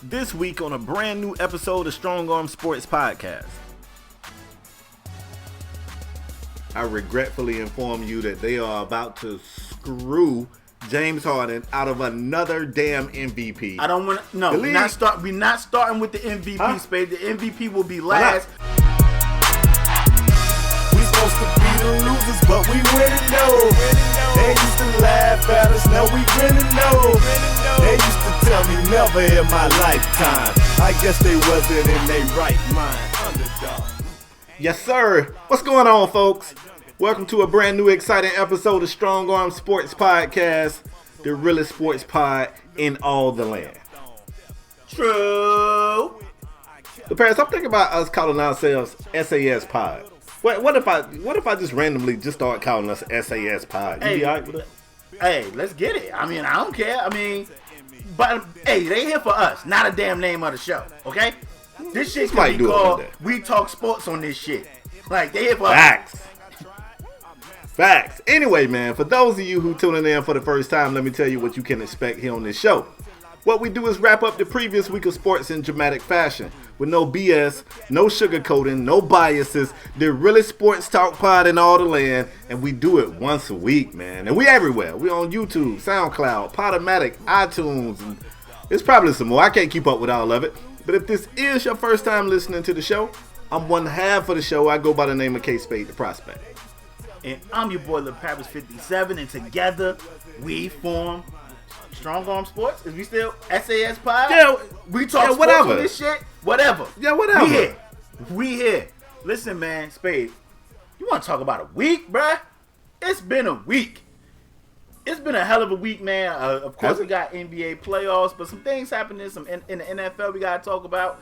This week on a brand new episode of Strong Arm Sports Podcast. I regretfully inform you that they are about to screw James Harden out of another damn MVP. I don't want to. No, we're not starting with the MVP, Spade. The MVP will be last. We supposed to be the losers, but we winning though. They used to laugh at us, now we grinning though. They used to tell me never in my lifetime. I guess they wasn't in their right mind. Underdog. Yes, sir. What's going on, folks? Welcome to a brand new exciting episode of Strong Arm Sports Podcast, the realest sports pod in all the land. True. The parents, I'm thinking about us calling ourselves SAS Pod. What if I just randomly just start calling us SAS Pod? You be all right with that? Hey, let's get it. I mean, I don't care. But hey, they here for us, not a damn name of the show. Okay? This shit can be called We Talk Sports on this shit. Like, they here for us. Facts. Anyway, man, for those of you who tuning in for the first time, let me tell you what you can expect here on this show. What we do is wrap up the previous week of sports in dramatic fashion with no BS, no sugarcoating, no biases. The realest sports talk pod in all the land, and we do it once a week, man. And we everywhere. We on YouTube, SoundCloud, UPodOmatic, iTunes, and there's probably some more. I can't keep up with all of it. But if this is your first time listening to the show, I'm one half of the show. I go by the name of KSpadeTheProspect. And I'm your boy, ep217, and together we form Strong Arm Sports. Is we still SAS Pod? Yeah, we talk sports whatever. on this shit? Whatever. Yeah, whatever. We here. Listen, man, Spade, you want to talk about a week, bruh? It's been a week. It's been a hell of a week, man. Of course, we got NBA playoffs, but some things happening in the NFL we got to talk about.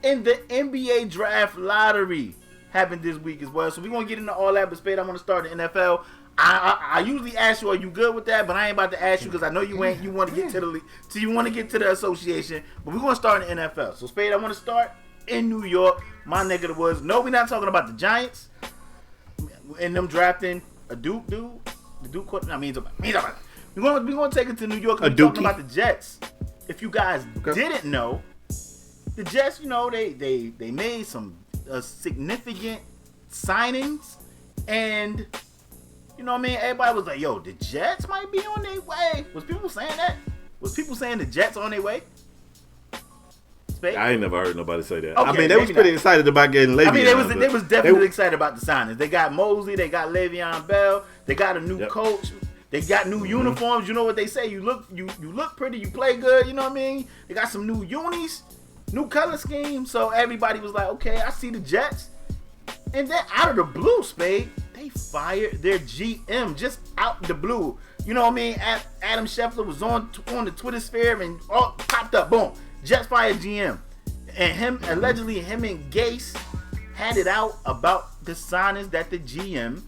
In the NBA draft lottery happened this week as well. So we're going to get into all that, but Spade, I want to start the NFL. I usually ask you, are you good with that? But I ain't about to ask you because I know you ain't. You want to get to the league, so you want to get to the association. But we're going to start in the NFL. So Spade, I want to start in New York. My neck of the woods. No, we're not talking about the Giants and them drafting a Duke dude. The Duke quarterback. We're going to take it to New York. We're talking about the Jets. If you guys didn't know, the Jets, they made some significant signings, and you know what I mean? Everybody was like, yo, the Jets might be on their way. Was people saying that? Was people saying the Jets on their way? Spade? I ain't never heard nobody say that. Okay, they was pretty excited about getting Le'Veon. They was definitely excited about the signings. They got Mosley, they got Le'Veon Bell, they got a new coach, they got new uniforms. You know what they say? You look pretty, you play good, you know what I mean? They got some new unis, new color scheme. So everybody was like, okay, I see the Jets. And then out of the blue, Spade, they fired their GM just out the blue. You know what I mean? Adam Schefter was on the Twitter sphere and popped up, boom. Jets fired GM. And allegedly him and Gase had it out about the signings that the GM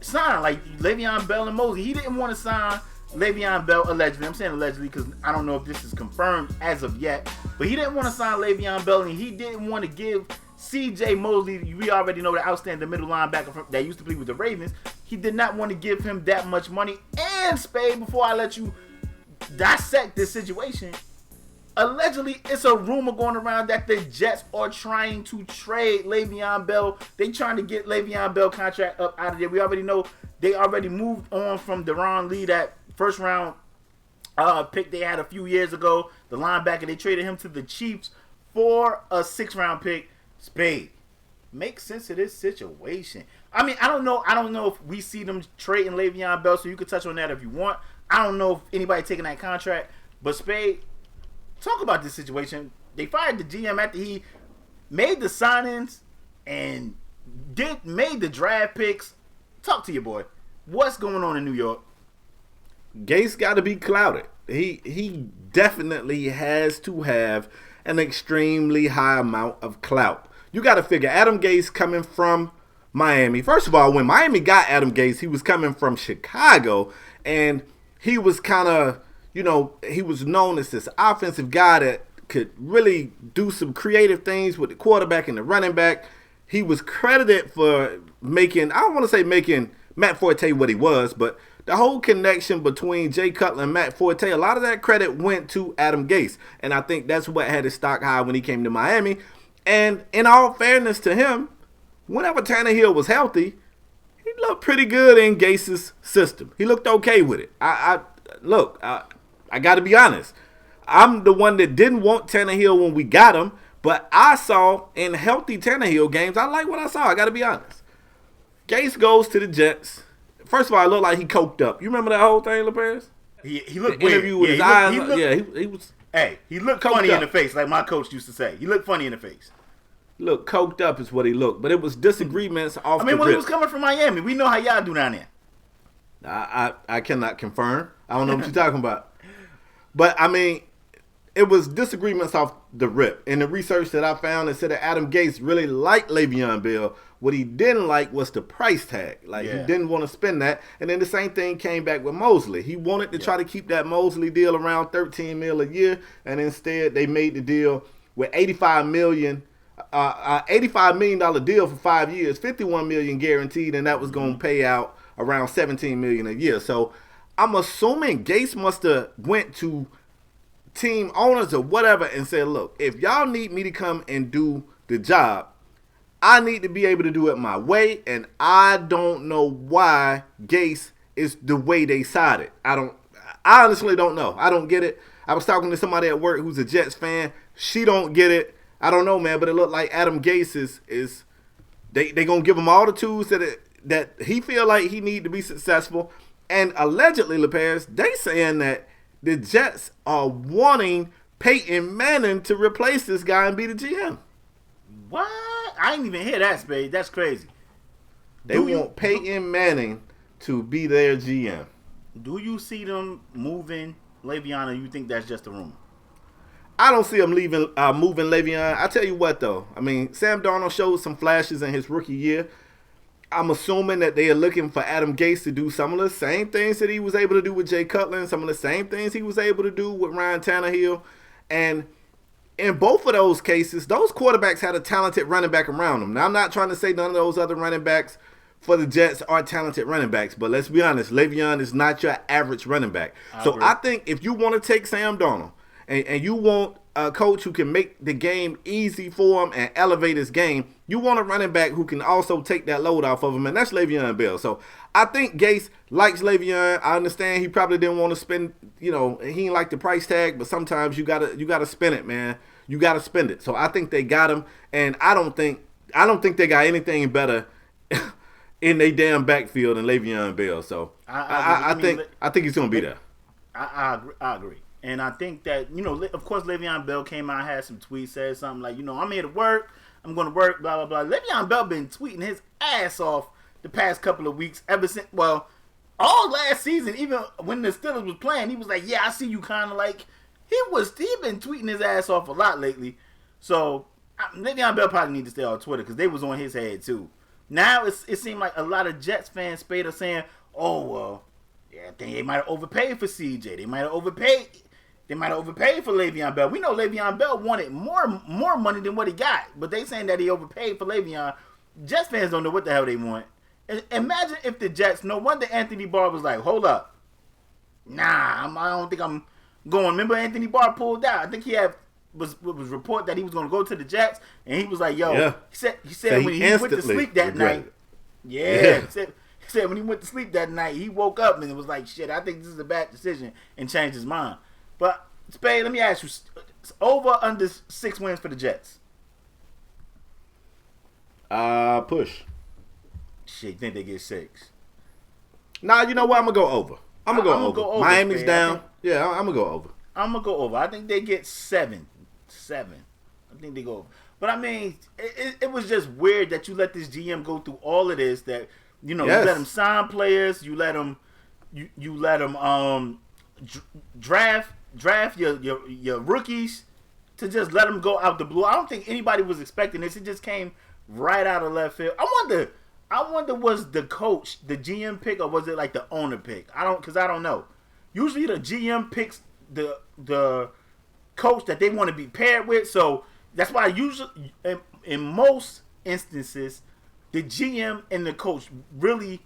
signed, like Le'Veon Bell and Mosley. He didn't want to sign Le'Veon Bell, allegedly. I'm saying allegedly because I don't know if this is confirmed as of yet. But he didn't want to sign Le'Veon Bell, and he didn't want to give C.J. Mosley, we already know the outstanding middle linebacker that used to play with the Ravens. He did not want to give him that much money. And Spade, before I let you dissect this situation, allegedly it's a rumor going around that the Jets are trying to trade Le'Veon Bell. They trying to get Le'Veon Bell contract up out of there. We already know they already moved on from Deron Lee, that first round pick they had a few years ago. The linebacker, they traded him to the Chiefs for a 6th round pick. Spade, make sense of this situation. I mean, I don't know if we see them trading Le'Veon Bell, so you can touch on that if you want. I don't know if anybody taking that contract, but Spade, talk about this situation. They fired the GM after he made the signings and made the draft picks. Talk to your boy. What's going on in New York? Gase got to be clouded. He definitely has to have an extremely high amount of clout. You got to figure Adam Gase coming from Miami. First of all, when Miami got Adam Gase, he was coming from Chicago, and he was kind of, he was known as this offensive guy that could really do some creative things with the quarterback and the running back. He was credited for making, I don't want to say making Matt Forte what he was, but the whole connection between Jay Cutler and Matt Forte, a lot of that credit went to Adam Gase. And I think that's what had his stock high when he came to Miami. And in all fairness to him, whenever Tannehill was healthy, he looked pretty good in Gase's system. He looked okay with it. I got to be honest. I'm the one that didn't want Tannehill when we got him, but I saw in healthy Tannehill games, I like what I saw. I got to be honest. Gase goes to the Jets. First of all, it looked like he coked up. You remember that whole thing, LeParis? He looked the interview with his eyes. He was. Hey, he looked funny in the face, like my coach used to say. He looked funny in the face. Look, coked up is what he looked, but it was disagreements off the rip. He was coming from Miami. We know how y'all do down there. I cannot confirm. I don't know what you're talking about. But, I mean, it was disagreements off the rip. In the research that I found, it said that Adam Gase really liked Le'Veon Bell. What he didn't like was the price tag. He didn't want to spend that. And then the same thing came back with Mosley. He wanted to try to keep that Mosley deal around $13 million a year, and instead they made the deal with $85 million deal for 5 years, $51 million guaranteed, and that was going to pay out around $17 million a year. So I'm assuming Gase must have went to team owners or whatever and said, look, if y'all need me to come and do the job, I need to be able to do it my way, and I don't know why Gase is the way they sided. I honestly don't know. I don't get it. I was talking to somebody at work who's a Jets fan. She don't get it. I don't know, man, but it looked like Adam Gase is they gonna give him all the tools that he feel like he need to be successful. And allegedly, LeParis, they saying that the Jets are wanting Peyton Manning to replace this guy and be the GM. What? I didn't even hear that, Spade. That's crazy. They want Peyton Manning to be their GM. Do you see them moving Le'Veon, or you think that's just a rumor? I don't see him moving Le'Veon. I tell you what, though. I mean, Sam Darnold showed some flashes in his rookie year. I'm assuming that they are looking for Adam Gase to do some of the same things that he was able to do with Jay Cutler and some of the same things he was able to do with Ryan Tannehill. And in both of those cases, those quarterbacks had a talented running back around them. Now, I'm not trying to say none of those other running backs for the Jets are talented running backs, but let's be honest, Le'Veon is not your average running back. I think if you want to take Sam Darnold and you want a coach who can make the game easy for him and elevate his game, you want a running back who can also take that load off of him, and that's Le'Veon Bell. So I think Gase likes Le'Veon. I understand he probably didn't want to spend, he didn't like the price tag, but sometimes you gotta spend it, man. You gotta spend it. So I think they got him, and I don't think they got anything better in their damn backfield than Le'Veon Bell. So I think he's gonna be there. I agree. And I think that, of course, Le'Veon Bell came out, had some tweets, said something like, I'm here to work. I'm going to work, blah, blah, blah. Le'Veon Bell been tweeting his ass off the past couple of weeks ever since, all last season, even when the Steelers was playing, he was like, yeah, I see you kind of like, he been tweeting his ass off a lot lately. So Le'Veon Bell probably need to stay on Twitter because they was on his head too. Now it seemed like a lot of Jets fans, Spade, are saying, I think they might have overpaid for CJ. They might have overpaid for Le'Veon Bell. We know Le'Veon Bell wanted more money than what he got, but they saying that he overpaid for Le'Veon. Jets fans don't know what the hell they want. Imagine if the Jets, no wonder Anthony Barr was like, hold up. I don't think I'm going. Remember Anthony Barr pulled out. I think he was report that he was going to go to the Jets, and he was like, he said when he went to sleep that night. Yeah. He said when he went to sleep that night, he woke up and it was like, shit, I think this is a bad decision, and changed his mind. But, Spade, let me ask you, over under 6 wins for the Jets? Push. Shit, you think they get 6? Nah, you know what? I'm going to go over. I'm going to go over. Miami's Spade, down. I'm going to go over. I'm going to go over. I think they get 7. I think they go over. But, I mean, it was just weird that you let this GM go through all of this, that, you let him sign players, you let him draft your rookies, to just let them go out the blue. I don't think anybody was expecting this. It just came right out of left field. I wonder was the coach the GM pick, or was it like the owner pick? I don't know. Usually the GM picks the coach that they want to be paired with. So that's why usually in most instances the GM and the coach really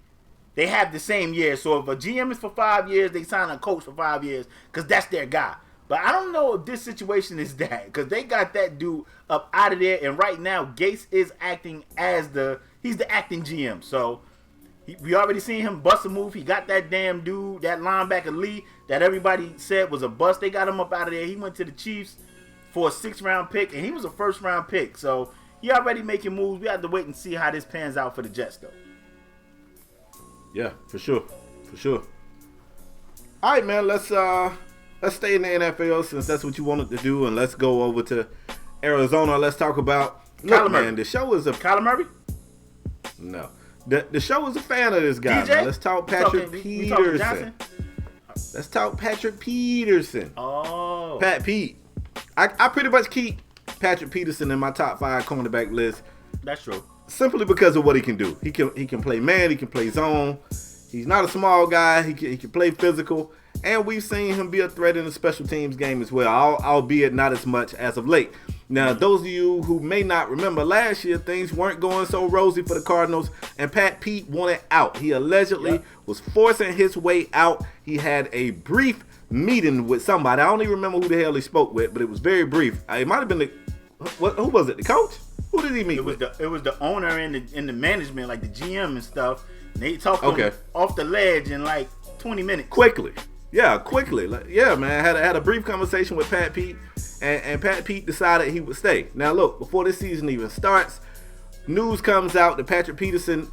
they have the same year. So if a GM is for 5 years, they sign a coach for 5 years because that's their guy. But I don't know if this situation is that, because they got that dude up out of there, and right now Gates is acting as he's the acting GM. So we already seen him bust a move. He got that damn dude, that linebacker Lee, that everybody said was a bust. They got him up out of there. He went to the Chiefs for a 6th-round pick, and he was a 1st-round pick. So he already making moves. We have to wait and see how this pans out for the Jets, though. Yeah, for sure. All right, man, let's stay in the NFL since that's what you wanted to do, and let's go over to Arizona. Let's talk about man. The show is Kyler Murray? No. The show is a fan of this guy. Man. Let's talk Patrick Peterson. Let's talk Patrick Peterson. Oh. Pat Pete. I pretty much keep Patrick Peterson in my top 5 cornerback list. That's true. Simply because of what he can do. He can play man. He can play zone. He's not a small guy. He can play physical. And we've seen him be a threat in the special teams game as well, albeit not as much as of late. Now, those of you who may not remember, last year things weren't going so rosy for the Cardinals, and Pat Pete wanted out. He allegedly was forcing his way out. He had a brief meeting with somebody. I don't even remember who the hell he spoke with, but it was very brief. It might have been who was it? The coach? Who did he meet with? It was the owner and the management, like the GM and stuff. And they talked him off the ledge in like 20 minutes. Quickly. Yeah, man. Had a brief conversation with Pat Pete, and Pat Pete decided he would stay. Now, look, before this season even starts, news comes out that Patrick Peterson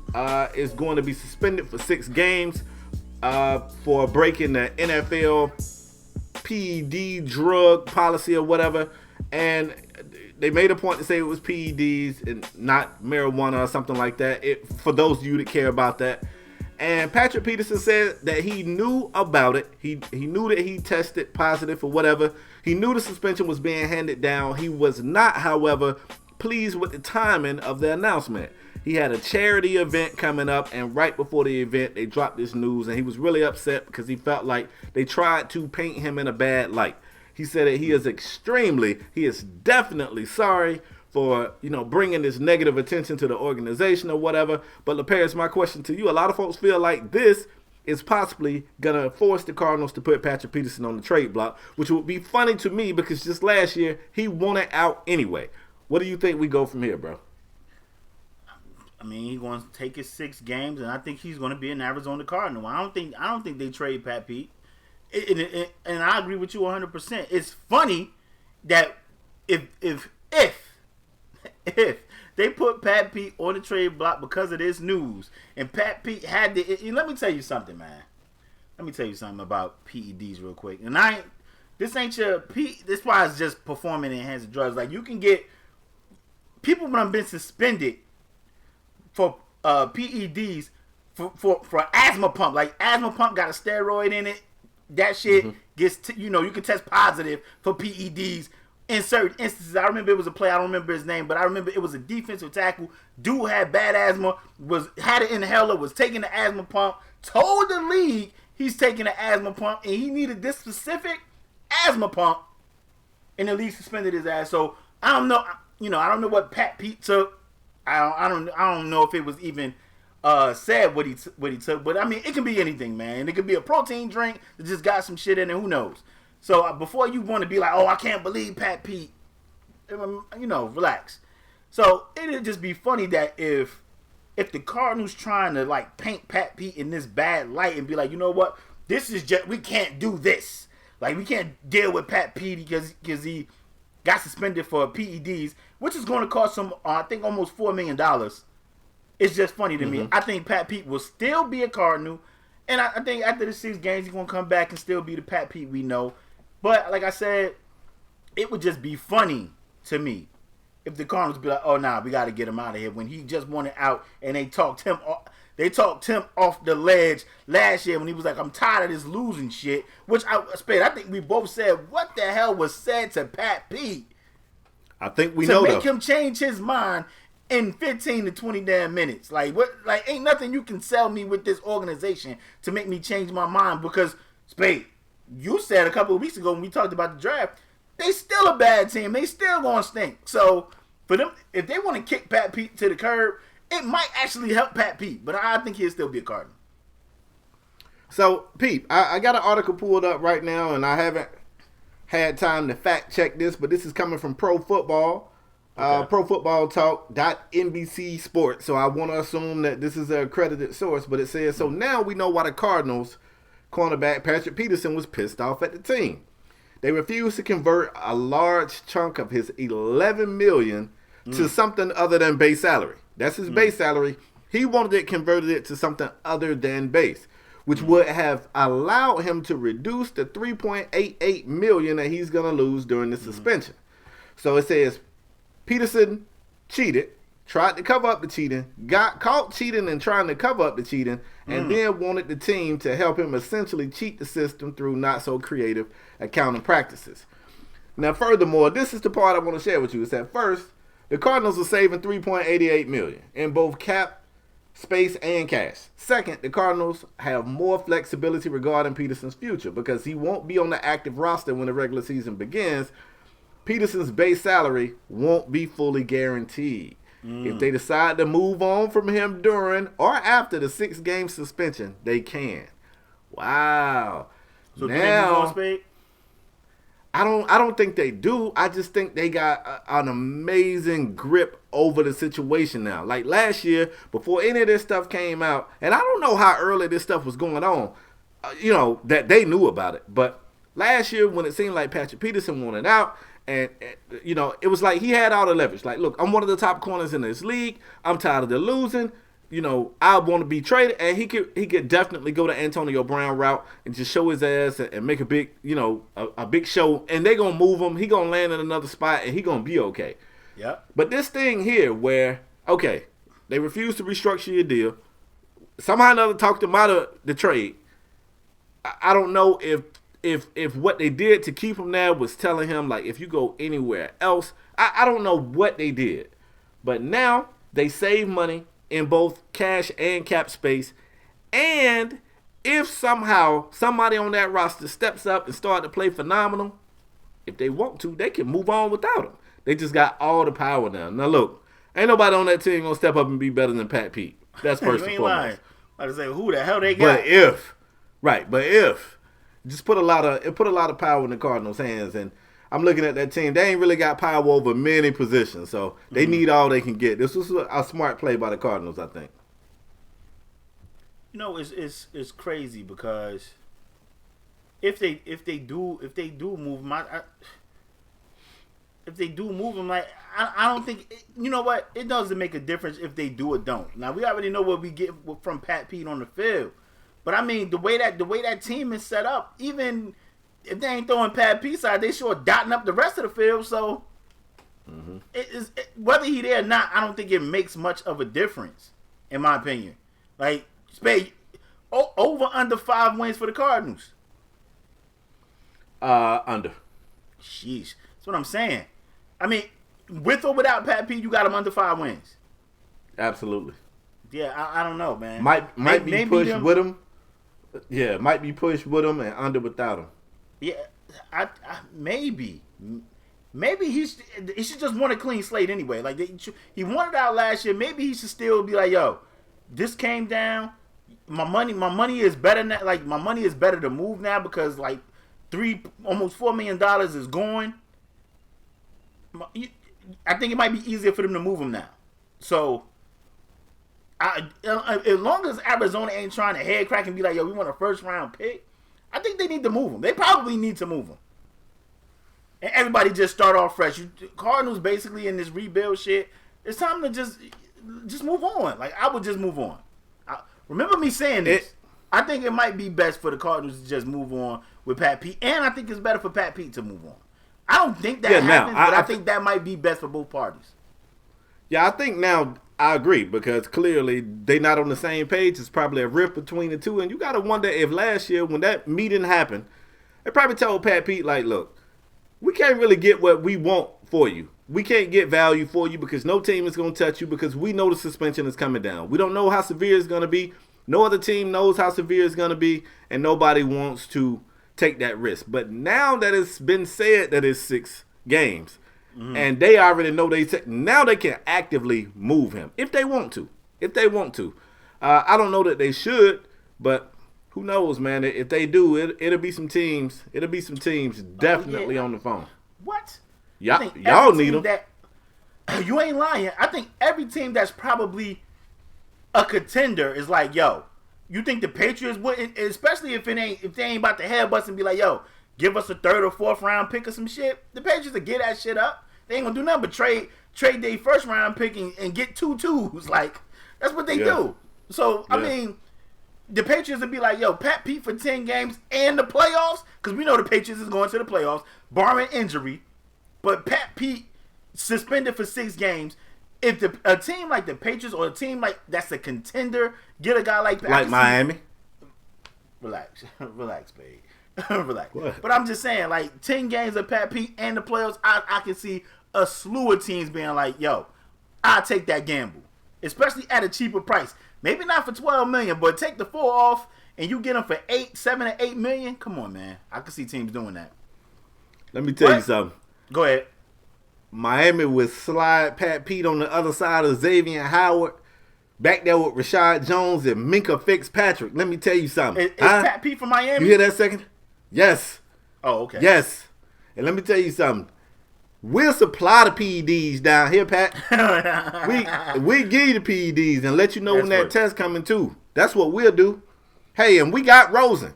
is going to be suspended for 6 games for breaking the NFL PED drug policy or whatever. And they made a point to say it was PEDs and not marijuana or something like that. For those of you that care about that. And Patrick Peterson said that he knew about it. He knew that he tested positive or whatever. He knew the suspension was being handed down. He was not, however, pleased with the timing of the announcement. He had a charity event coming up, and right before the event, they dropped this news, and he was really upset because he felt like they tried to paint him in a bad light. He said that he is definitely sorry for, bringing this negative attention to the organization or whatever. But LeParis, my question to you, a lot of folks feel like this is possibly going to force the Cardinals to put Patrick Peterson on the trade block, which would be funny to me because just last year he wanted out anyway. What do you think we go from here, bro? I mean, he's going to take his 6 games, and I think he's going to be an Arizona Cardinal. I don't think they trade Pat Pete. And I agree with you 100%. It's funny that if they put Pat Pete on the trade block because of this news, and Pat Pete had to, let me tell you something, man. Let me tell you something about PEDs real quick. And this ain't your this why it's just performing enhancing drugs. Like, you can get people that have been suspended for PEDs for asthma pump. Like, asthma pump got a steroid in it. That shit gets you can test positive for PEDs in certain instances. I remember it was a player, I don't remember his name, but I remember it was a defensive tackle. Dude had bad asthma, had an inhaler, was taking the asthma pump, told the league he's taking the asthma pump, and he needed this specific asthma pump, and the league suspended his ass. So I don't know, I don't know what Pat Pete took. I don't know if it was even said what he took, but I mean, it can be anything, man. It could be a protein drink that just got some shit in it. Who knows? So before you want to be like, oh, I can't believe Pat Pete, relax. So it'd just be funny that if the Cardinals trying to like paint Pat Pete in this bad light and be like, you know what, this is just, we can't do this. Like, we can't deal with Pat Pete because he got suspended for PEDs, which is going to cost him, I think, almost $4 million. It's just funny to me. I think Pat Pete will still be a Cardinal, and I think after the 6 games, he's going to come back and still be the Pat Pete we know. But like I said, it would just be funny to me if the Cardinals be like, oh, nah, we got to get him out of here, when he just wanted out, and they talked him off the ledge last year when he was like, I'm tired of this losing shit, which I think we both said, what the hell was said to Pat Pete? I think we know to make him change his mind in 15 to 20 damn minutes. Like, what? Like, ain't nothing you can sell me with this organization to make me change my mind, because, Spade, you said a couple of weeks ago when we talked about the draft, they still a bad team. They still gonna stink. So, for them, if they want to kick Pat Pete to the curb, it might actually help Pat Pete, but I think he'll still be a Cardinal. So, Pete, I got an article pulled up right now, and I haven't had time to fact check this, but this is coming from Pro Football. Pro Football Talk.NBC Sports. So I want to assume that this is an accredited source, but it says, so now we know why the Cardinals cornerback Patrick Peterson was pissed off at the team. They refused to convert a large chunk of his $11 million to something other than base salary. That's his base salary. He wanted it converted it to something other than base, which would have allowed him to reduce the $3.88 million that he's going to lose during the suspension. So it says Peterson cheated, tried to cover up the cheating, got caught cheating and trying to cover up the cheating, and then wanted the team to help him essentially cheat the system through not so creative accounting practices. Now, furthermore, this is the part I want to share with you. Is that first, the Cardinals are saving $3.88 million in both cap space and cash. Second, the Cardinals have more flexibility regarding Peterson's future because he won't be on the active roster when the regular season begins. Peterson's base salary won't be fully guaranteed. If they decide to move on from him during or after the 6-game suspension, they can. Wow. So now, I don't think they do. I just think they got an amazing grip over the situation now. Like last year, before any of this stuff came out, and I don't know how early this stuff was going on, that they knew about it. But last year, when it seemed like Patrick Peterson wanted out, and it was like he had all the leverage. Like, look, I'm one of the top corners in this league. I'm tired of the losing. I want to be traded, and he could definitely go the Antonio Brown route and just show his ass and make a big, a big show. And they're gonna move him. He gonna land in another spot, and he gonna be okay. Yeah. But this thing here, where they refuse to restructure your deal, somehow or another talked him out of the trade. I don't know if what they did to keep him there was telling him, like, if you go anywhere else, I don't know what they did. But now they save money in both cash and cap space. And if somehow somebody on that roster steps up and start to play phenomenal, if they want to, they can move on without him. They just got all the power now. Now, look, ain't nobody on that team going to step up and be better than Pat Pete. That's first and foremost. I was say, who the hell they got? But if, just put a lot of power in the Cardinals' hands, and I'm looking at that team. They ain't really got power over many positions, so they need all they can get. This was a smart play by the Cardinals, I think. It's crazy because if they do move him, if they do move him, like I don't think it doesn't make a difference if they do or don't. Now we already know what we get from Pat Pete on the field. But I mean, the way that team is set up, even if they ain't throwing Pat Pete side, they sure dotting up the rest of the field. So, whether he there or not, I don't think it makes much of a difference, in my opinion. Like, Spade, over under 5 wins for the Cardinals. Under. Sheesh, that's what I'm saying. I mean, with or without Pat Pete, you got him under 5 wins. Absolutely. Yeah, I don't know, man. Might be pushed with him. Yeah, might be pushed with him and under without him. Yeah, I maybe he should just want a clean slate anyway. Like he wanted out last year. Maybe he should still be like, yo, this came down. My money is better now. Like my money is better to move now because like almost $4 million is gone. I think it might be easier for them to move him now. So. As long as Arizona ain't trying to head crack and be like, yo, we want a first-round pick, I think they need to move him. They probably need to move him. And everybody just start off fresh. Cardinals basically in this rebuild shit. It's time to just move on. Like, I would just move on. Remember me saying this. I think it might be best for the Cardinals to just move on with Pat Pete. And I think it's better for Pat Pete to move on. I don't think that happens, but I think that might be best for both parties. Yeah, I think now I agree because clearly they not on the same page. It's probably a rift between the two. And you got to wonder if last year when that meeting happened, they probably told Pat Pete, like, look, we can't really get what we want for you. We can't get value for you because no team is going to touch you because we know the suspension is coming down. We don't know how severe it's going to be. No other team knows how severe it's going to be, and nobody wants to take that risk. But now that it's been said that it's 6 games, and they already know now they can actively move him if they want to. I don't know that they should, but Who knows, man? If they do, it'll be some teams. It'll be some teams definitely on the phone. What? Y'all need them. You ain't lying. I think every team that's probably a contender is like, yo, you think the Patriots wouldn't, especially if they ain't about to headbust and be like, yo, give us a 3rd or 4th round pick or some shit. The Patriots will get that shit up. They ain't gonna do nothing but trade their 1st round pick and get 2 twos. Like, that's what they do. So, I mean, the Patriots would be like, yo, Pat Pete for 10 games and the playoffs, because we know the Patriots is going to the playoffs, barring injury. But Pat Pete suspended for 6 games. If a team like the Patriots or a team like that's a contender get a guy like Pat, like Miami, relax, babe, relax. What? But I'm just saying, like 10 games of Pat Pete and the playoffs, I can see a slew of teams being like, yo, I'll take that gamble, especially at a cheaper price. Maybe not for $12 million, but take the 4 off and you get them for $7 or $8 million. Come on, man. I can see teams doing that. let me tell you something. Go ahead. Miami would slide Pat Pete on the other side of Xavier Howard, back there with Rashad Jones and Minka Fitzpatrick. Let me tell you something. Is Pat Pete from Miami? You hear that second? Yes. Oh, okay. Yes. And let me tell you something. We'll supply the PEDs down here, Pat. we give you the PEDs and let you know when that test coming too. That's what we'll do. Hey, and we got Rosen.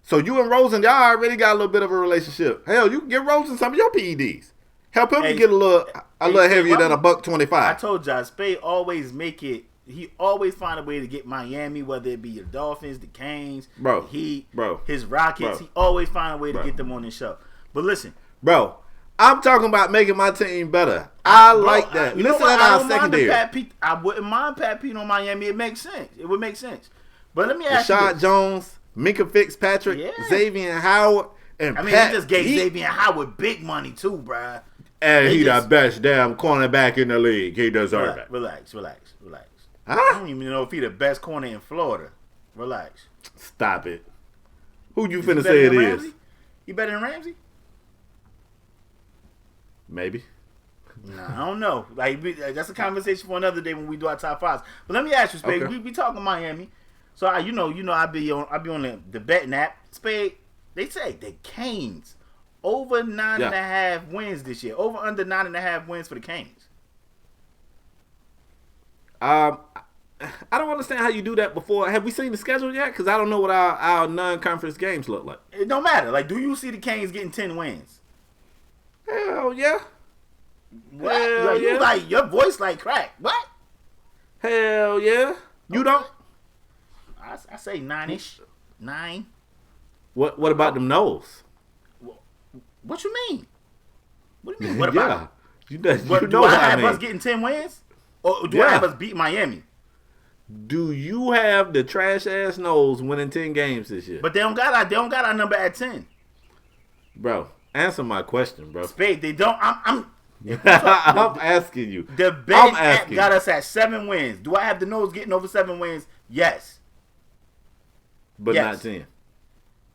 So you and Rosen, y'all already got a little bit of a relationship. Hell, you can get Rosen some of your PEDs. Help him get a little heavier than $1.25. I told y'all, Spade always make it. He always find a way to get Miami, whether it be the Dolphins, the Canes, the Heat, his Rockets. He always find a way to get them on the show. But listen, bro, I'm talking about making my team better. I like that. Listen at our secondary. I wouldn't mind Pat Pete on Miami. It makes sense. It would make sense. But let me ask you Rashad Jones, Minka Fitzpatrick, Xavier Howard, and Pat he just gave Xavier Howard big money too, bruh. And he the best damn cornerback in the league. He deserves it. Relax. Huh? I don't even know if he the best corner in Florida. Relax. Stop it. Who you finna say it is? He better than Ramsey? Maybe. Nah, I don't know. Like that's a conversation for another day when we do our top 5s. But let me ask you, Spade. Okay. We talking Miami, so I be on the betting app. Spade. They say the Canes over 9.5 wins this year. Over under 9.5 wins for the Canes. I don't understand how you do that before. Have we seen the schedule yet? Because I don't know what our non-conference games look like. It don't matter. Like, do you see the Canes getting 10 wins? Hell yeah. What? Hell you yeah. like your voice like crack. What? Hell yeah. You don't? I say 9-ish. 9. What about them Noles? What you mean? What do you mean? What about do I have us getting 10 wins? Or do I have us beat Miami? Do you have the trash ass Noles winning 10 games this year? But they don't got our number at 10. Bro, answer my question, bro. Spade, they don't. I'm asking you. The betting app got us at 7 wins. Do I have the Noles getting over 7 wins? Yes. But not 10.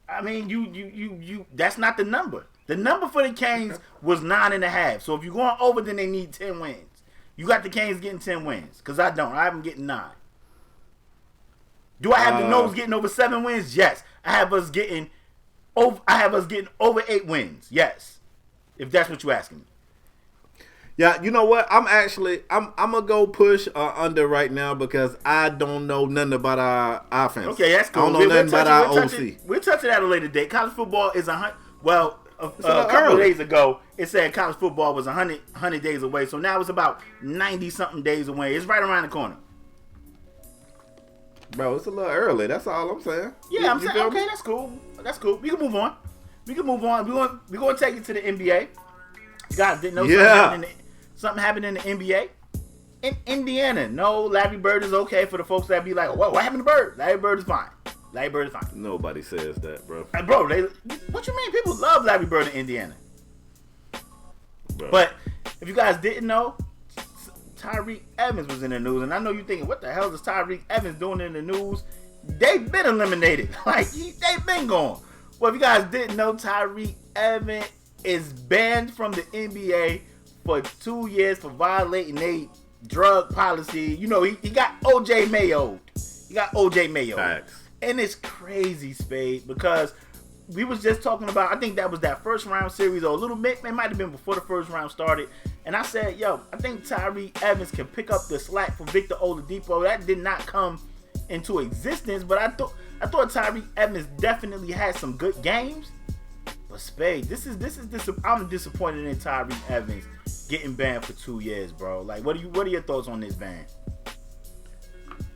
I mean, you. That's not the number. The number for the Canes was 9.5. So if you're going over, then they need 10 wins. You got the Canes getting 10 wins, because I don't. I have them getting 9. Do I have the Noles getting over 7 wins? Yes. I have us getting over 8 wins. Yes. If that's what you're asking me. Yeah, you know what? I'm gonna go push under right now because I don't know nothing about our offense. Okay, that's cool. I don't know nothing about our OC. We'll touch it at a later date. College football is a couple of days ago, it said college football was 100 days away. So now it's about 90-something days away. It's right around the corner. Bro, it's a little early. That's all I'm saying. Yeah, I'm saying, okay, that's cool. That's cool. We can move on. We're going to take it to the NBA. You guys didn't know something happened in the NBA? In Indiana, no, Larry Bird is okay for the folks that be like, what happened to Bird? Larry Bird is fine. Nobody says that, bro. Bro, what you mean? People love Larry Bird in Indiana. Bro. But if you guys didn't know, Tyreek Evans was in the news. And I know you're thinking, what the hell is Tyreek Evans doing in the news? They've been eliminated. They've been gone. Well, if you guys didn't know, Tyreek Evans is banned from the NBA for 2 years for violating a drug policy. You know, he got OJ Mayo. Facts. And it's crazy, Spade, because we was just talking about, I think that was that first round series, or a little bit, it might have been before the first round started. And I said, yo, I think Tyreke Evans can pick up the slack for Victor Oladipo. That did not come into existence, but I thought Tyreke Evans definitely had some good games. But Spade, I'm disappointed in Tyreke Evans getting banned for 2 years, bro. Like, what are your thoughts on this ban?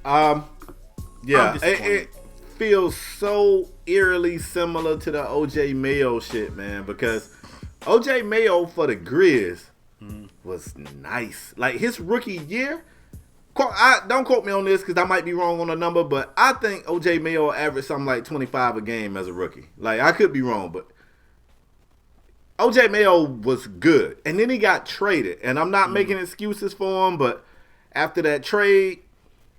Yeah, it feels so eerily similar to the OJ Mayo shit, man, because OJ Mayo for the Grizz was nice. Like, his rookie year, don't quote me on this because I might be wrong on the number, but I think OJ Mayo averaged something like 25 a game as a rookie. Like, I could be wrong, but OJ Mayo was good. And then he got traded, and I'm not making excuses for him, but after that trade,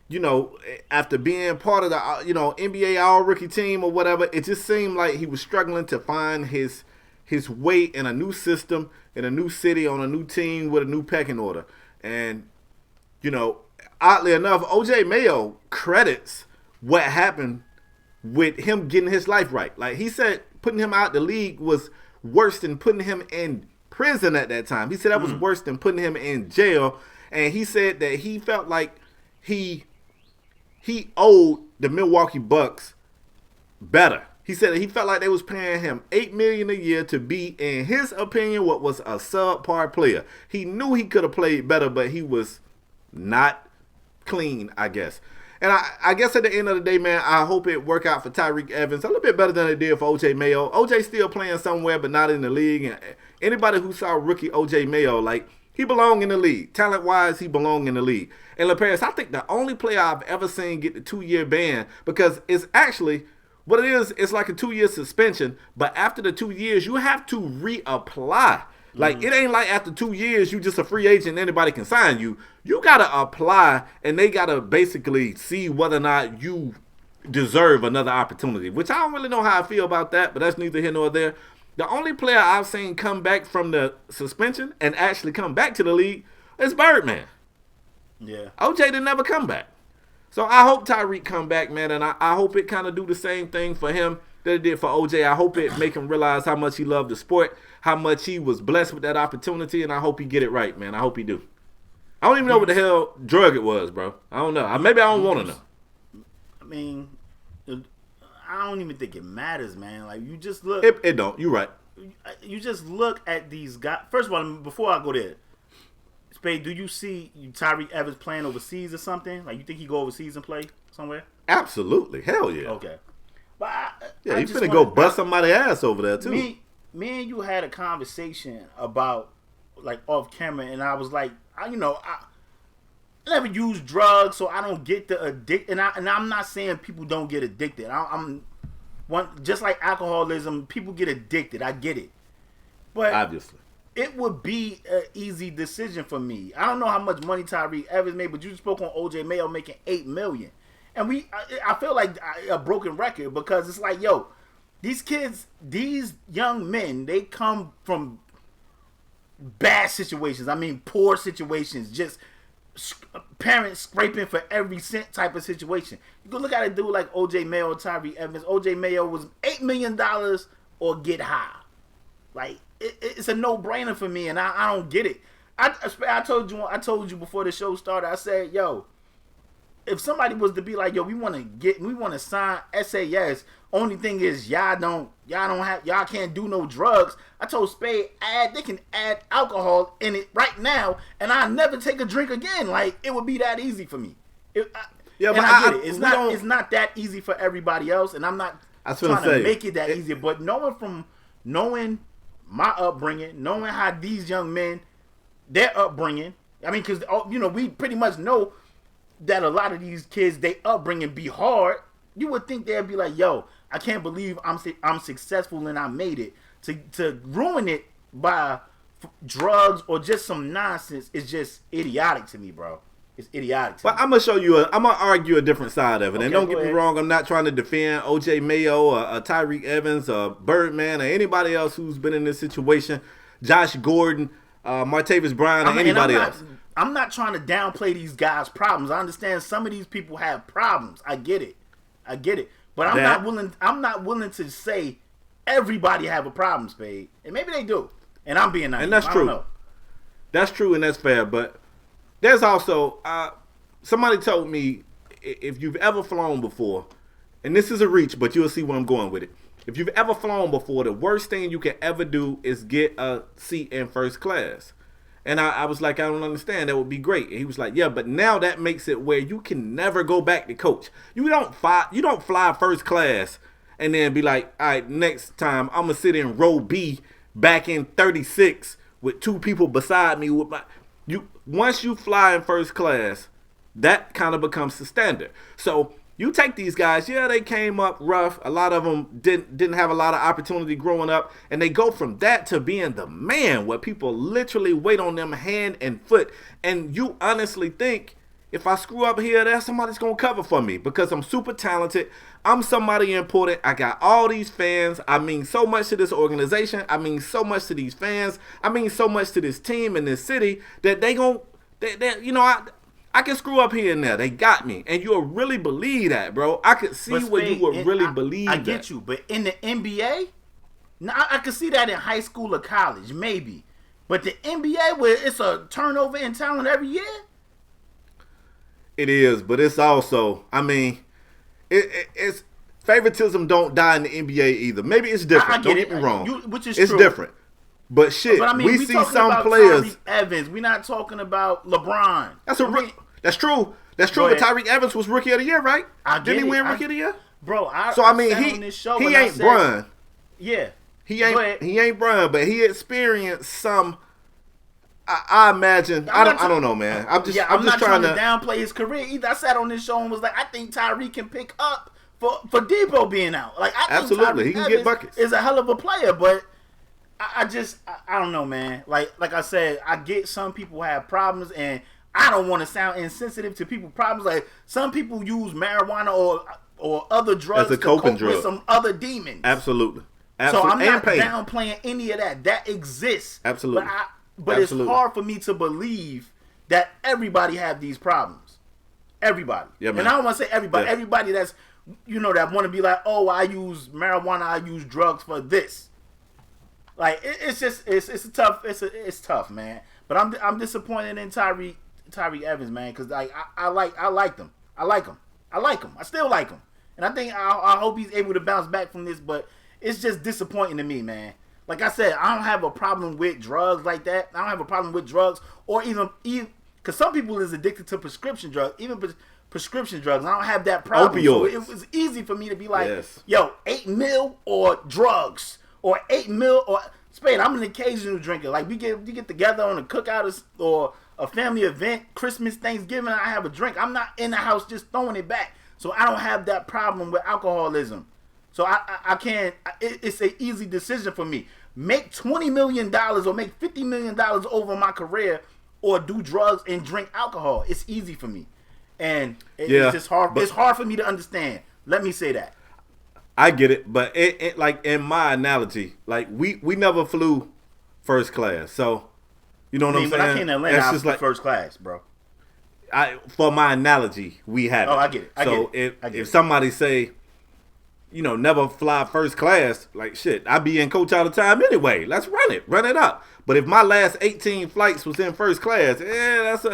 you know, after being part of the, NBA all-rookie team or whatever, it just seemed like he was struggling to find his weight in a new system, in a new city, on a new team with a new pecking order. And, oddly enough, OJ Mayo credits what happened with him getting his life right. Like, he said putting him out the league was worse than putting him in prison at that time. He said that was worse than putting him in jail. And he said that he felt like he owed the Milwaukee Bucks better. He said that he felt like they was paying him $8 million a year to be, in his opinion, what was a subpar player. He knew he could have played better, but he was not clean, I guess. And I guess at the end of the day, man, I hope it work out for Tyreke Evans a little bit better than it did for OJ Mayo. OJ still playing somewhere, but not in the league. And anybody who saw rookie OJ Mayo, like, he belonged in the league. Talent-wise, he belonged in the league. And LaParis, I think the only player I've ever seen get the 2-year ban, because it's actually, what it is, it's like a 2-year suspension, but after the 2 years, you have to reapply. Like, it ain't like after 2 years, you just a free agent and anybody can sign you. You got to apply, and they got to basically see whether or not you deserve another opportunity, which I don't really know how I feel about that, but that's neither here nor there. The only player I've seen come back from the suspension and actually come back to the league is Birdman. Yeah. OJ didn't never come back. So I hope Tyreke come back, man, and I hope it kind of do the same thing for him that it did for OJ. I hope it make him realize how much he loved the sport, how much he was blessed with that opportunity, and I hope he get it right, man. I hope he do. I don't even know what the hell drug it was, bro. I don't know. Maybe I don't want to know. I mean, I don't even think it matters, man. Like, you just look. It don't. You're right. You just look at these guys. First of all, before I go there, Spade, do you see Tyreke Evans playing overseas or something? Like, you think he go overseas and play somewhere? Absolutely. Hell yeah. Okay. But he finna go bust somebody's ass over there, too. Me and you had a conversation about, like, off camera, and I was like, I never use drugs, so I don't get the addict. And I'm not saying people don't get addicted. Just like alcoholism, people get addicted. I get it. But obviously, it would be an easy decision for me. I don't know how much money Tyreke Evans made, but you spoke on OJ Mayo making $8 million. And I feel like a broken record, because it's like, yo, these kids, these young men, they come from bad situations. I mean, poor situations, just parents scraping for every cent type of situation. You go look at a dude like OJ Mayo or Tyreke Evans. OJ Mayo was $8 million or get high. Like, it's a no-brainer for me, and I don't get it. I told you before the show started, I said, yo, if somebody was to be like, yo, we want to sign SAS, only thing is y'all can't do no drugs. I told Spade, they can add alcohol in it right now, and I'll never take a drink again. Like, it would be that easy for me. I get it. It's not that easy for everybody else, and I'm not trying to make it that easy. But knowing my upbringing, knowing how these young men, their upbringing, I mean, because we pretty much know that a lot of these kids, they upbringing be hard. You would think they'd be like, yo, I can't believe I'm successful and I made it. To ruin it by drugs or just some nonsense is just idiotic to me, bro. It's idiotic to me. I'm gonna argue a different side of it. Okay, and don't get me wrong, I'm not trying to defend OJ Mayo or Tyreke Evans or Birdman or anybody else who's been in this situation, Josh Gordon, Martavis Bryant, or anybody else. I'm not trying to downplay these guys' problems. I understand some of these people have problems. I get it. But I'm not willing to say everybody have a problem, Spade. And maybe they do. And I'm being naive. And that's true. Know. That's true and that's fair. But there's also somebody told me if you've ever flown before, and this is a reach, but you'll see where I'm going with it. If you've ever flown before, the worst thing you can ever do is get a seat in first class. And I was like, I don't understand. That would be great. And he was like, yeah, but now that makes it where you can never go back to coach. You don't fly first class and then be like, all right, next time I'm gonna sit in row B back in 36 with two people beside me with once you fly in first class, that kind of becomes the standard. So you take these guys, yeah, they came up rough. A lot of them didn't have a lot of opportunity growing up, and they go from that to being the man where people literally wait on them hand and foot. And you honestly think, if I screw up here, there's somebody's going to cover for me because I'm super talented. I'm somebody important. I got all these fans. I mean so much to this organization. I mean so much to these fans. I mean so much to this team and this city that I can screw up here and there. They got me. And you'll really believe that, bro. I could see where you would really believe that. I get you. But in the NBA, now I could see that in high school or college, maybe. But the NBA, where it's a turnover in talent every year? It is, but it's also, I mean, it's favoritism don't die in the NBA either. Maybe it's different. Don't get me wrong. Which is it's true. different. But shit, but I mean, we see some players. Tyreek Evans. We're not talking about LeBron. That's true. That's true. But Tyreek Evans was Rookie of the Year, right? Didn't he win Rookie of the Year? Bro, he ain't Bron. Yeah. He ain't Bron, but he experienced some. I imagine. I don't know, man. I'm just not trying to downplay his career either. I sat on this show and was like, I think Tyreek can pick up for Debo being out. Like, I think absolutely, he can Evans get buckets. Is a hell of a player, but I don't know, man. Like I said, I get some people have problems, and I don't want to sound insensitive to people's problems. Like, some people use marijuana or other drugs as a coping drug with some other demons. Absolutely. So I'm not downplaying any of that. That exists. Absolutely. But it's hard for me to believe that everybody have these problems. Everybody. Yeah, man. And I don't want to say everybody. Yeah. Everybody that's, that want to be like, oh, I use marijuana, I use drugs for this. Like, it's tough, man. But I'm disappointed in Tyreek Evans, man, because like I like them. I still like him, and I think I hope he's able to bounce back from this. But it's just disappointing to me, man. Like I said, I don't have a problem with drugs like that. I don't have a problem with drugs, or even because some people is addicted to prescription drugs, even prescription drugs. I don't have that problem. Opioids. So it was easy for me to be like, yes. Yo, 8 mil or drugs, or 8 mil or Spade. I'm an occasional drinker. Like we get together on a cookout or a family event, Christmas, Thanksgiving. I have a drink. I'm not in the house just throwing it back. So I don't have that problem with alcoholism. So I can't. It's an easy decision for me. Make $20 million or make $50 million over my career, or do drugs and drink alcohol. It's easy for me, and it's just hard. It's hard for me to understand. Let me say that. I get it, but it like in my analogy, like we never flew first class, so you know what I'm saying. But I came to Atlanta, I was like first class, bro. For my analogy, we have it. Oh, I get it. If somebody say, never fly first class, like shit, I be in coach all the time anyway. Let's run it up. But if my last 18 flights was in first class, it's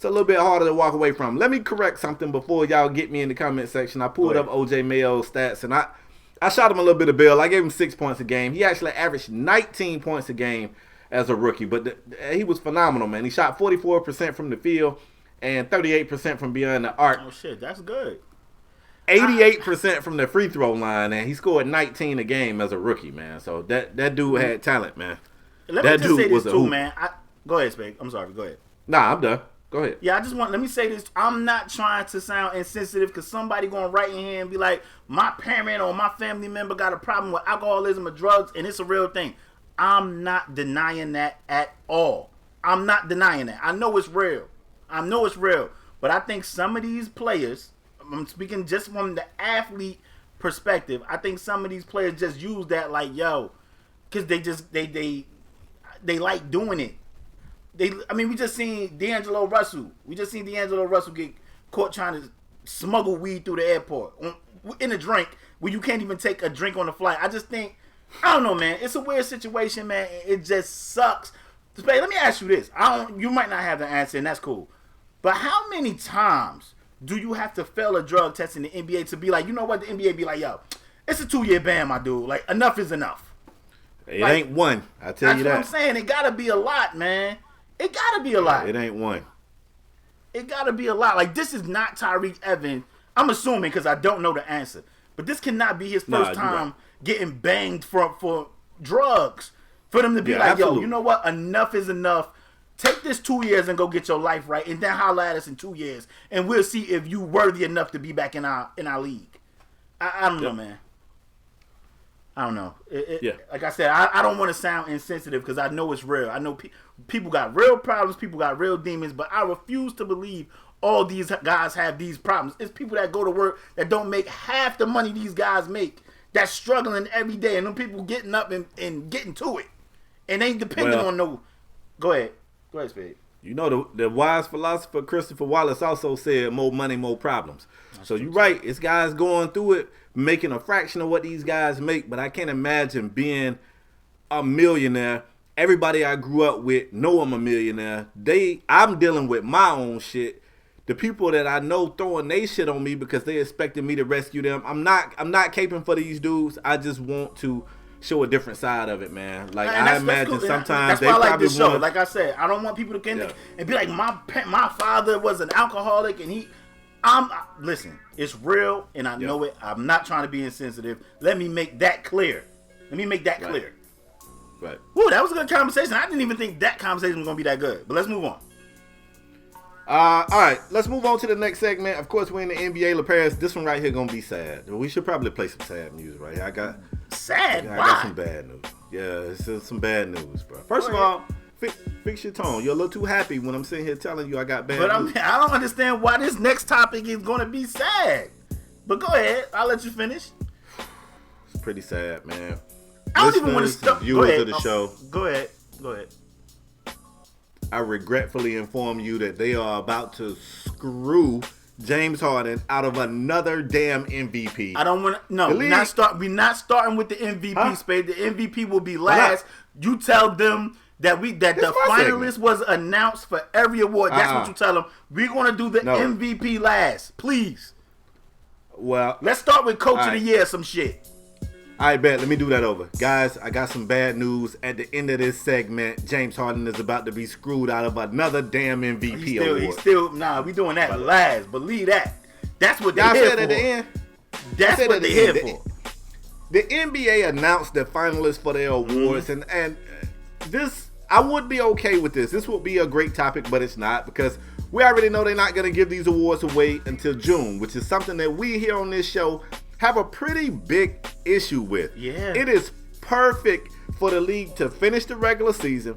a little bit harder to walk away from. Let me correct something before y'all get me in the comment section. I pulled up OJ Mayo's stats, and I shot him a little bit of bill. I gave him 6 points a game. He actually averaged 19 points a game as a rookie, but he was phenomenal, man. He shot 44% from the field and 38% from beyond the arc. Oh shit, that's good. 88% from the free throw line, and he scored 19 a game as a rookie, man. So that dude had talent, man. Let me just say this too, man. Go ahead, Spade. I'm sorry. Go ahead. Nah, I'm done. Go ahead. Yeah, let me say this. I'm not trying to sound insensitive because somebody going to write in here and be like, my parent or my family member got a problem with alcoholism or drugs, and it's a real thing. I'm not denying that at all. I'm not denying that. I know it's real. But I think some of these players, I'm speaking just from the athlete perspective, I think some of these players just use that like, yo, because they like doing it. We just seen D'Angelo Russell. We just seen D'Angelo Russell get caught trying to smuggle weed through the airport in a drink where you can't even take a drink on the flight. I just think, I don't know, man. It's a weird situation, man. It just sucks. Spade, let me ask you this. You might not have the answer, and that's cool. But how many times do you have to fail a drug test in the NBA to be like, you know what? The NBA be like, yo, it's a 2-year ban, my dude. Like, enough is enough. It ain't one. I tell you that. That's what I'm saying. It gotta be a lot, man. It gotta be a lot. It ain't one. It gotta be a lot. Like, this is not Tyreke Evans. I'm assuming because I don't know the answer. But this cannot be his first time getting banged for drugs. For them to be like, absolutely. Yo, you know what? Enough is enough. Take this 2 years and go get your life right, and then holler at us in 2 years, and we'll see if you worthy enough to be back in our league. I don't know, man. I don't know. Like I said, I don't want to sound insensitive because I know it's real. I know people got real problems, people got real demons, but I refuse to believe all these guys have these problems. It's people that go to work that don't make half the money these guys make, that's struggling every day, and them people getting up and getting to it, and ain't depending on no. Go ahead, Spade. You know, the wise philosopher Christopher Wallace also said, more money, more problems. So you're right. It's guys going through it, making a fraction of what these guys make, but I can't imagine being a millionaire. Everybody I grew up with know I'm a millionaire. I'm dealing with my own shit. The people that I know throwing they shit on me because they expected me to rescue them. I'm not caping for these dudes. I just want to show a different side of it, man. Like, I imagine cool. Sometimes they probably want. Like I said, I don't want people to get and be like, my father was an alcoholic and listen, it's real and I know it. I'm not trying to be insensitive. Let me make that clear. Clear. Right. Woo, that was a good conversation. I didn't even think that conversation was going to be that good. But let's move on. All right, let's move on to the next segment. Of course, we're in the NBA. LaParis, this one right here gonna be sad. We should probably play some sad music right here. I got some bad news. Yeah, it's some bad news, bro. First of all, fix your tone. You're a little too happy when I'm sitting here telling you I got bad news. But I don't understand why this next topic is gonna be sad. But go ahead, I'll let you finish. It's pretty sad, man. I don't even want to stop. Viewers of the show. Go ahead. I regretfully inform you that they are about to screw James Harden out of another damn MVP. I don't want to. No, we're not starting with the MVP, Spade. The MVP will be last. You tell them that the finalist was announced for every award. That's what you tell them. We're going to do the MVP last, please. Well, let's start with Coach of the Year, some shit. I bet. Let me do that over. Guys, I got some bad news. At the end of this segment, James Harden is about to be screwed out of another damn MVP award. We doing that last. Believe that. That's what they're here for. At the end. That's what they're here for. The NBA announced the finalists for their awards, and this, I would be okay with this. This would be a great topic, but it's not, because we already know they're not going to give these awards away until June, which is something that we here on this show have a pretty big issue with. Yeah. It is perfect for the league to finish the regular season,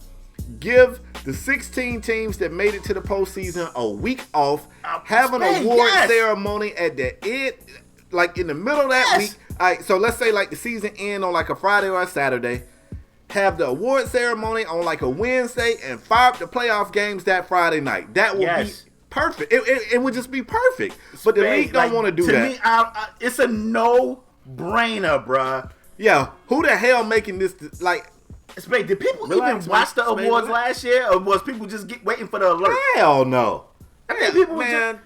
give the 16 teams that made it to the postseason a week off, have an award ceremony at the end, like in the middle of that week. All right, so let's say like the season end on like a Friday or a Saturday, have the award ceremony on like a Wednesday, and fire up the playoff games that Friday night. That would be perfect. It would just be perfect. But the league don't want to do that. To me, it's a no-brainer, bruh. Yeah, who the hell making this? Like, Spade, did people even watch the awards last year, or was people just waiting for the alert? Hell no. I mean, people I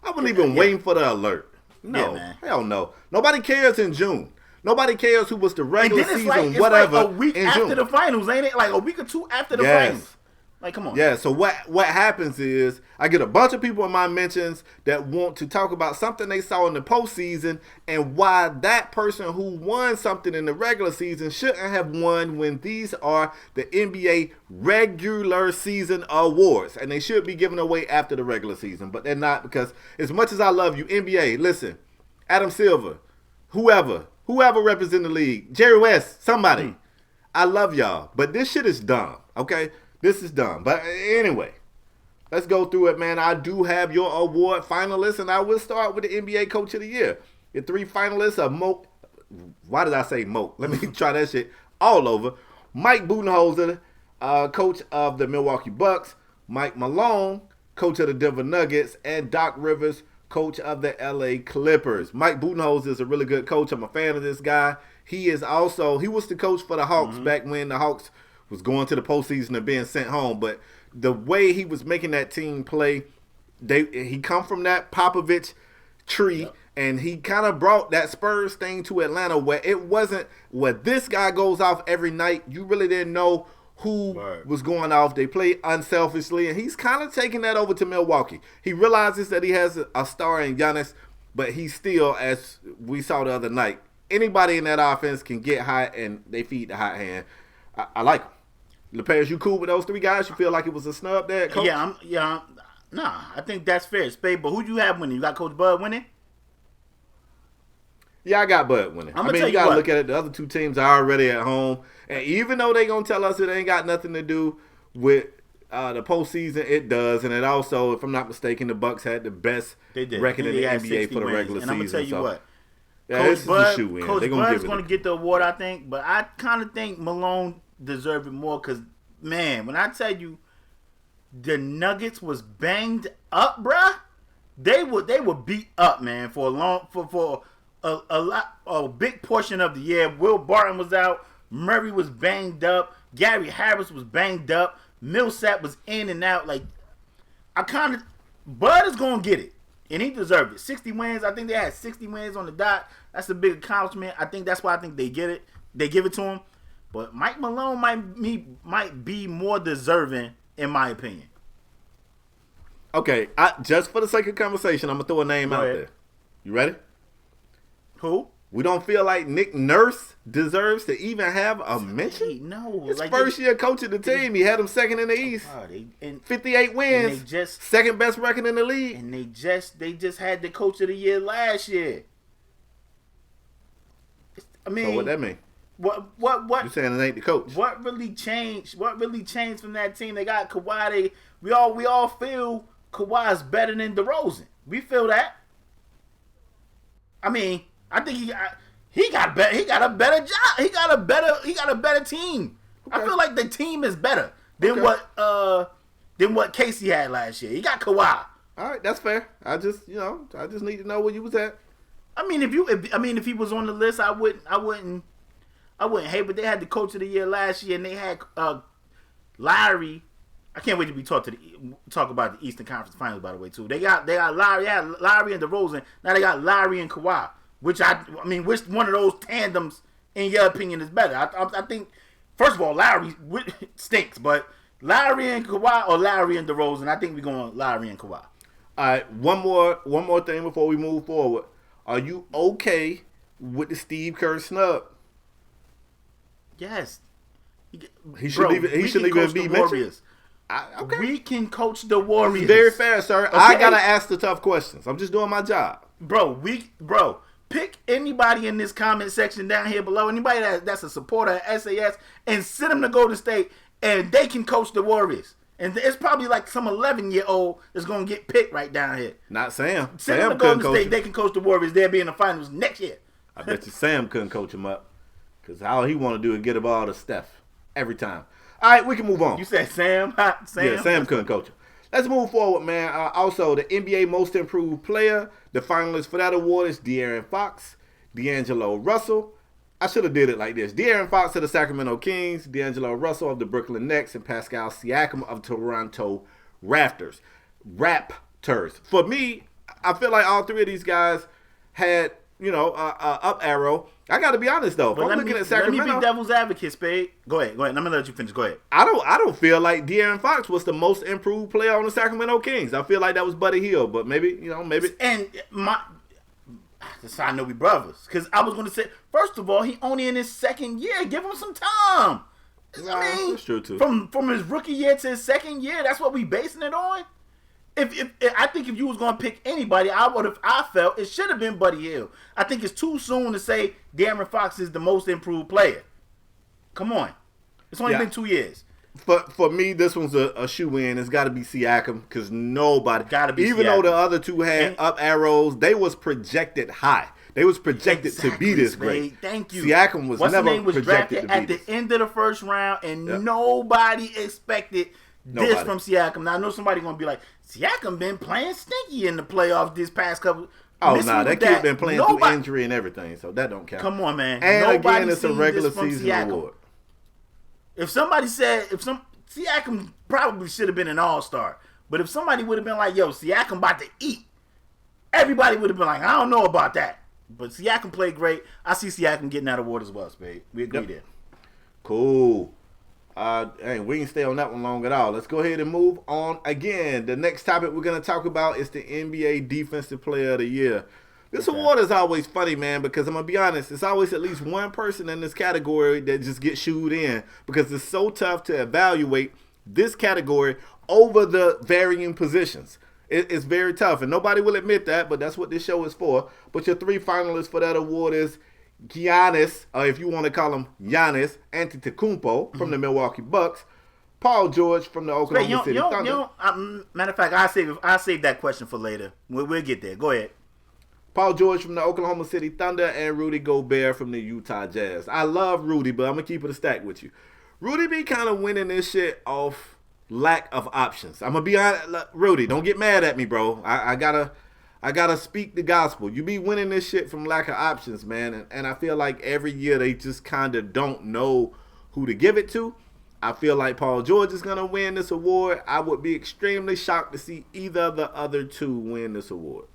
wasn't even waiting for the alert. No, hell no. Nobody cares in June. Nobody cares who was the regular season, whatever. Like a week after the finals, ain't it? Like a week or two after the finals. Like, come on. Yeah, so what happens is I get a bunch of people in my mentions that want to talk about something they saw in the postseason and why that person who won something in the regular season shouldn't have won when these are the NBA regular season awards. And they should be given away after the regular season, but they're not, because as much as I love you, NBA, listen, Adam Silver, whoever represents the league, Jerry West, somebody, I love y'all, but this shit is dumb, okay? This is dumb. But anyway, let's go through it, man. I do have your award finalists, and I will start with the NBA Coach of the Year. Your three finalists are Moke. Why did I say Moke? Let me try that shit all over. Mike Budenholzer, coach of the Milwaukee Bucks. Mike Malone, coach of the Denver Nuggets. And Doc Rivers, coach of the LA Clippers. Mike Budenholzer is a really good coach. I'm a fan of this guy. He was the coach for the Hawks back when the Hawks was going to the postseason and being sent home. But the way he was making that team play, he come from that Popovich tree, and he kind of brought that Spurs thing to Atlanta, where it wasn't where this guy goes off every night. You really didn't know who was going off. They play unselfishly, and he's kind of taking that over to Milwaukee. He realizes that he has a star in Giannis, but he's still, as we saw the other night, anybody in that offense can get hot, and they feed the hot hand. I like him. LePage, you cool with those three guys? You feel like it was a snub there, Coach? Nah, I think that's fair, Spade. But who do you have winning? You got Coach Bud winning? Yeah, I got Bud winning. You got to look at it. The other two teams are already at home. And even though they're going to tell us it ain't got nothing to do with the postseason, it does. And it also, if I'm not mistaken, the Bucks had the best record in the NBA for the regular season. And I'm going to tell you what. Coach Bud's going to get the award, I think. But I kind of think Malone deserved it more because, man, when I tell you the Nuggets was banged up, bruh, they were beat up, man, for a big portion of the year. Will Barton was out. Murray was banged up. Gary Harris was banged up. Millsap was in and out. Bud is going to get it. And he deserved it. 60 wins. I think they had 60 wins on the dot. That's a big accomplishment. I think that's why I think they get it. They give it to him. But Mike Malone might be more deserving, in my opinion. Okay, just for the sake of conversation, I'm going to throw a name out there. You ready? Who? We don't feel like Nick Nurse deserves to even have a mention? No. His first year coaching the team, he had him second in the East. 58 wins, second best record in the league. And they just had the coach of the year last year. I mean, so what that mean? What? You saying it ain't the coach? What really changed? What really changed from that team? They got Kawhi. We all feel Kawhi's better than DeRozan. We feel that. I mean, I think he got a better job. He got a better team. Okay. I feel like the team is better than what Casey had last year. He got Kawhi. All right, that's fair. I just need to know where you was at. I mean, if he was on the list, I wouldn't hate. But they had the coach of the year last year, and they had Lowry. I can't wait to be talk about the Eastern Conference Finals. By the way, too, they got Lowry. They had Lowry and DeRozan. Now they got Lowry and Kawhi. Which one of those tandems, in your opinion, is better? I think, first of all, Lowry stinks, but Lowry and Kawhi or Lowry and DeRozan, I think we're going Lowry and Kawhi. All right, one more thing before we move forward. Are you okay with the Steve Kerr snub? Yes. He shouldn't even be mentioned. Okay. We can coach the Warriors. Very fair, sir. Okay. I gotta ask the tough questions. I'm just doing my job. Bro, pick anybody in this comment section down here below, anybody that's a supporter of SAS, and send them to Golden State, and they can coach the Warriors. And it's probably like some 11-year-old that's going to get picked right down here. Not Sam. Send them to Golden State, they can coach the Warriors. They'll be in the finals next year. I bet you Sam couldn't coach him up, because all he want to do is get the ball to Steph every time. All right, we can move on. You said Sam? Yeah, Sam couldn't coach him. Let's move forward, man. Also, the NBA Most Improved Player, the finalist for that award is De'Aaron Fox, D'Angelo Russell. I should have did it like this. De'Aaron Fox of the Sacramento Kings, D'Angelo Russell of the Brooklyn Nets, and Pascal Siakam of Toronto Raptors. For me, I feel like all three of these guys had, up arrow. I got to be honest though. But I'm looking at Sacramento. Let me be devil's advocate, Spade. Go ahead. I'm gonna let you finish. Go ahead. I don't feel like De'Aaron Fox was the most improved player on the Sacramento Kings. I feel like that was Buddy Hield, but maybe. And that's how I know we brothers. Because I was gonna say, first of all, he only in his second year. Give him some time. That's true too. From his rookie year to his second year, that's what we basing it on. If I think if you was gonna pick anybody, I felt it should have been Buddy Hield. I think it's too soon to say De'Aaron Fox is the most improved player. Come on, it's only been 2 years. For me, this one's a shoe-in. It's got to be Siakam because nobody. Even though the other two had up arrows, they was projected high. They was projected to be this great. Thank you. Siakam was never projected to be at the end of the first round, and nobody expected this from Siakam. Now I know somebody gonna be like, Siakam been playing stinky in the playoffs this past couple. Oh no, that kid been playing through injury and everything, so that don't count. Come on, man. And nobody again, it's a regular season award. If somebody said, Siakam probably should have been an all-star, but if somebody would have been like, yo, Siakam about to eat, everybody would have been like, I don't know about that. But Siakam played great. I see Siakam getting that award as well, Spade. We agree there. Cool. Hey, we ain't stay on that one long at all. Let's go ahead and move on again. The next topic we're going to talk about is the NBA Defensive Player of the Year. This award is always funny, man, because I'm going to be honest, it's always at least one person in this category that just gets shooed in because it's so tough to evaluate this category over the varying positions. It's very tough, and nobody will admit that, but that's what this show is for. But your three finalists for that award is Giannis, or if you want to call him Giannis Antetokounmpo from the Milwaukee Bucks, Paul George from the Oklahoma City Thunder. Matter of fact, I'll save that question for later. We'll get there. Go ahead. Paul George from the Oklahoma City Thunder and Rudy Gobert from the Utah Jazz. I love Rudy, but I'm going to keep it a stack with you. Rudy be kind of winning this shit off lack of options. I'm going to be honest. Rudy, don't get mad at me, bro. I gotta speak the gospel. You be winning this shit from lack of options, man. And I feel like every year they just kind of don't know who to give it to. I feel like Paul George is going to win this award. I would be extremely shocked to see either of the other two win this award.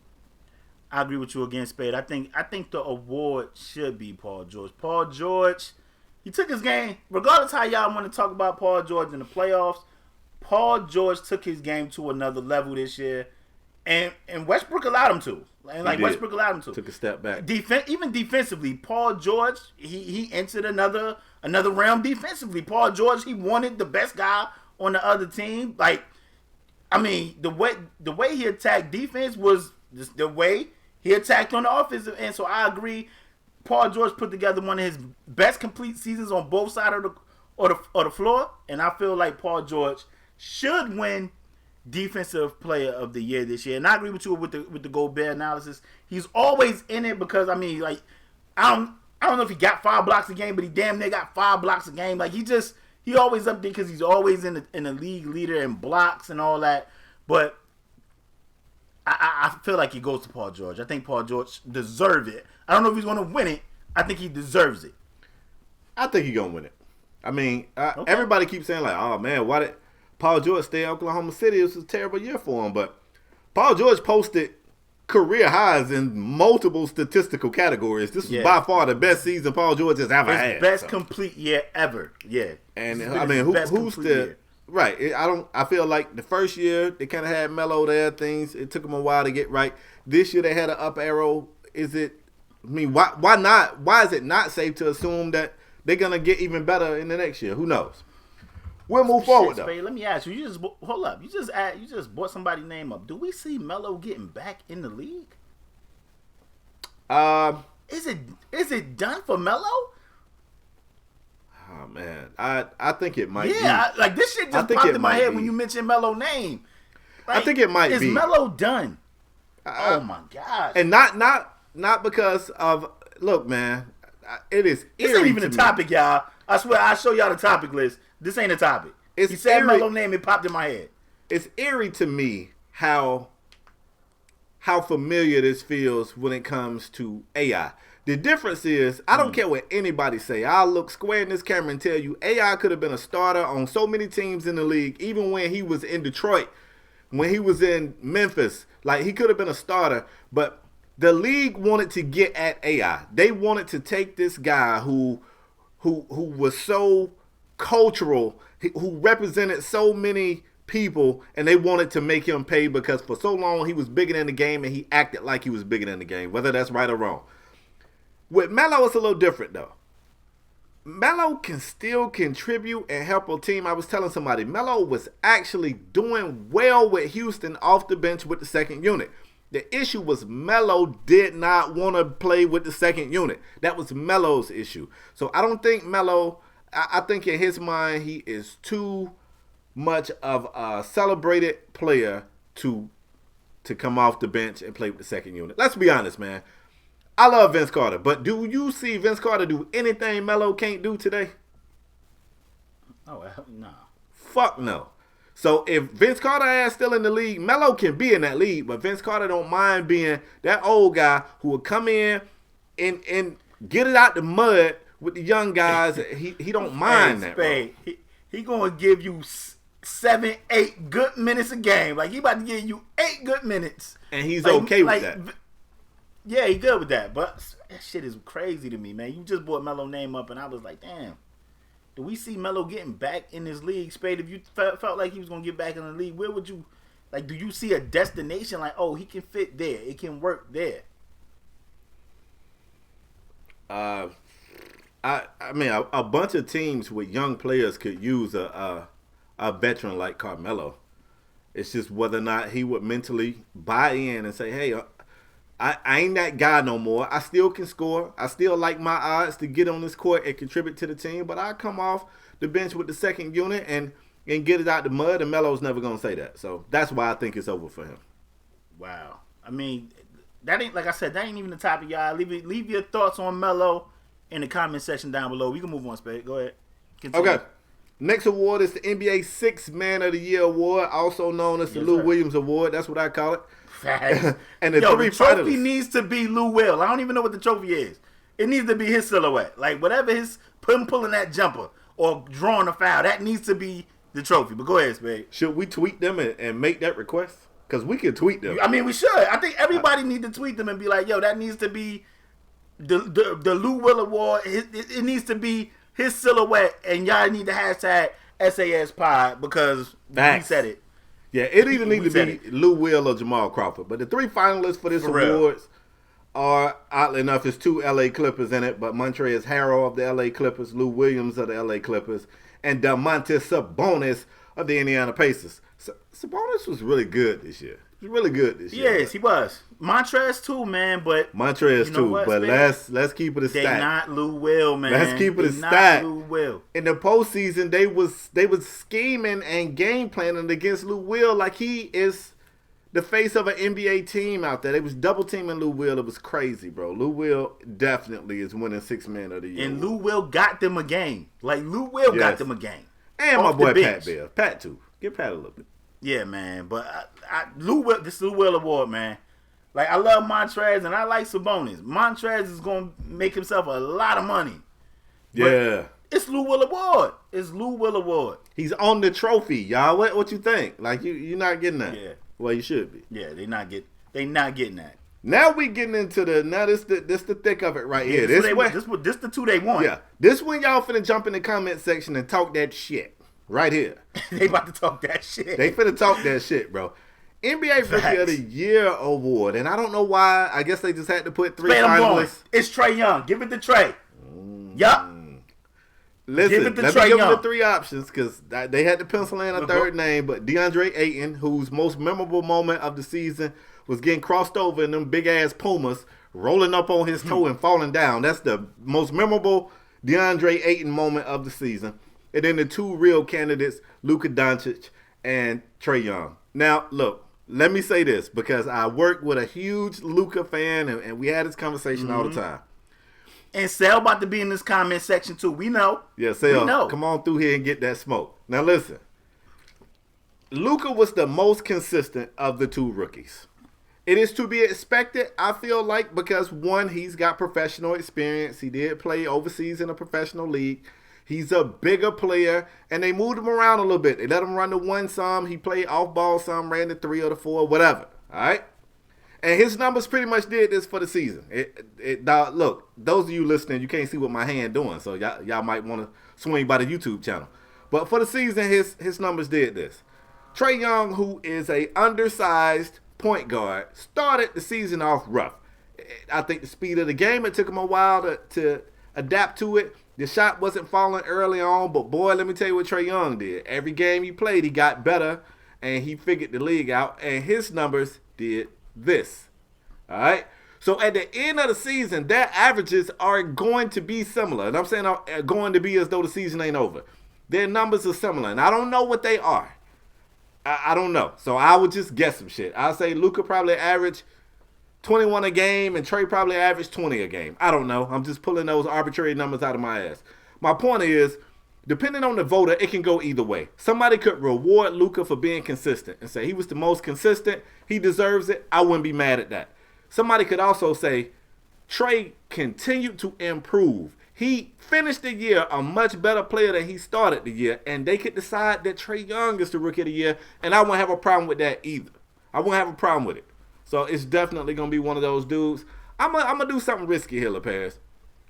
I agree with you again, Spade. I think the award should be Paul George. Paul George, he took his game, regardless how y'all want to talk about Paul George in the playoffs, Paul George took his game to another level this year. And Westbrook allowed him to. Westbrook allowed him to. Took a step back. Even defensively, Paul George, he entered another realm defensively. Paul George, he wanted the best guy on the other team. The way he attacked defense was the way he attacked on the offensive end. So I agree. Paul George put together one of his best complete seasons on both sides of the floor. And I feel like Paul George should win Defensive Player of the Year this year. And I agree with you with the Gobert analysis. He's always in it because I don't know if he got 5 blocks a game, but he damn near got 5 blocks a game. He always up there because he's always in the league leader in blocks and all that. But I feel like he goes to Paul George. I think Paul George deserves it. I don't know if he's going to win it. I think he deserves it. I think he's going to win it. Everybody keeps saying oh man, why did Paul George stay in Oklahoma City? It was a terrible year for him, but Paul George posted career highs in multiple statistical categories. This was by far the best season Paul George has ever had. Best complete year ever. Yeah. And who's the right? I feel like the first year they kind of had Melo there. It took them a while to get right. This year they had an up arrow. Why not? Why is it not safe to assume that they're gonna get even better in the next year? Who knows? We'll move forward, though. Spade, let me ask you. Hold up. You just brought somebody's name up. Do we see Melo getting back in the league? Is it done for Melo? Oh man, I think it might. Yeah, this shit just popped in my head when you mentioned Melo's name. I think it might be. Is Melo done? Oh my gosh! And not because of look, man. It is. This ain't even a topic, y'all. I swear, I'll show y'all the topic list. This ain't a topic. He said Melo's name, it popped in my head. It's eerie to me how familiar this feels when it comes to AI. The difference is, I don't care what anybody say. I'll look square in this camera and tell you, AI could have been a starter on so many teams in the league, even when he was in Detroit, when he was in Memphis. He could have been a starter, but the league wanted to get at AI. They wanted to take this guy who was so cultural, who represented so many people, and they wanted to make him pay because for so long he was bigger than the game and he acted like he was bigger than the game, whether that's right or wrong. With Melo, it's a little different, though. Melo can still contribute and help a team. I was telling somebody, Melo was actually doing well with Houston off the bench with the second unit. The issue was Melo did not want to play with the second unit. That was Melo's issue. So I don't think Melo, I think in his mind, he is too much of a celebrated player to come off the bench and play with the second unit. Let's be honest, man. I love Vince Carter, but do you see Vince Carter do anything Melo can't do today? Oh, no. Fuck no. So if Vince Carter ass still in the league, Melo can be in that league, but Vince Carter don't mind being that old guy who will come in and get it out the mud with the young guys. He don't mind that. Spade, he gonna give you 7, 8 good minutes a game. Like he about to give you 8 good minutes, and he's okay with that. Yeah, he good with that. But that shit is crazy to me, man. You just brought Melo name up, and I was like, damn. Do we see Melo getting back in this league? Spade, if you felt like he was going to get back in the league, where would you, like, do you see a destination like, oh, he can fit there, it can work there? I mean, a bunch of teams with young players could use a veteran like Carmelo. It's just whether or not he would mentally buy in and say, hey, I ain't that guy no more. I still can score. I still like my odds to get on this court and contribute to the team, but I come off the bench with the second unit and get it out the mud, and Melo's never going to say that. So that's why I think it's over for him. Wow. I mean, that ain't, like I said, that ain't even the topic, y'all. Leave your thoughts on Melo in the comment section down below. We can move on, Spade. Go ahead. Continue. Okay. Next award is the NBA Sixth Man of the Year Award, also known as the Lou Williams Award. That's what I call it. And the three trophy needs to be Lou Will. I don't even know what the trophy is. It needs to be his silhouette. Like, whatever his pulling that jumper or drawing a foul, that needs to be the trophy. But go ahead, Spade. Should we tweet them and make that request? Because we can tweet them. I mean, we should. I think everybody needs to tweet them and be like, yo, that needs to be the Lou Will Award. It needs to be his silhouette, and y'all need to hashtag SAS Pod because we said it. Yeah, it either need to be Lou Will or Jamal Crawford. But the three finalists for this awards are, oddly enough, there's 2 L.A. Clippers in it, but Montrezl Harrell of the L.A. Clippers, Lou Williams of the L.A. Clippers, and Domantas Sabonis of the Indiana Pacers. Sabonis was really good this year. He was really good this year. Yes, he was. Montrezl too, man, but Montrezl too, but let's keep it a stat. They not Lou Will, man. Let's keep it a stat. Lou Will. In the postseason, they was scheming and game planning against Lou Will like he is the face of an NBA team out there. They was double teaming Lou Will. It was crazy, bro. Lou Will definitely is winning Sixth Man of the Year. And Lou Will got them a game. Like Lou Will got them a game. And my boy Pat Beal. Pat too. Give Pat a little bit. Yeah, man. But Lou Will, this Lou Will Award, man. Like, I love Montrezl and I like Sabonis. Montrezl is going to make himself a lot of money. Yeah. But it's Lou Will Award. It's Lou Will Award. He's on the trophy, y'all. What you think? Like, you're not getting that. Yeah. Well, you should be. Yeah, they not getting that. Now we getting into this the thick of it right here. This the 2 they want. Yeah. This when y'all finna jump in the comment section and talk that shit. Right here. They about to talk that shit. They finna talk that shit, bro. NBA Rookie of the Year Award. And I don't know why. I guess they just had to put 3 finalists. It's Trae Young. Give it to Trae. Yup. Listen, let me give them the 3 options because they had to pencil in a third name. But DeAndre Ayton, whose most memorable moment of the season was getting crossed over in them big-ass Pumas, rolling up on his toe and falling down. That's the most memorable DeAndre Ayton moment of the season. And then the 2 real candidates, Luka Doncic and Trae Young. Now, look, let me say this because I work with a huge Luka fan and we had this conversation all the time. And Sal about to be in this comment section too. We know. Yeah, Sal, come on through here and get that smoke. Now, listen. Luka was the most consistent of the 2 rookies. It is to be expected, I feel like, because, one, he's got professional experience. He did play overseas in a professional league. He's a bigger player, and they moved him around a little bit. They let him run the 1 some. He played off ball some, ran the 3 or the 4, whatever. All right? And his numbers pretty much did this for the season. Look, those of you listening, you can't see what my hand doing, so y'all might want to swing by the YouTube channel. But for the season, his numbers did this. Trae Young, who is a undersized point guard, started the season off rough. I think the speed of the game, it took him a while to adapt to it. The shot wasn't falling early on, but boy, let me tell you what Trae Young did. Every game he played, he got better, and he figured the league out, and his numbers did this. All right? So at the end of the season, their averages are going to be similar. And I'm saying going to be as though the season ain't over. Their numbers are similar, and I don't know what they are. I don't know. So I would just guess some shit. I'll say Luka probably average 21 a game, and Trae probably averaged 20 a game. I don't know. I'm just pulling those arbitrary numbers out of my ass. My point is, depending on the voter, it can go either way. Somebody could reward Luka for being consistent and say he was the most consistent, he deserves it. I wouldn't be mad at that. Somebody could also say Trae continued to improve. He finished the year a much better player than he started the year, and they could decide that Trae Young is the Rookie of the Year, and I won't have a problem with that either. I won't have a problem with it. So it's definitely going to be one of those dudes. I'm gonna do something risky here, Lopez.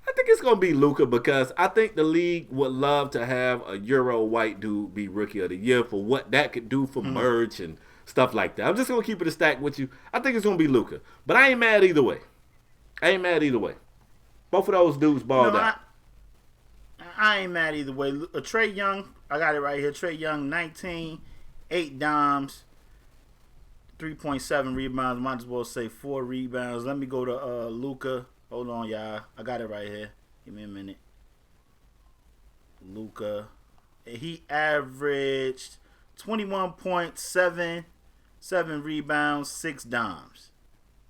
I think it's going to be Luka because I think the league would love to have a Euro white dude be Rookie of the Year for what that could do for merch and stuff like that. I'm just going to keep it a stack with you. I think it's going to be Luka. But I ain't mad either way. Both of those dudes balled out. I ain't mad either way. Trae Young, I got it right here. Trae Young, 19, 8 dimes, 3.7 rebounds. Might as well say 4 rebounds. Let me go to Luka. Hold on, y'all. I got it right here. Give me a minute. Luka. He averaged 21.7 rebounds, 6 dimes.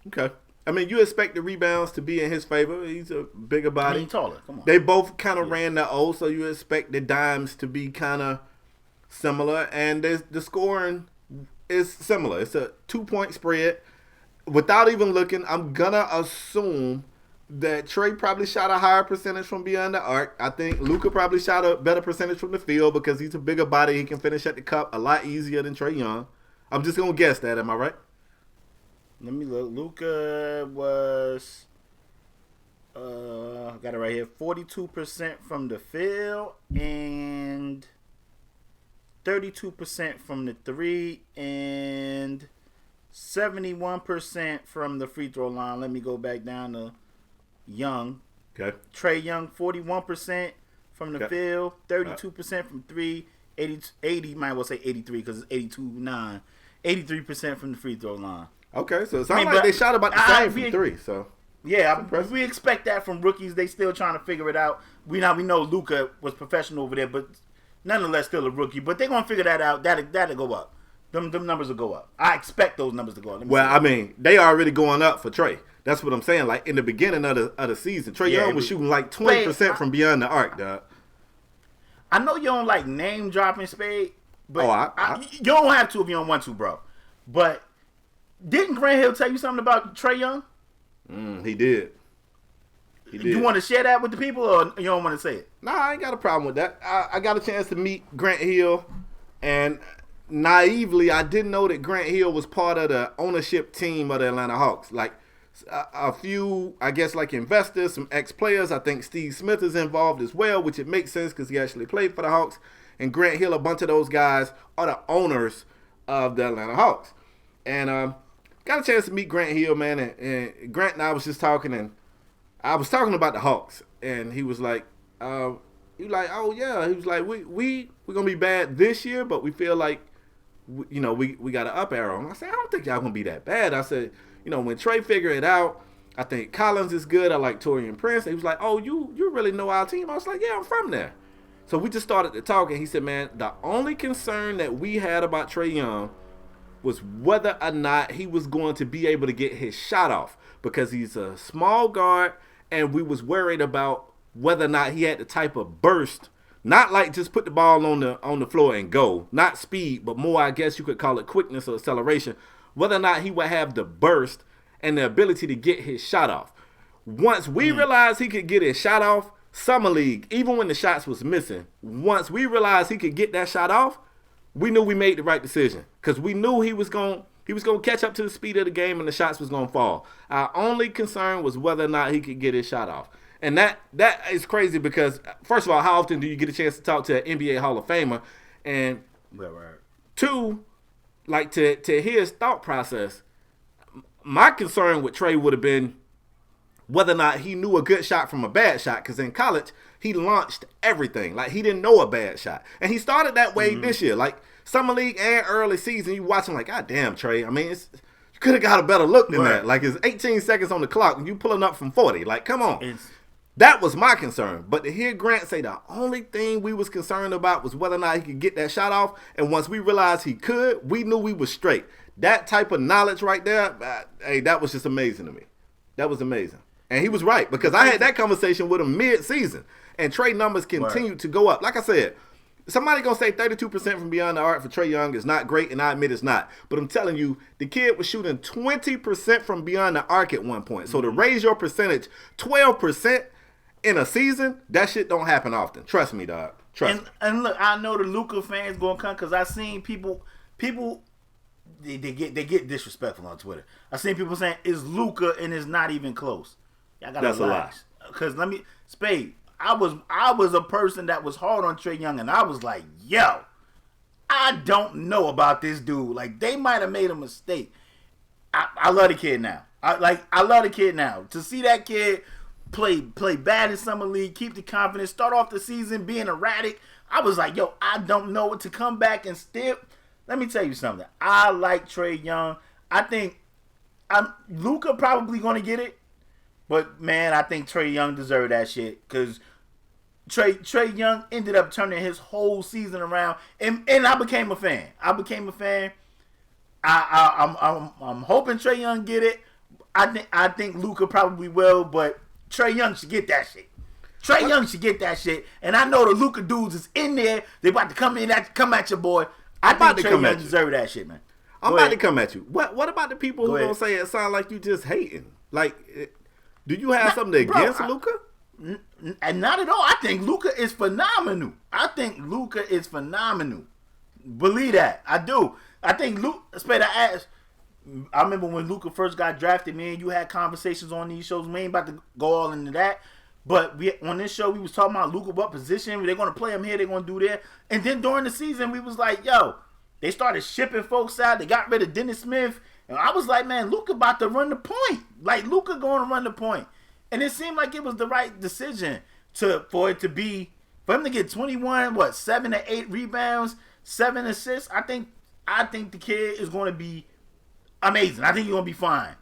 Okay. I mean, you expect the rebounds to be in his favor. He's a bigger body. He's taller. Come on. They both kind of ran the O, so you expect the dimes to be kind of similar. And the scoring is similar. It's a 2-point spread. Without even looking, I'm going to assume that Trae probably shot a higher percentage from beyond the arc. I think Luka probably shot a better percentage from the field because he's a bigger body. He can finish at the cup a lot easier than Trae Young. I'm just going to guess that. Am I right? Let me look. Luka was, I got it right here, 42% from the field and 32% from the 3 and 71% from the free throw line. Let me go back down to Young. Okay. Trae Young, 41% from the field, 32% from 3, 80, might well say 83 because it's 82-9, 83% from the free throw line. Okay, so it sounds like they shot about the same from 3. So yeah, we expect that from rookies. They still trying to figure it out. We know Luka was professional over there, but nonetheless still a rookie. But they're gonna figure that out. That'll go up. Them numbers will go up. I expect those numbers to go up. Well, I mean, they are already going up for Trae. That's what I'm saying. Like in the beginning of the season, Trae Young was shooting like 20% from beyond the arc, dog. I know you don't like name dropping Spade, but you don't have to if you don't want to, bro. But didn't Grant Hill tell you something about Trae Young? He did. You want to share that with the people, or you don't want to say it? Nah, I ain't got a problem with that. I got a chance to meet Grant Hill, and naively, I didn't know that Grant Hill was part of the ownership team of the Atlanta Hawks. Like a few, I guess, like investors, some ex-players. I think Steve Smith is involved as well, which it makes sense because he actually played for the Hawks. And Grant Hill, a bunch of those guys are the owners of the Atlanta Hawks. And got a chance to meet Grant Hill, man, and Grant and I was just talking, and I was talking about the Hawks, and he was like, oh yeah, he was like, we're gonna be bad this year, but we feel like, we got an up arrow. And I said, I don't think y'all gonna be that bad. I said, when Trae figure it out, I think Collins is good. I like Taurean Prince. And he was like, oh, you really know our team? I was like, yeah, I'm from there. So we just started to talk, and he said, man, the only concern that we had about Trae Young was whether or not he was going to be able to get his shot off, because he's a small guard, and we was worried about whether or not he had the type of burst, not like just put the ball on the floor and go, not speed, but more, I guess you could call it quickness or acceleration, whether or not he would have the burst and the ability to get his shot off. Once we realized he could get his shot off, Summer League, even when the shots was missing, once we realized he could get that shot off, we knew we made the right decision, because we knew he was going to catch up to the speed of the game and the shots was going to fall. Our only concern was whether or not he could get his shot off. And that is crazy because, first of all, how often do you get a chance to talk to an NBA Hall of Famer? And two, like to hear his thought process, my concern with Trae would have been whether or not he knew a good shot from a bad shot, because in college, he launched everything. Like, he didn't know a bad shot. And he started that way this year. Like, Summer League and early season, you watch him like, God damn, Trae. I mean, you could have got a better look than that. Like, it's 18 seconds on the clock, and you pulling up from 40. Like, come on. That was my concern. But to hear Grant say the only thing we was concerned about was whether or not he could get that shot off, and once we realized he could, we knew we was straight. That type of knowledge right there, hey, that was just amazing to me. That was amazing. And he was right, because I had that conversation with him mid-season. And Trey numbers continue to go up. Like I said, somebody going to say 32% from beyond the arc for Trey Young is not great, and I admit it's not. But I'm telling you, the kid was shooting 20% from beyond the arc at one point. So to raise your percentage 12% in a season, that shit don't happen often. Trust me, dog. Trust me. And look, I know the Luka fans going to come because I seen people they get disrespectful on Twitter. I seen people saying it's Luka and it's not even close. Y'all gotta That's relax. Because Spade, I was a person that was hard on Trey Young, and I was like, yo, I don't know about this dude. Like, they might have made a mistake. I love the kid now. I love the kid now. To see that kid play bad in summer league, keep the confidence, start off the season being erratic, I was like, yo, I don't know what to come back and still. Let me tell you something. I like Trey Young. I think Luka probably going to get it. But, man, I think Trey Young deserved that shit. Because Trey Young ended up turning his whole season around. And I became a fan. I'm hoping Trey Young get it. I think Luka probably will. But Trey Young should get that shit. Trey Young should get that shit. And I know the Luka dudes is in there. They about to come at your boy. I think Trey Young deserve that shit, man. I'm about to come at you. What about the people who gonna say it sound like you just hating? Like, do you have something against Luka? And not at all. I think Luka is phenomenal. Believe that. I do. I think I remember when Luka first got drafted, man, you had conversations on these shows. We ain't about to go all into that. But on this show, we was talking about Luka, what position. They're going to play him here. They're going to do there. And then during the season, we was like, yo, they started shipping folks out. They got rid of Dennis Smith. And I was like, man, Luka about to run the point. Like, Luka going to run the point. And it seemed like it was the right decision for him to get 21, 7 to 8 rebounds, 7 assists. I think the kid is going to be amazing. I think he's going to be fine.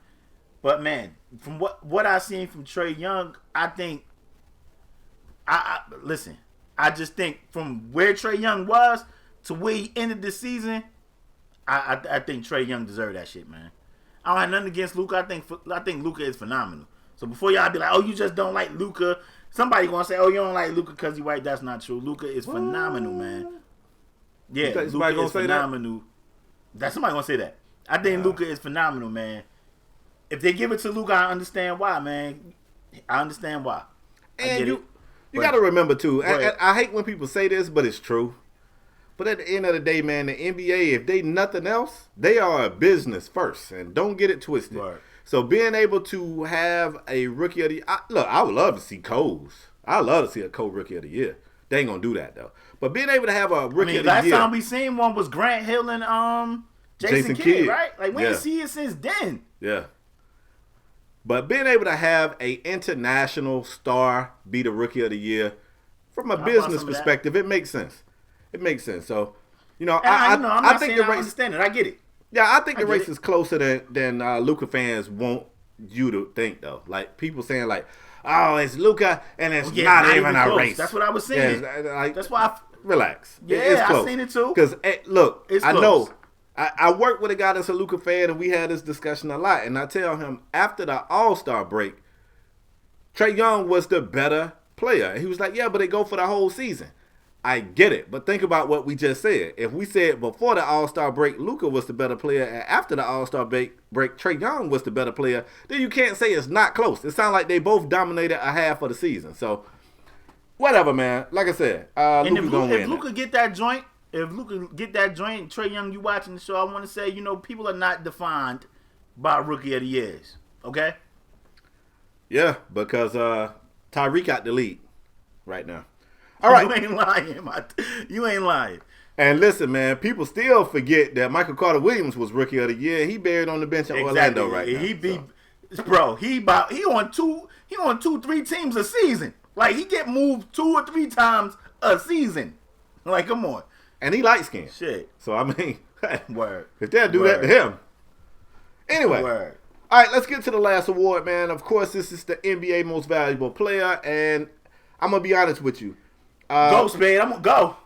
But, man, from what I've seen from Trey Young, I think listen, I just think from where Trey Young was to where he ended the season, I think Trey Young deserved that shit, man. I don't have nothing against Luka. I think Luka is phenomenal. So before y'all be like, oh, you just don't like Luka, somebody gonna say, oh, you don't like Luka because he's white. That's not true. Luka is phenomenal, man. Yeah, Luka is phenomenal. That's somebody gonna say that. I think Luka is phenomenal, man. If they give it to Luka, I understand why, man. I understand why. And you got to remember, too, I hate when people say this, but it's true. But at the end of the day, man, the NBA, if they nothing else, they are a business first. And don't get it twisted. Right. So being able to have a rookie of the year, I would love to see Coles. I love to see a co-rookie of the year. They ain't going to do that, though. But being able to have a rookie of the year. Last time we seen one was Grant Hill and Jason Kidd, right? Like, we ain't see it since then. Yeah. But being able to have a international star be the rookie of the year, from a business perspective, it makes sense. It makes sense. So, I think the race. I understand it. I get it. Yeah, I think the race is closer than Luka fans want you to think, though. Like, people saying, like, oh, it's Luka and it's not even a race. That's what I was saying. Yeah, that's why relax. Yeah, I seen it too. Because, look, I know. I work with a guy that's a Luka fan, and we had this discussion a lot. And I tell him, after the All-Star break, Trey Young was the better player. And he was like, yeah, but they go for the whole season. I get it, but think about what we just said. If we said before the All-Star break, Luka was the better player, and after the All-Star break, Trey Young was the better player, then you can't say it's not close. It sounds like they both dominated a half of the season. So, whatever, man. Like I said, Luka's going to win. If Luka get that joint, Trey Young, you watching the show, I want to say, people are not defined by Rookie of the Years. Okay? Yeah, because Tyreek got the lead right now. All right. You ain't lying. And listen, man, people still forget that Michael Carter-Williams was Rookie of the Year. He buried on the bench in Orlando right now. He on 2-3 teams a season. Like, he get moved 2 or 3 times a season. Like, come on. And he light skinned. Shit. So, I mean, word. If they'll do that to him. Anyway. Word. All right, let's get to the last award, man. Of course, this is the NBA Most Valuable Player. And I'm going to be honest with you. Go, Spade. I'm going to go.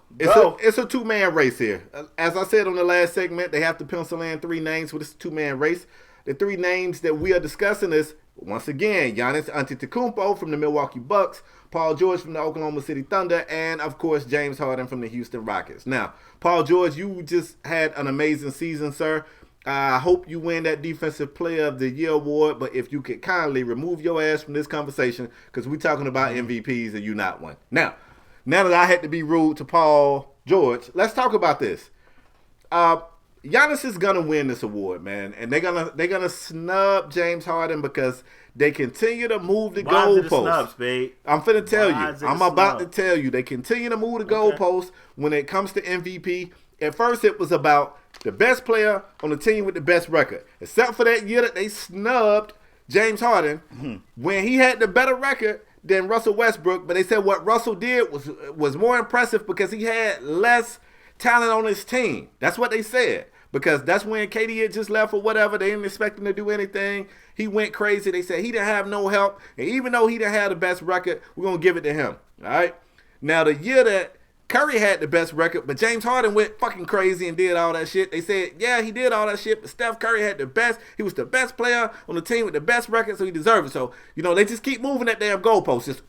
It's a 2-man race here. As I said on the last segment, they have to pencil in 3 names for this 2-man race. The three names that we are discussing is, once again, Giannis Antetokounmpo from the Milwaukee Bucks, Paul George from the Oklahoma City Thunder, and, of course, James Harden from the Houston Rockets. Now, Paul George, you just had an amazing season, sir. I hope you win that Defensive Player of the Year award, but if you could kindly remove your ass from this conversation, because we're talking about MVPs and you not one. Now that I had to be rude to Paul George, let's talk about this. Giannis is gonna win this award, man, and they're gonna snub James Harden because they continue to move the goalposts. I'm finna tell you. I'm about to tell you. They continue to move the goalposts when it comes to MVP. At first, it was about the best player on the team with the best record. Except for that year that they snubbed James Harden when he had the better record than Russell Westbrook. But they said what Russell did was more impressive because he had less talent on his team. That's what they said. Because that's when KD had just left or whatever. They didn't expect him to do anything. He went crazy. They said he didn't have no help. And even though he didn't have the best record, we're going to give it to him. All right? Now, the year that Curry had the best record, but James Harden went fucking crazy and did all that shit. They said, yeah, he did all that shit, but Steph Curry had the best. He was the best player on the team with the best record, so he deserved it. So, they just keep moving that damn goalpost. Just,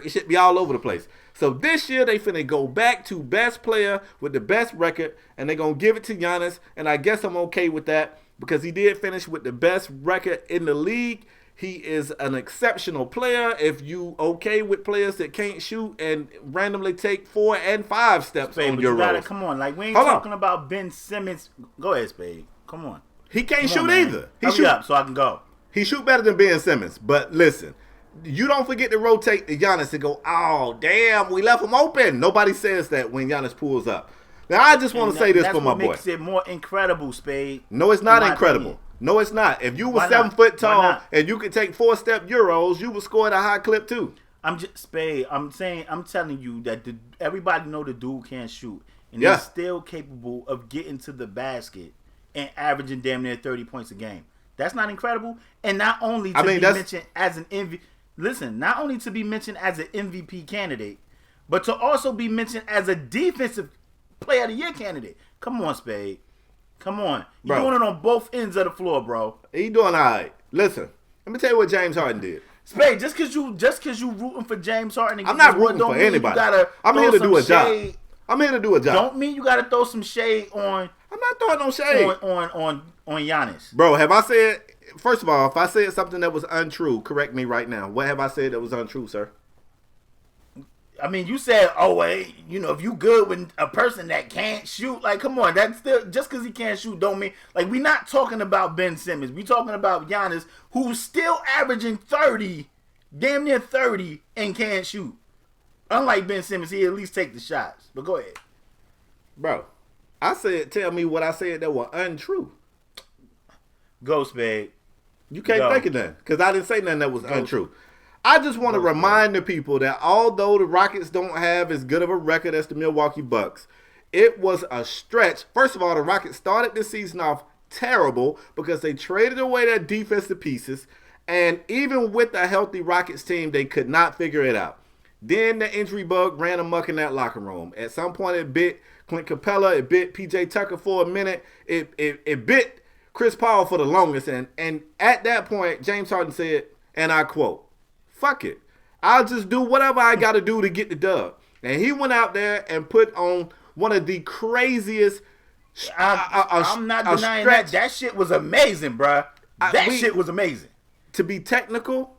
it should be all over the place. So this year, they finna go back to best player with the best record, and they're going to give it to Giannis, and I guess I'm okay with that because he did finish with the best record in the league. He is an exceptional player. If you okay with players that can't shoot and randomly take 4 and 5 steps on your road. Come on, like we ain't talking about Ben Simmons. Go ahead, Spade. Come on. He can't shoot either. Hurry up so I can go. He shoot better than Ben Simmons, but listen. You don't forget to rotate to Giannis and go, oh, damn, we left him open. Nobody says that when Giannis pulls up. Now, I just want to say this for my boy. That makes it more incredible, Spade. No, it's not incredible. No, it's not. If you were 7 foot tall and you could take 4-step Euros, you would score at a high clip too. I'm telling you that everybody know the dude can't shoot. And he's still capable of getting to the basket and averaging damn near 30 points a game. That's not incredible. And not only to be mentioned as an MVP. Listen, not only to be mentioned as an MVP candidate, but to also be mentioned as a defensive player of the year candidate. Come on, Spade. Come on. You're doing it on both ends of the floor, bro. He doing all right. Listen, let me tell you what James Harden did. Spade, just because you rooting for James Harden. I'm not rooting for anybody. I'm here to do a job. I'm here to do a job. Don't mean you got to throw some shade on. I'm not throwing no shade. On Giannis. Bro, have I said... First of all, if I said something that was untrue, correct me right now. What have I said that was untrue, sir? I mean, you said, if you good with a person that can't shoot, like, come on, that's still, just because he can't shoot don't mean, like, we're not talking about Ben Simmons. We're talking about Giannis, who's still averaging 30, damn near 30, and can't shoot. Unlike Ben Simmons, he at least take the shots. But go ahead. Bro, I said, tell me what I said that was untrue. Go, Spade. You can't think of that because I didn't say nothing that was untrue. I just want to remind the people that although the Rockets don't have as good of a record as the Milwaukee Bucks, it was a stretch. First of all, the Rockets started this season off terrible because they traded away their defensive pieces, and even with a healthy Rockets team, they could not figure it out. Then the injury bug ran amok in that locker room. At some point, it bit Clint Capella, it bit P.J. Tucker for a minute, it bit Chris Paul for the longest, and at that point, James Harden said, and I quote, fuck it. I'll just do whatever I got to do to get the dub. And he went out there and put on one of the craziest I'm not denying that. That shit was amazing, bruh. Shit was amazing. To be technical,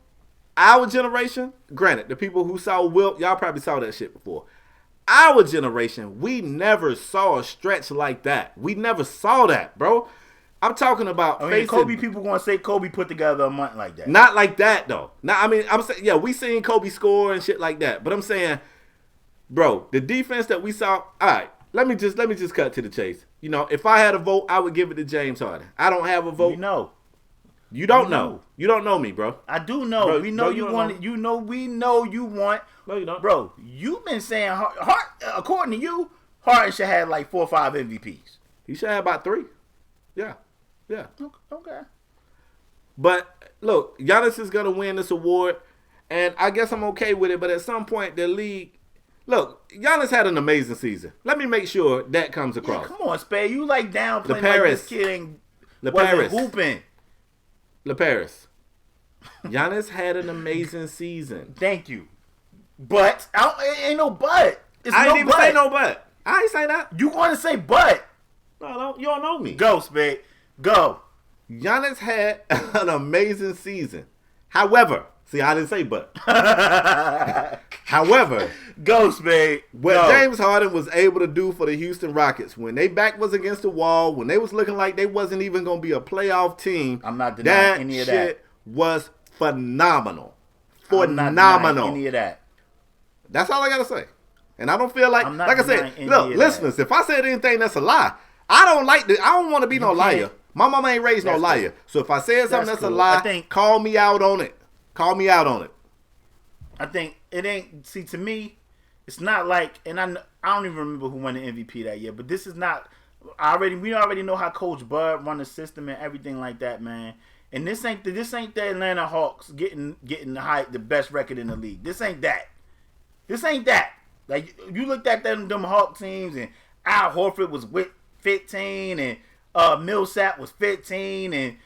our generation, granted, the people who saw Wilt, y'all probably saw that shit before. Our generation, we never saw a stretch like that. We never saw that, bro. I'm talking about Kobe. People gonna say Kobe put together a month like that. Not like that though. I'm saying, yeah, we seen Kobe score and shit like that. But I'm saying, bro, the defense that we saw. All right, let me just cut to the chase. If I had a vote, I would give it to James Harden. I don't have a vote. You don't know. You don't know me, bro. I do know. Bro, we know you want it. We know you want. No, you don't. Bro, you've been saying, according to you, Harden should have like 4 or 5 MVPs. He should have about 3. Yeah. Okay. But look, Giannis is gonna win this award, and I guess I'm okay with it. But at some point, the league, look, Giannis had an amazing season. Let me make sure that comes across. Yeah, come on, Spade. You like downplaying like this kid ain't. wasn't hooping. LaParis. Giannis had an amazing season. Thank you. But ain't no but. I didn't even say no but. I ain't say that. You want to say but? No, you don't know me. Go, Spade. Go. Giannis had an amazing season. However, see, I didn't say but. However, go, Spade. What James Harden was able to do for the Houston Rockets when they back was against the wall, when they was looking like they wasn't even going to be a playoff team, I'm not denying any of that. Shit was phenomenal. I'm not denying any of that. That's all I got to say. And I don't feel like I said, look, listeners, if I said anything that's a lie, I don't want to be no liar. My mama ain't raised no liar. So if I said something that's a lie, call me out on it. Call me out on it. I think it ain't. See, to me, it's not like, and I don't even remember who won the MVP that year. But this is not. We already know how Coach Bud run the system and everything like that, man. And this ain't the Atlanta Hawks getting the best record in the league. This ain't that. This ain't that. Like, you looked at them Hawk teams, and Al Horford was with 15, and Millsap was 15, and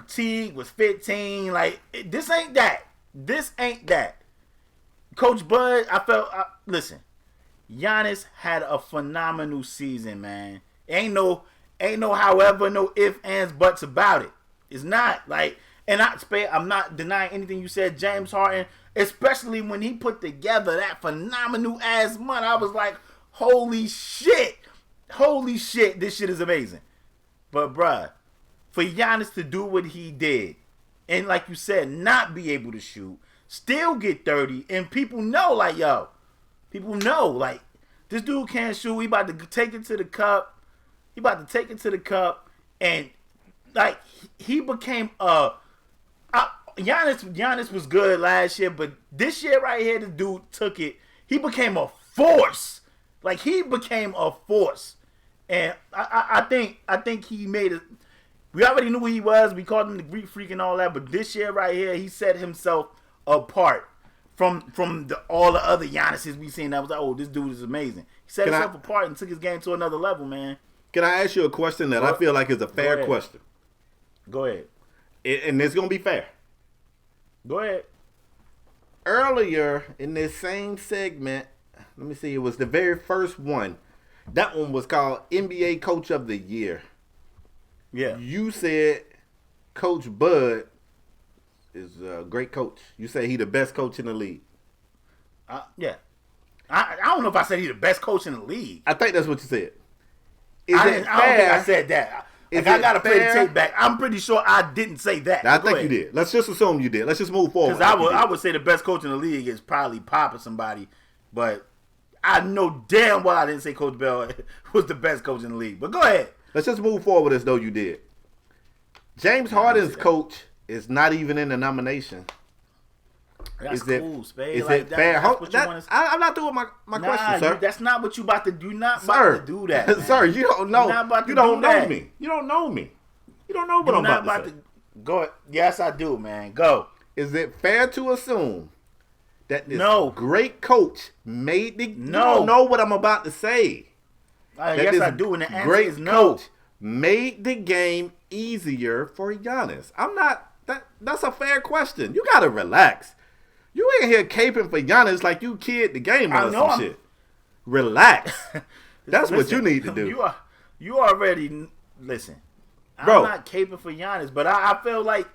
Teague was 15. Like, this ain't that. This ain't that. Coach Bud, listen, Giannis had a phenomenal season, man. Ain't no however, no ifs, ands, buts about it. It's not like, and I'm not denying anything you said, James Harden, especially when he put together that phenomenal ass month. I was like, holy shit, this shit is amazing. But bruh, for Giannis to do what he did, and like you said, not be able to shoot, still get 30, and people know, like, this dude can't shoot. He about to take it to the cup. And like, he became Giannis was good last year, but this year right here, the dude took it. He became a force. Like, he became a force. And I think he made it. We already knew who he was. We called him the Greek Freak and all that. But this year right here, he set himself apart from all the other Giannis's we seen. I was like, oh, this dude is amazing. He set himself apart and took his game to another level, man. Can I ask you a question that I feel like is a fair question? Go ahead. And it's going to be fair. Go ahead. Earlier in this same segment, let me see, it was the very first one. That one was called NBA Coach of the Year. Yeah. You said Coach Bud is a great coach. You say he the best coach in the league. Yeah. I don't know if I said he the best coach in the league. I think that's what you said. I don't think I said that. Like, I got to play the tape back. I'm pretty sure I didn't say that. I think you did. Let's just assume you did. Let's just move forward. Because I would say the best coach in the league is probably Pop or somebody. But I know damn well I didn't say Coach Bell was the best coach in the league. But go ahead. Let's just move forward as though you did. James Harden's coach is not even in the nomination. That's cool, Spade. Is it fair? I'm not doing my question, sir. That's not what you about to do. You're not about to do that, man. Sir, you don't know. You don't know me. You don't know me. You don't know what I'm about to say. Go ahead. Yes, I do, man. Go. Is it fair to assume that this great coach made the... You don't know what I'm about to say. Yes, I do, and the answer is no. Coach made the game easier for Giannis. I'm not... That's a fair question. You got to relax. You ain't here caping for Giannis like you kid the game or some shit. Relax. That's what you need to do. You already... Listen. I'm not caping for Giannis, but I feel like...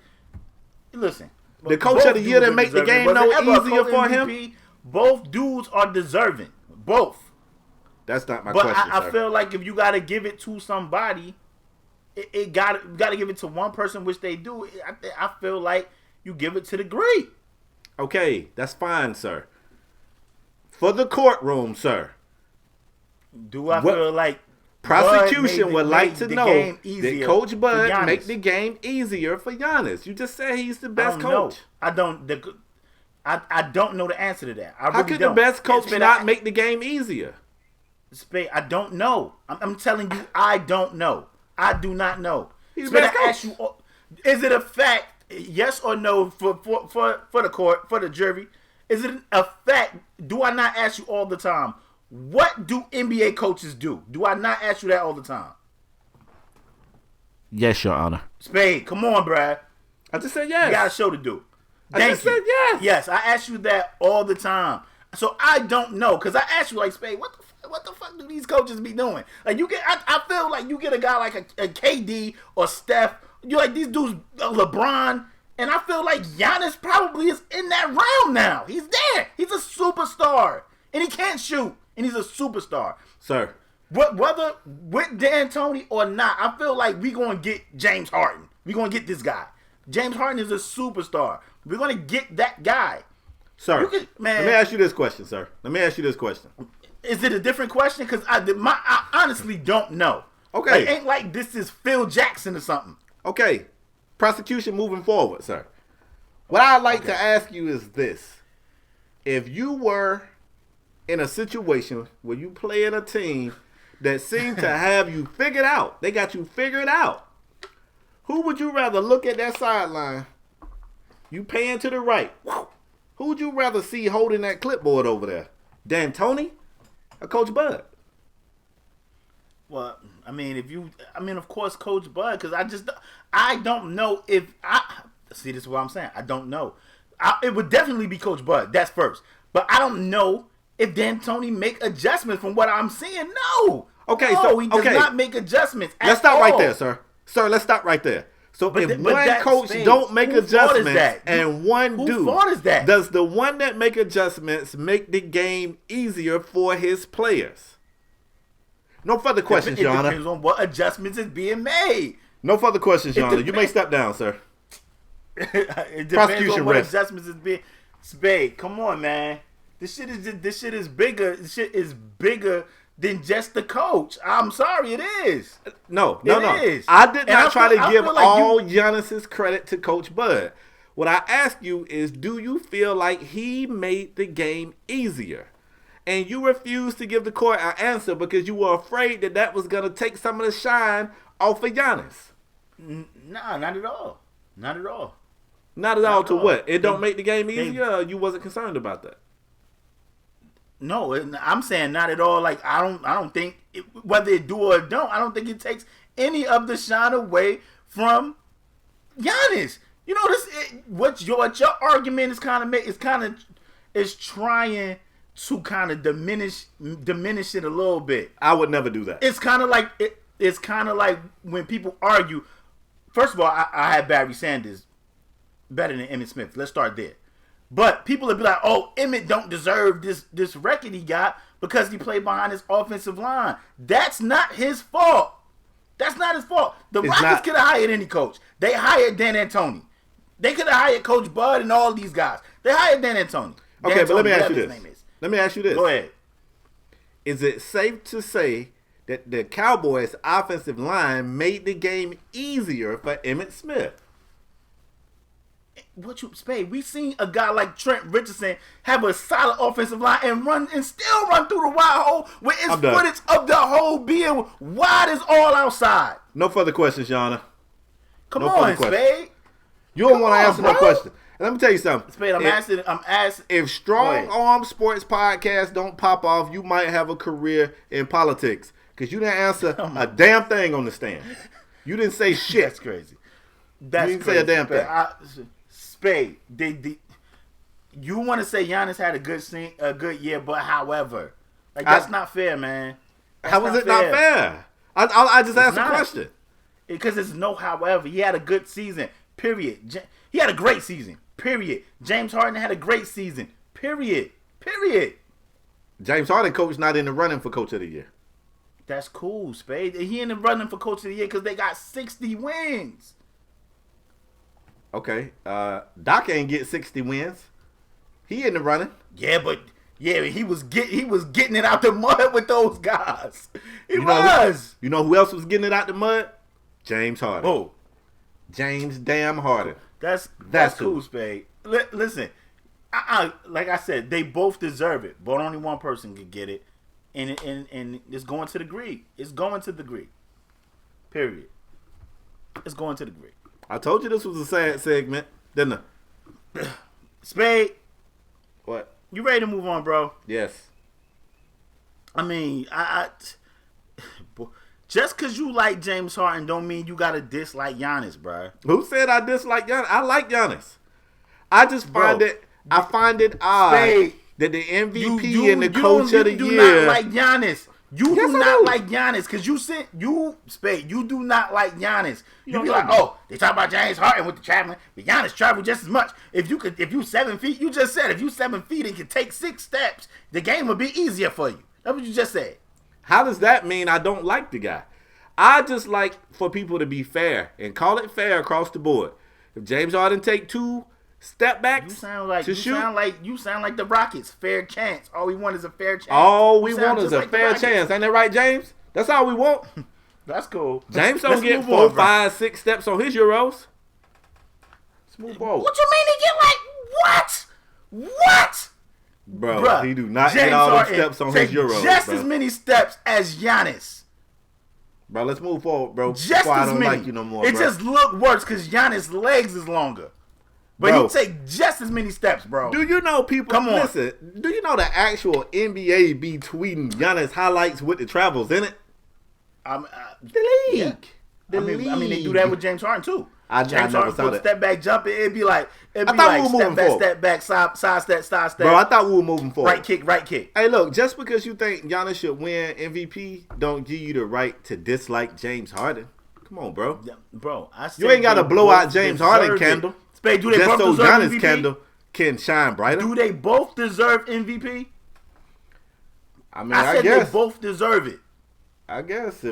Listen. The coach of the year that make the game no easier for him? Both dudes are deserving. Both. That's not my question, But I feel like if you got to give it to somebody, you got to give it to one person, which they do. I feel like you give it to the Greek. Okay, that's fine, sir. For the courtroom, sir. Do I feel like prosecution would like to know that Coach Bud make the game easier for Giannis? You just said he's the best coach. I don't know the answer to that. How could the best coach not make the game easier? Spade, I don't know. I'm telling you, I don't know. I do not know. He's the best coach. Ask you, is it a fact? Yes or no for the court, for the jury? Is it a fact? Do I not ask you all the time? What do NBA coaches do? Do I not ask you that all the time? Yes, Your Honor. Spade, come on, Brad. I just said yes. You got a show to do. I just said yes. Yes, I ask you that all the time. So I don't know, because I ask you, like, Spade, what the fuck do these coaches be doing? Like, I feel like you get a guy like a KD or Steph, you like these dudes, LeBron, and I feel like Giannis probably is in that realm now. He's there. He's a superstar, and he can't shoot, and he's a superstar. Sir. Whether with D'Antoni or not, I feel like we going to get James Harden. We're going to get this guy. James Harden is a superstar. We're going to get that guy. Sir, let me ask you this question, sir. Let me ask you this question. Is it a different question? Because I honestly don't know. Okay. It ain't like this is Phil Jackson or something. Okay. Prosecution moving forward, sir. What I'd like to ask you is this. If you were in a situation where you play in a team that seemed to have you figured out, they got you figured out, who would you rather look at that sideline? You pan to the right. Who would you rather see holding that clipboard over there? D'Antoni or Coach Bud? Well, I mean, of course, Coach Bud, because I don't know if see, this is what I'm saying. I don't know. It would definitely be Coach Bud. That's first. But I don't know if D'Antoni make adjustments from what I'm seeing. No. Okay, no, so he does not make adjustments. Let's stop right there, sir. Sir, let's stop right there. So if one coach don't make adjustments and one do, whose fault is that? Does the one that make adjustments make the game easier for his players? No further questions, Your Honor. It depends on what adjustments is being made. No further questions, Your Honor. You may step down, sir. It depends on what adjustments is being. Spade, come on, man. This shit is bigger. This shit is bigger than just the coach. I'm sorry, it is. No. Is. I did not try to give all Giannis's credit to Coach Bud. What I ask you is, do you feel like he made the game easier? And you refused to give the court an answer because you were afraid that was going to take some of the shine off of Giannis. Nah, not at all. Not at all. Not at all to what? It don't make the game easier, or you wasn't concerned about that? No, I'm saying not at all. Like I don't think whether it do or don't, I don't think it takes any of the shine away from Giannis. You know what your argument is kind of is trying to kind of diminish it a little bit. I would never do that. It's kind of like it's kind of like when people argue. First of all, I had Barry Sanders better than Emmitt Smith. Let's start there. But people would be like, "Oh, Emmitt don't deserve this record he got because he played behind his offensive line." That's not his fault. That's not his fault. The Rockets could have hired any coach. They hired D'Antoni. They could have hired Coach Bud and all these guys. They hired D'Antoni. Okay, but let me ask you this. Let me ask you this. Go ahead. Is it safe to say that the Cowboys' offensive line made the game easier for Emmitt Smith? Spade? We seen a guy like Trent Richardson have a solid offensive line and still run through the wide hole with his footage of the hole being wide as all outside. No further questions, Your Honor. Come on, Spade. You don't want to answer no question. And let me tell you something. Spade, I'm asking. If Strong Arm Sports Podcast don't pop off, you might have a career in politics because you didn't answer a damn thing on the stand. You didn't say shit. That's crazy. You didn't say a damn thing. Spade, you want to say Giannis had a good year, but however, like that's not fair, man. How was it not fair? I just asked a question. Because there's no however. He had a good season. Period. He had a great season. Period. James Harden had a great season. Period. James Harden, coach, not in the running for Coach of the Year. That's cool, Spade. He in the running for Coach of the Year because they got 60 wins. Okay, Doc ain't get 60 wins. He in the running. Yeah, but he was getting it out the mud with those guys. You know who else was getting it out the mud? James Harden. Oh, James damn Harden. That's cool, Spade. Listen, like I said, they both deserve it, but only one person could get it, and it's going to the Greek. It's going to the Greek. Period. It's going to the Greek. I told you this was a sad segment, didn't I? Spade. What? You ready to move on, bro? Yes. I mean, Just because you like James Harden don't mean you got to dislike Giannis, bro. Who said I dislike Giannis? I like Giannis. I just find it odd that the MVP and the coach of the year. You do not like Giannis. You do not like Giannis because you do not like Giannis. You be like, oh, they talk about James Harden with the traveling, but Giannis traveled just as much. If you 7 feet, you just said if you 7 feet and can take 6 steps, the game would be easier for you. That's what you just said. How does that mean I don't like the guy? I just like for people to be fair and call it fair across the board. If James Harden take 2 step backs you sound like the Rockets. Fair chance. All we want is a fair chance. All we want is a fair chance. Ain't that right, James? That's all we want. That's cool. James don't get 4, 5, 6 steps on his Euros. Smooth ball. What you mean he get like what? What? Bro, he do not get all the steps on his Euros. Just as many steps as Giannis. Bro, let's move forward, bro. Just I as don't many. like you no more, it bro. just look worse because Giannis' legs is longer. But he take just as many steps, bro. Do you know people? Come on. Listen, do you know the actual NBA be tweeting Giannis highlights with the travels in it? The league. Yeah. The league. I mean, they do that with James Harden too. James Harden put step back jump. It'd be like step back, side step. Bro, I thought we were moving forward. Right kick. Hey, look, just because you think Giannis should win MVP, don't give you the right to dislike James Harden. Come on, bro. Yeah, bro, you ain't got to blow out James Harden candle. Spade, do they just both so deserve Giannis MVP? candle can shine brighter. Do they both deserve MVP? I mean, I said guess they both deserve it. I guess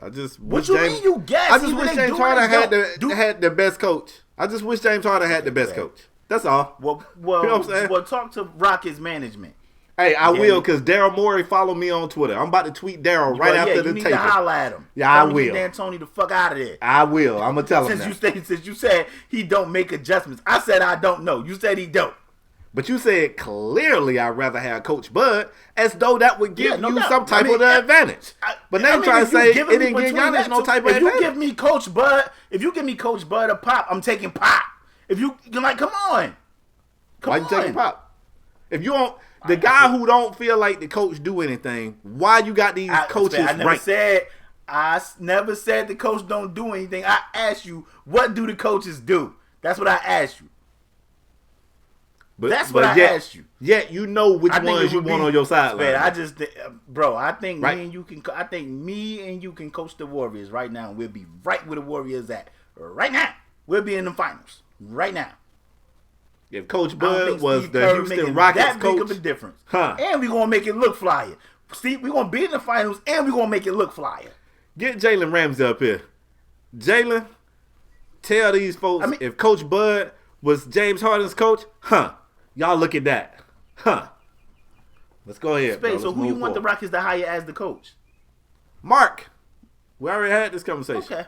I just what you mean you guess? I just wish James Harden had the best coach. I just wish James Harden had the best coach. That's all. Well, you know what I'm saying? Well, talk to Rockets management. Hey, I will, because Daryl Morey follow me on Twitter. I'm about to tweet Daryl right after the tape. You need to holler at him. Yeah, I will. Dan Tony the fuck out of there. I will. I'm gonna tell him since you said he don't make adjustments. I said I don't know. You said he don't. But you said clearly I'd rather have Coach Bud, as though that would give you some type of advantage. But now you're trying to say it didn't give Giannis no type of advantage. If you give me Coach Bud a Pop, I'm taking Pop. If you're like, come on. Why you taking Pop? If you don't, the guy who don't feel like the coach do anything, why you got these coaches ranked? I never said the coach don't do anything. I asked you, what do the coaches do? That's what I asked you. That's what I asked you. Yet you know which ones you want on your sideline. I think me and you can. I think me and you can coach the Warriors right now. We'll be right where the Warriors at right now. We'll be in the finals right now. If Coach Bud was the Houston Rockets that coach, big of a difference, and we're gonna make it look flyer. See, we're gonna be in the finals, and we're gonna make it look flyer. Get Jalen Ramsey up here. Jalen, tell these folks if Coach Bud was James Harden's coach, y'all look at that. Let's go ahead. So who you want the Rockets to hire as the coach? Mark. We already had this conversation. Okay.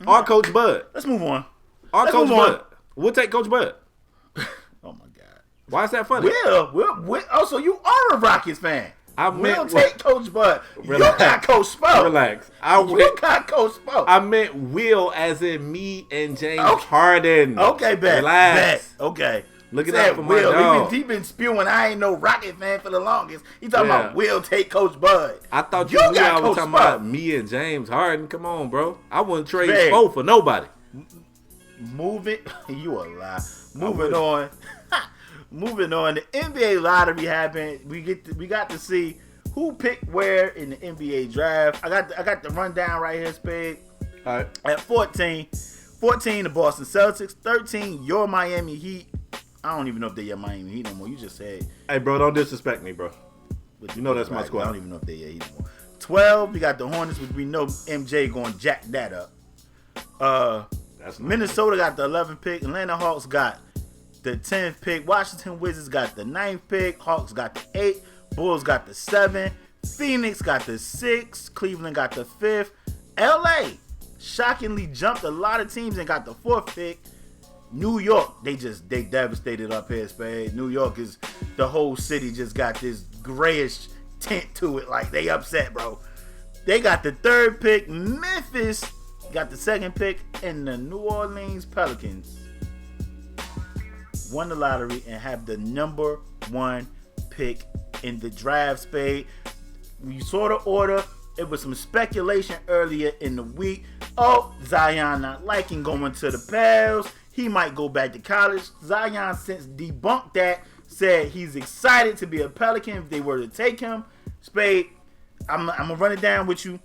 Or Coach Bud. Let's move on. Coach Bud. We'll take Coach Bud. Oh my God. Why is that funny? So you are a Rockets fan. We'll take Coach Bud. Relax. You got Coach Spo. Relax. You got Coach Spo. I meant will as in me and James Harden. Okay, bet. Relax. Okay. Look at that for my dog. He been spewing, I ain't no Rocket fan for the longest. He talking about will take Coach Bud. I thought you knew I was talking about me and James Harden. Come on, bro. I wouldn't trade Spo for nobody. You a lie. Moving on. Moving on. The NBA lottery happened. We got to see who picked where in the NBA draft. I got the rundown right here, Spade. All right. At 14, the Boston Celtics. 13, your Miami Heat. I don't even know if they're your Miami Heat no more. You just said. Hey, bro, don't disrespect me, bro. You know that's my squad. I don't even know if they're your Heat no more. 12, we got the Hornets, which we know MJ going to jack that up. Minnesota got the 11th pick. Atlanta Hawks got the 10th pick. Washington Wizards got the 9th pick. Hawks got the 8th. Bulls got the 7th. Phoenix got the 6th. Cleveland got the 5th. LA shockingly jumped a lot of teams and got the 4th pick. New York, they devastated up here, Spade. New York is, the whole city just got this grayish tint to it. Like, they upset, bro. They got the 3rd pick. Memphis got the 2nd pick. And the New Orleans Pelicans won the lottery and have the number 1 pick in the draft, Spade. You saw the order. it was some speculation earlier in the week. Oh, Zion not liking going to the Pels. He might go back to college. Zion since debunked that, said he's excited to be a Pelican if they were to take him. Spade, I'm going to run it down with you.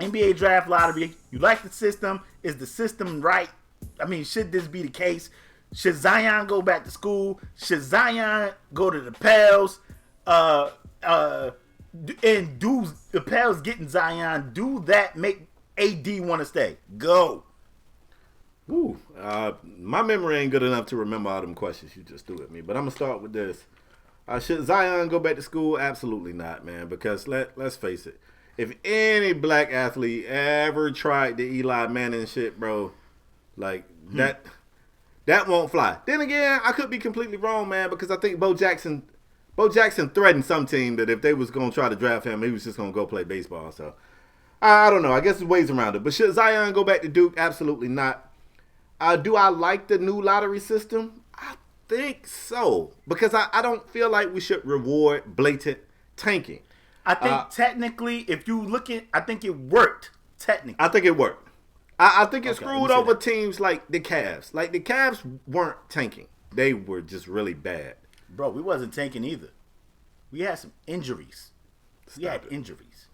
NBA draft lottery. You like the system? Is the system right? I mean, should this be the case? Should Zion go back to school? Should Zion go to the Pels? And do the Pels getting Zion, do that make AD want to stay? Go. Ooh, my memory ain't good enough to remember all them questions you just threw at me, but I'm going to start with this. Should Zion go back to school? Absolutely not, man, because let's face it. If any black athlete ever tried the Eli Manning shit, bro, like that won't fly. Then again, I could be completely wrong, man, because I think Bo Jackson threatened some team that if they was going to try to draft him, he was just going to go play baseball. So, I don't know. I guess there's ways around it. But should Zion go back to Duke? Absolutely not. Do I like the new lottery system? I think so. Because I don't feel like we should reward blatant tanking. I think technically, if you look at, I think it worked, technically. I think it worked. I think it screwed over teams like the Cavs. Like, the Cavs weren't tanking. They were just really bad. Bro, we wasn't tanking either. We had some injuries. We had injuries.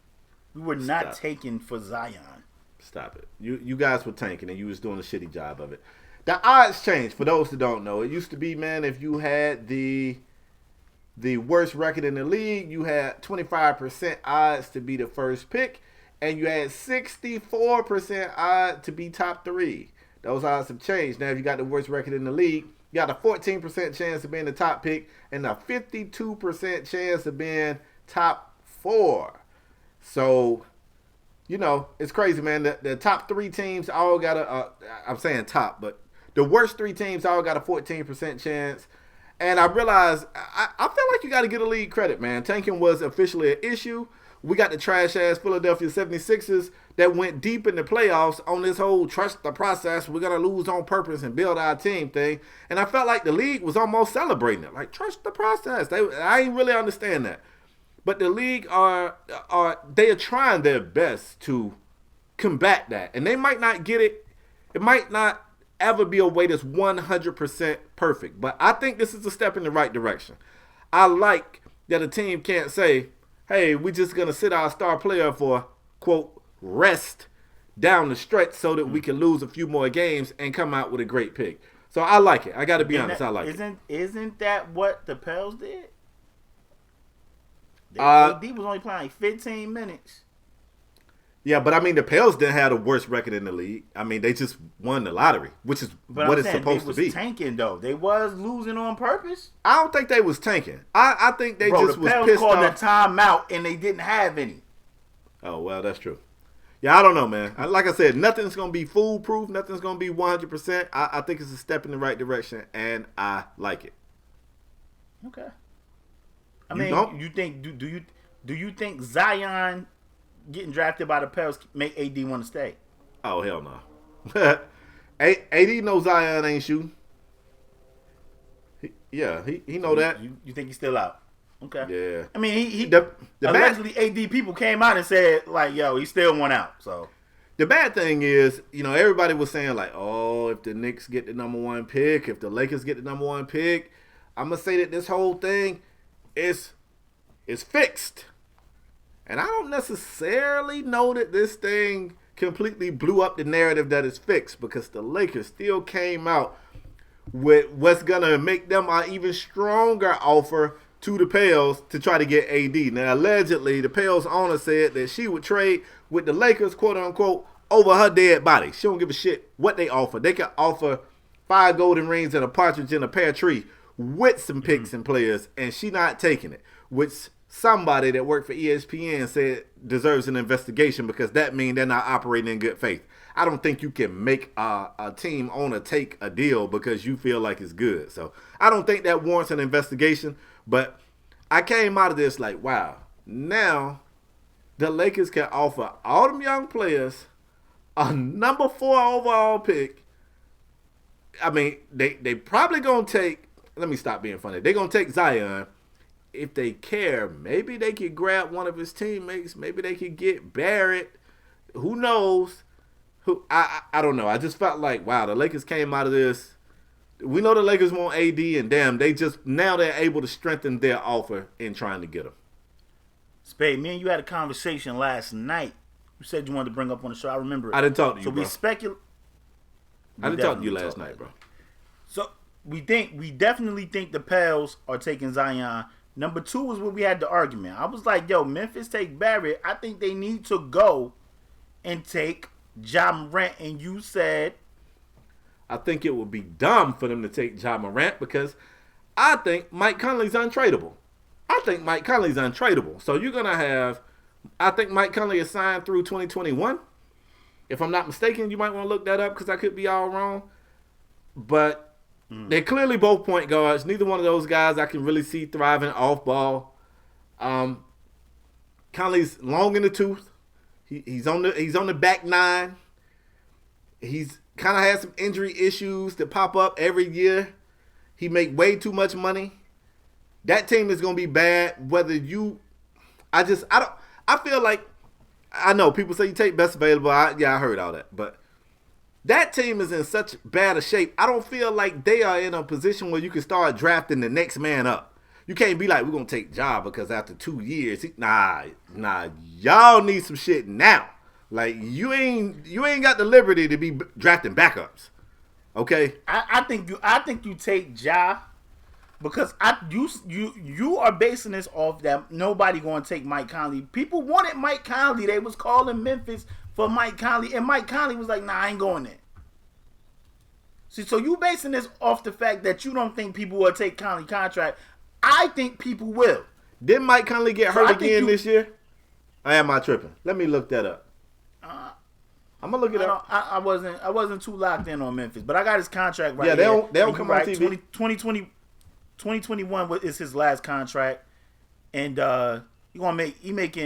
We were not taking for Zion. Stop it. You guys were tanking and you was doing a shitty job of it. The odds changed. For those that don't know, it used to be, man, if you had the worst record in the league, you had 25% odds to be the first pick, and you had 64% odds to be top 3. Those odds have changed. Now, if you got the worst record in the league, you got a 14% chance of being the top pick and a 52% chance of being top 4. So, you know, it's crazy, man. The top 3 teams all got I'm saying top, but the worst 3 teams all got a 14% chance. And I realized, I feel like you got to get a league credit, man. Tanking was officially an issue. We got the trash-ass Philadelphia 76ers that went deep in the playoffs on this whole trust the process, we're going to lose on purpose and build our team thing. And I felt like the league was almost celebrating it. Like, trust the process. I ain't really understand that. But the league they are trying their best to combat that. And they might not get it. It might not ever be a way that's 100% perfect. But I think this is a step in the right direction. I like that a team can't say, hey, we're just going to sit our star player for, quote, rest down the stretch so that we can lose a few more games and come out with a great pick. So I like it. I got to be honest. I like it. Isn't that what the Pels did? AD was only playing like 15 minutes. Yeah, but I mean, the Pels didn't have the worst record in the league. I mean, they just won the lottery, which is what it's supposed to be. They was tanking, though. They was losing on purpose. I don't think they was tanking. I think they just was pissed off. The Pels called a timeout, and they didn't have any. Oh, well, that's true. Yeah, I don't know, man. Like I said, nothing's going to be foolproof. Nothing's going to be 100%. I think it's a step in the right direction, and I like it. Okay. I mean, you think do you think Zion getting drafted by the Pels make AD want to stay? Oh, hell no. AD knows Zion ain't shooting. He know that. You think he's still out? Okay. Yeah. I mean, he allegedly AD people came out and said, like, yo, he still went out. So the bad thing is, you know, everybody was saying, like, oh, if the Knicks get the number 1 pick, if the Lakers get the number 1 pick, I'm going to say that this whole thing is fixed. And I don't necessarily know that this thing completely blew up the narrative that it's fixed, because the Lakers still came out with what's going to make them an even stronger offer to the Pels to try to get AD. Now, allegedly, the Pels owner said that she would trade with the Lakers, quote unquote, over her dead body. She don't give a shit what they offer. They can offer 5 golden rings and a partridge in a pear tree with some picks and players, and she not taking it, which somebody that worked for ESPN said deserves an investigation, because that means they're not operating in good faith. I don't think you can make a team owner take a deal because you feel like it's good. So I don't think that warrants an investigation. But I came out of this like, wow, now the Lakers can offer all them young players a number 4 overall pick. I mean, they probably going to take, let me stop being funny. They're going to take Zion. if they care, maybe they could grab one of his teammates. Maybe they could get Barrett. Who knows? I don't know. I just felt like, wow, the Lakers came out of this. We know the Lakers want AD, and damn, now they're able to strengthen their offer in trying to get him. Spade, me and you had a conversation last night. You said you wanted to bring up on the show. I remember it. I didn't talk to you, so bro. we speculate. I didn't talk to you last night, bro. So we definitely think the Pels are taking Zion. Number 2 is where we had the argument. I was like, yo, Memphis take Barrett. I think they need to go and take Ja Morant. And you said, I think it would be dumb for them to take Ja Morant because I think Mike Conley's untradeable. So you're going to have, I think Mike Conley is signed through 2021. If I'm not mistaken, you might want to look that up because I could be all wrong. But they're clearly both point guards. Neither one of those guys I can really see thriving off ball. Conley's long in the tooth. He's on the back nine. He's kind of has some injury issues that pop up every year. He make way too much money. That team is gonna be bad. I feel like, I know people say you take best available. I heard all that, but that team is in such bad a shape. I don't feel like they are in a position where you can start drafting the next man up. You can't be like, we're gonna take Ja because after 2 years, nah, y'all need some shit now. Like you ain't got the liberty to be drafting backups. Okay? I think you take Ja because you are basing this off that nobody going to take Mike Conley. People wanted Mike Conley. They was calling Memphis for Mike Conley, and Mike Conley was like, nah, I ain't going there. See, so you basing this off the fact that you don't think people will take Conley contract. I think people will. Didn't Mike Conley get hurt again this year? Or am I tripping? Let me look that up. I'm gonna look it up. I wasn't too locked in on Memphis, but I got his contract right. Yeah, here. they don't come on TV. 2021 is his last contract, and he made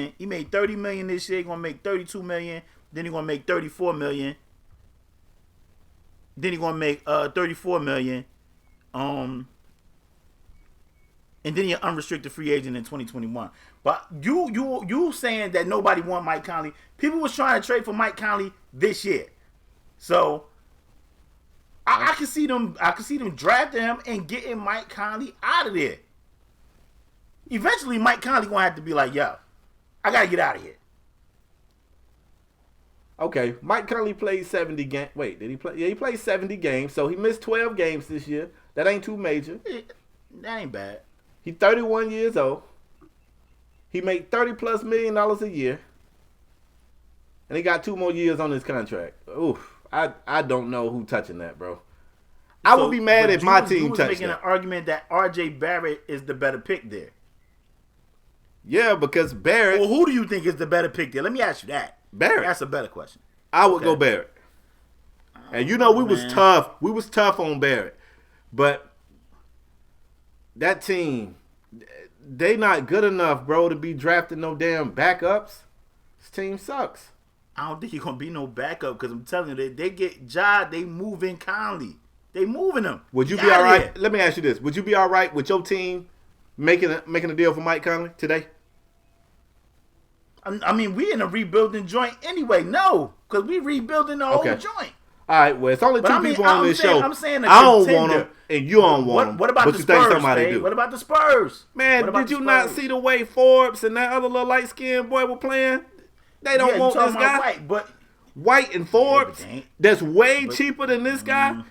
$30 million this year. He gonna make $32 million. Then he gonna make $34 million. Then he gonna make $34 million. And then you're unrestricted free agent in 2021. But you saying that nobody want Mike Conley. People was trying to trade for Mike Conley this year. So I can see them drafting him and getting Mike Conley out of there. Eventually Mike Conley gonna have to be like, yo, I gotta get out of here. Okay, Mike Conley played 70 games. Wait, did he play? Yeah, he played 70 games. So he missed 12 games this year. That ain't too major. That ain't bad. He's 31 years old. He made $30+ million a year. And he got 2 more years on his contract. Oof. I don't know who touching that, bro. I would be mad if my team touched that. You was making an argument that R.J. Barrett is the better pick there. Yeah, because Barrett... Well, who do you think is the better pick there? Let me ask you that. Barrett. That's a better question. I would go Barrett. And you know we was tough. We was tough on Barrett. But that team, they not good enough, bro, to be drafting no damn backups. This team sucks. I don't think he's going to be no backup because I'm telling you, they get Ja, they moving Conley. They moving him. Would you be all right? Let me ask you this. Would you be all right with your team making a deal for Mike Conley today? I mean, we in a rebuilding joint anyway. No, because we rebuilding the whole joint. All right, well, it's only two people on this show. I'm saying I don't want them, and you don't want them. What about the Spurs, man? What about the Spurs? Man, did you not see the way Forbes and that other little light-skinned boy were playing? They don't want this guy. White and Forbes, that's way cheaper than this guy?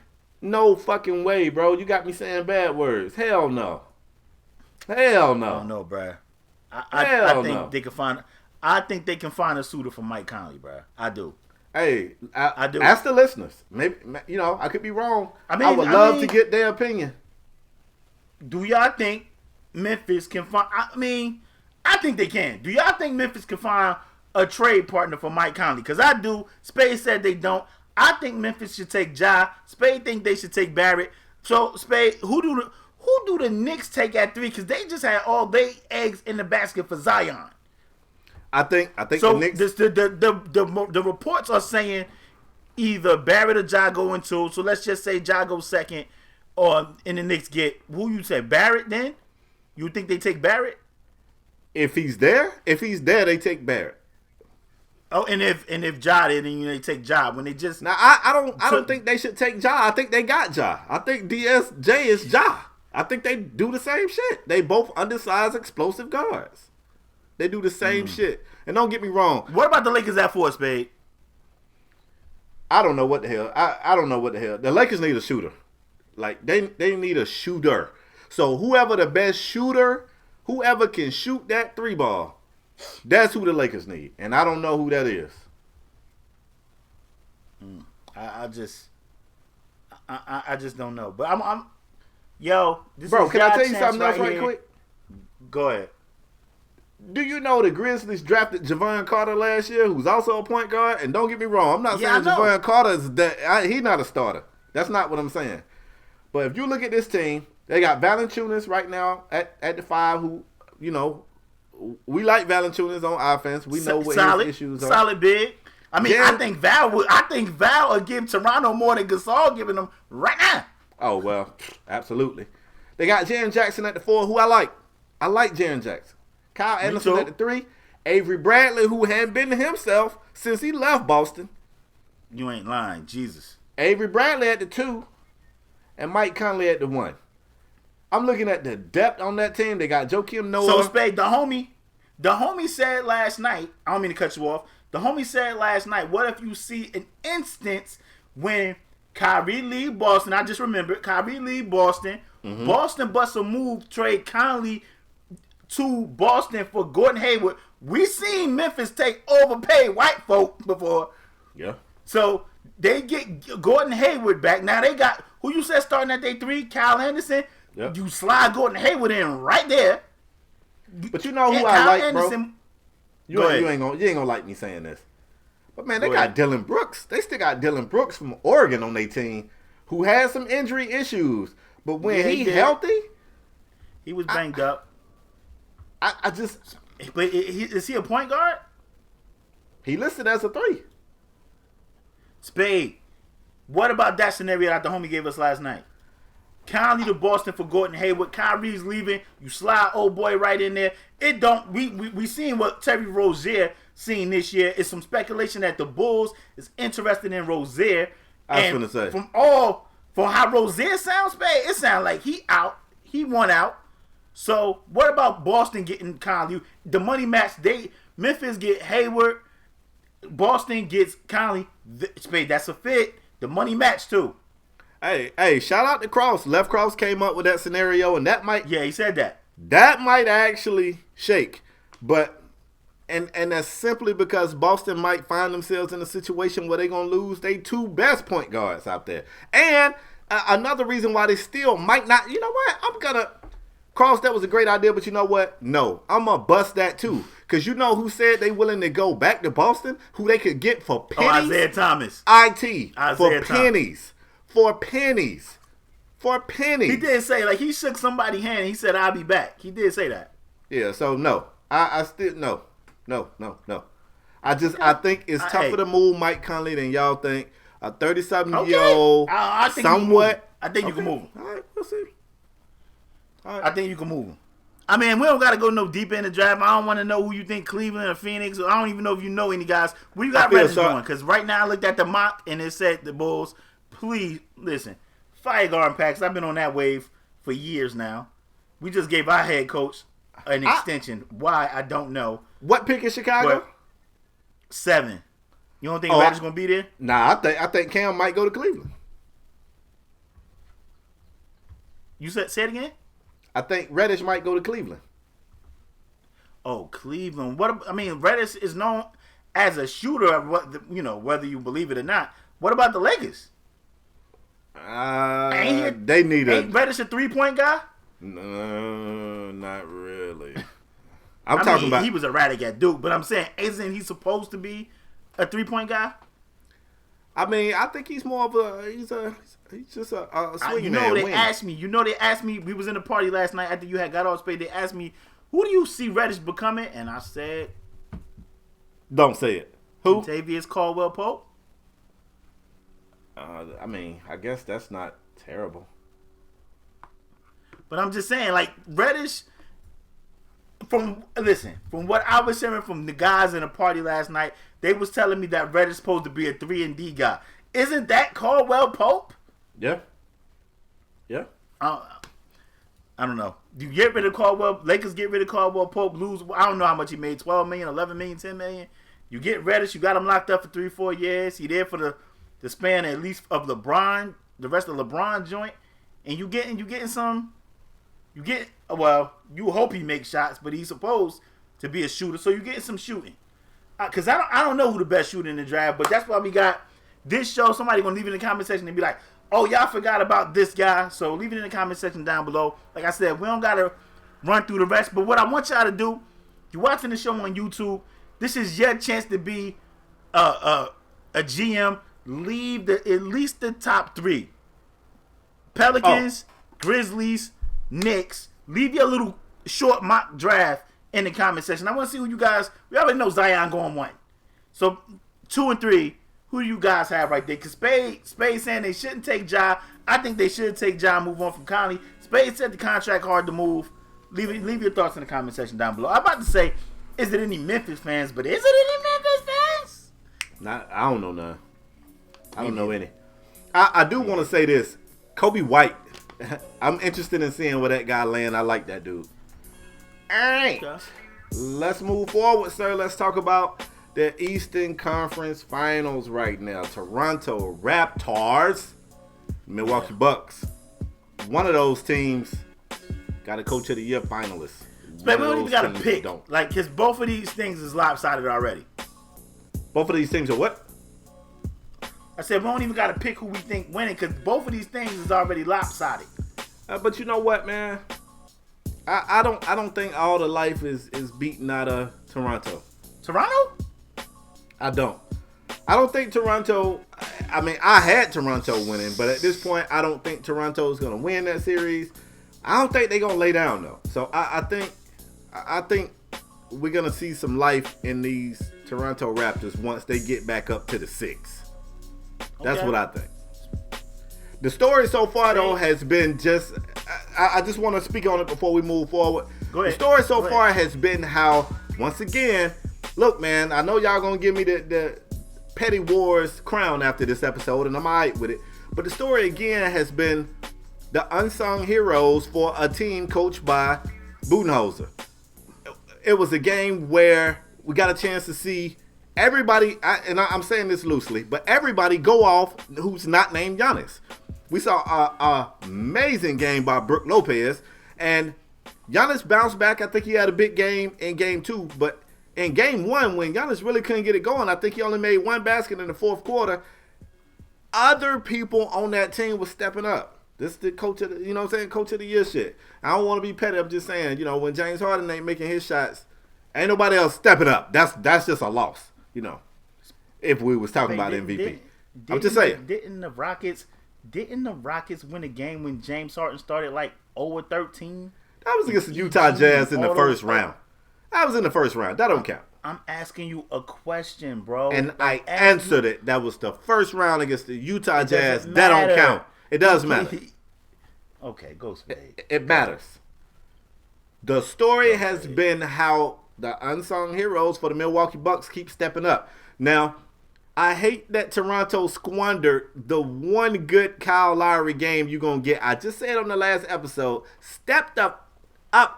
No fucking way, bro. You got me saying bad words. Hell no. Hell no. I don't know, bro. I think they can find... I think they can find a suitor for Mike Conley, bro. I do. Hey, I do. Ask the listeners. Maybe, I could be wrong. I would love to get their opinion. Do y'all think Memphis can find... I think they can. Do y'all think Memphis can find a trade partner for Mike Conley? Because I do. Spade said they don't. I think Memphis should take Ja. Spade think they should take Barrett. So, Spade, who do the Knicks take at 3? Because they just had all their eggs in the basket for Zion. I think so. The Knicks... The reports are saying either Barrett or Ja go in 2. So let's just say Ja goes second, and the Knicks get who you said Barrett. Then You think they take Barrett? If he's there, they take Barrett. Oh, and if Ja did, then they take Ja. When they just now, I don't think they should take Ja. I think they got Ja. I think DSJ is Ja. I think they do the same shit. They both undersized, explosive guards. They do the same shit. And don't get me wrong. What about the Lakers at 4, Spade? I don't know what the hell. I don't know what the hell. The Lakers need a shooter. Like, they need a shooter. So whoever the best shooter, whoever can shoot that 3 ball, that's who the Lakers need. And I don't know who that is. I just don't know. But I'm yo, this bro, is can I tell you chance something else right here. quick? Go ahead. Do you know the Grizzlies drafted Javon Carter last year, who's also a point guard? And don't get me wrong, I'm not saying Javon Carter is that. He's not a starter. That's not what I'm saying. But if you look at this team, they got Valanciunas right now at the 5, who, you know, we like Valanciunas on offense. We know what his issues are. Solid big. I mean, I think Val would give Toronto more than Gasol giving them right now. Oh, well, absolutely. They got Jaren Jackson at the 4, who I like. I like Jaren Jackson. Kyle Anderson at the 3. Avery Bradley, who hadn't been to himself since he left Boston. You ain't lying, Jesus. Avery Bradley at the 2. And Mike Conley at the 1. I'm looking at the depth on that team. They got Joakim Noah. So, Spade, the homie said last night, I don't mean to cut you off. The homie said last night, what if you see an instance when Kyrie leave Boston? I just remembered, Kyrie leave Boston. Mm-hmm. Boston busts a move, trade Conley to Boston for Gordon Hayward. We seen Memphis take overpaid white folk before. Yeah. So they get Gordon Hayward back. Now they got, who you said starting at day 3? Kyle Anderson. Yep. You slide Gordon Hayward in right there. But you know who I like, Anderson, bro? You ain't gonna like me saying this. But man, they got Dylan Brooks. They still got Dylan Brooks from Oregon on their team, who had some injury issues. But when he healthy, he was banged up. I just. But is he a point guard? He listed as a 3. Spade. What about that scenario that the homie gave us last night? Conley to Boston for Gordon Hayward. Kyrie's leaving. You slide old boy right in there. It don't. We seen what Terry Rozier seen this year. It's some speculation that the Bulls is interested in Rozier. I was gonna say from how Rozier sounds, Spade, it sounds like he out. He won out. So what about Boston getting Conley? The money match. Memphis get Hayward. Boston gets Conley. Spade, that's a fit. The money match too. Hey, shout out to Cross. Left Cross came up with that scenario, and that might. Yeah, he said that. That might actually shake, but and that's simply because Boston might find themselves in a situation where they're gonna lose their 2 best point guards out there, and another reason why they still might not. You know what? I'm gonna Cross. That was a great idea, but you know what? No, I'm gonna bust that too. Because you know who said they willing to go back to Boston? Who they could get for pennies? Oh, Isaiah Thomas. For pennies. For pennies. For pennies. He did say, like, he shook somebody's hand and he said, I'll be back. He did say that. Yeah, so no. I still, no. I think it's tougher to move Mike Conley than y'all think. A 37-year-old, somewhat. I think you can move him. All right, we'll see. All right. I think you can move him. I mean, we don't got to go no deep in the draft. I don't want to know who you think Cleveland or Phoenix. I don't even know if you know any guys. Where you got Reddish going? Because right now I looked at the mock and it said the Bulls. Please, listen. Fire Garden Packs. I've been on that wave for years now. We just gave our head coach an extension. Why? I don't know. What pick is Chicago? But 7. You don't think Reddish going to be there? Nah, I think Cam might go to Cleveland. You say it again? I think Reddish might go to Cleveland. Oh, Cleveland. Reddish is known as a shooter, whether you believe it or not. What about the Lakers? They need ain't Reddish a 3-point guy? No, not really. He was erratic at Duke, but I'm saying, isn't he supposed to be a 3-point guy? I mean, I think he's more of he's just a swing man. They asked me, we was in the party last night after you had got off Spade, they asked me, who do you see Reddish becoming? And I said, don't say it. Who? Tavius Caldwell-Pope. I guess that's not terrible. But I'm just saying, like, Reddish from what I was hearing from the guys in the party last night, they was telling me that Red is supposed to be a 3-and-D guy. Isn't that Caldwell Pope? Yeah. Yeah. I don't know. You get rid of Caldwell, Lakers get rid of Caldwell Pope, lose, I don't know how much he made, 12 million, 11 million, 10 million. You get Reddish, you got him locked up for 3-4 years. He there for the span at least of LeBron, the rest of LeBron joint. And you hope he makes shots, but he's supposed to be a shooter, so you getting some shooting. Because I don't know who the best shooter in the draft, but that's why we got this show. Somebody going to leave it in the comment section and be like, oh, y'all forgot about this guy. So leave it in the comment section down below. Like I said, we don't got to run through the rest. But what I want y'all to do, you're watching the show on YouTube, this is your chance to be a GM. Leave at least the top 3. Pelicans, Grizzlies, Knicks. Leave your little short mock draft in the comment section. I want to see who you guys, we already know Zion going 1. So 2 and 3. Who do you guys have right there? Because Spade saying they shouldn't take Ja. I think they should take Ja and move on from Conley. Spade said the contract hard to move. Leave your thoughts in the comment section down below. I'm about to say, is it any Memphis fans? But is it any Memphis fans? I don't know none. I don't know any. I do want to say this. Kobe White. I'm interested in seeing where that guy land. I like that dude. All right. Okay. Let's move forward, sir. Let's talk about the Eastern Conference Finals right now. Toronto Raptors, Milwaukee Bucks. One of those teams got a Coach of the Year finalist. But we don't even got to pick. Like, because both of these things is lopsided already. Both of these things are what? I said we don't even got to pick who we think winning because both of these things is already lopsided. But you know what, man? I don't think all the life is beaten out of Toronto. Toronto? I don't think Toronto. I mean, I had Toronto winning, but at this point, I don't think Toronto is going to win that series. I don't think they're going to lay down though. So I think we're going to see some life in these Toronto Raptors once they get back up to the 6. That's what I think. The story so far though has been just. I just want to speak on it before we move forward. Go ahead. The story so far has been how once again. Look, man, I know y'all gonna give me the Petty Wars crown after this episode, and I'm alright with it. But the story again has been the unsung heroes for a team coached by Budenholzer. It was a game where we got a chance to see everybody, and I'm saying this loosely, but everybody go off who's not named Giannis. We saw an amazing game by Brook Lopez, and Giannis bounced back. I think he had a big game in game 2, but in game 1, when Giannis really couldn't get it going, I think he only made 1 basket in the 4th quarter. Other people on that team were stepping up. This is the coach of the, coach of the year shit. I don't want to be petty. I'm just saying, when James Harden ain't making his shots, ain't nobody else stepping up. That's just a loss, if we was talking about MVP. I'm just saying. Didn't the Rockets win a game when James Harden started like 0-13? That was against the Utah Jazz in the first round. That was in the first round. That don't count. I'm asking you a question, bro. And I answered it. That was the first round against the Utah Jazz. That don't count. It does matter. Okay, go Spade. It matters. The story has been how the unsung heroes for the Milwaukee Bucks keep stepping up. Now, I hate that Toronto squandered the one good Kyle Lowry game you're going to get. I just said on the last episode, stepped up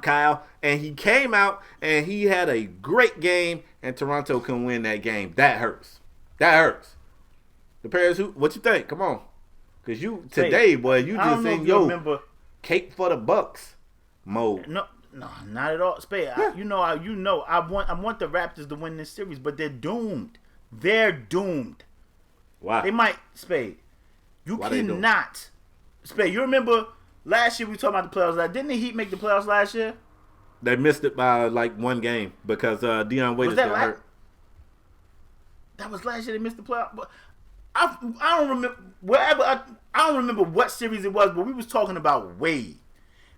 Kyle, and he came out and he had a great game, and Toronto can win that game. That hurts. The Paris, what you think? Come on. Because today, boy, you just in cake for the Bucks mode. No, not at all. Spade, yeah. I want the Raptors to win this series, but they're doomed. They're doomed. Why? They might, Spade. You cannot. Spade, you remember last year we talked about the playoffs. Didn't the Heat make the playoffs last year? They missed it by like 1 game because Dion Waiters got hurt. That was last year they missed the playoffs. But I don't remember I don't remember what series it was, but we was talking about Wade.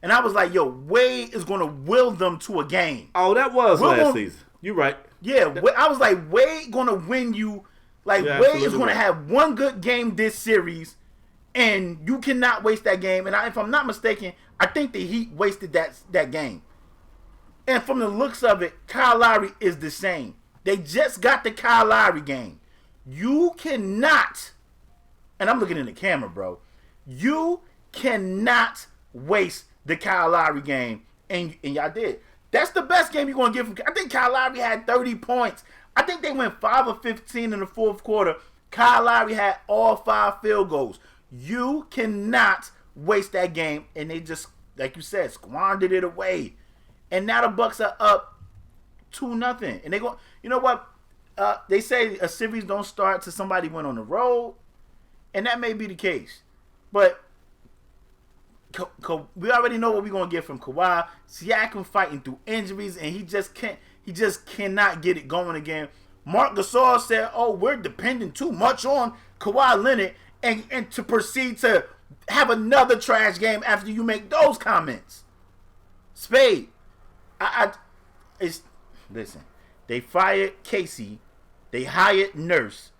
And I was like, yo, Wade is going to will them to a game. Oh, that was last season. You're right. Yeah, I was like, Wade going to win you. Like, yeah, Wade is going to have one good game this series, and you cannot waste that game. And if I'm not mistaken, I think the Heat wasted that game. And from the looks of it, Kyle Lowry is the same. They just got the Kyle Lowry game. You cannot, and I'm looking in the camera, bro. You cannot waste the Kyle Lowry game. And y'all did. That's the best game you're going to get from. I think Kyle Lowry had 30 points. I think they went 5 of 15 in the fourth quarter. Kyle Lowry had all 5 field goals. You cannot waste that game. And they just, like you said, squandered it away. And now the Bucks are up 2-0. And they go, you know what? They say a series don't start till somebody went on the road. And that may be the case. But we already know what we're going to get from Kawhi. Siakam fighting through injuries. And he just cannot get it going again. Mark Gasol said, we're depending too much on Kawhi Leonard. And to proceed to have another trash game after you make those comments. Spade. Listen, they fired Casey, they hired Nurse,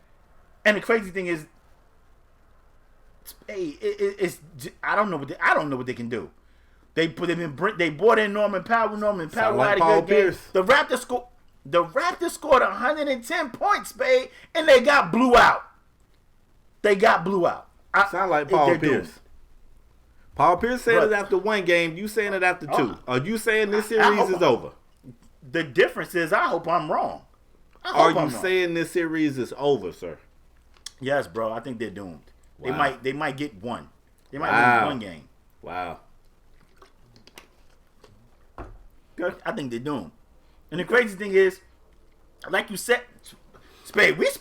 and the crazy thing is, I don't know what they can do. They brought in Norman Powell. Norman Powell had a good game. The Raptors scored 110 points, Spade, and they got blew out. Sound like Paul Pierce. Paul Pierce said it after 1 game. You saying it after 2? Are you saying this series is over? The difference is, I hope I'm wrong. Are you saying this series is over, sir? Yes, bro. I think they're doomed. Wow. They might get one. They might win 1 game. Wow. I think they're doomed. And the crazy thing is, like you said, Spade, you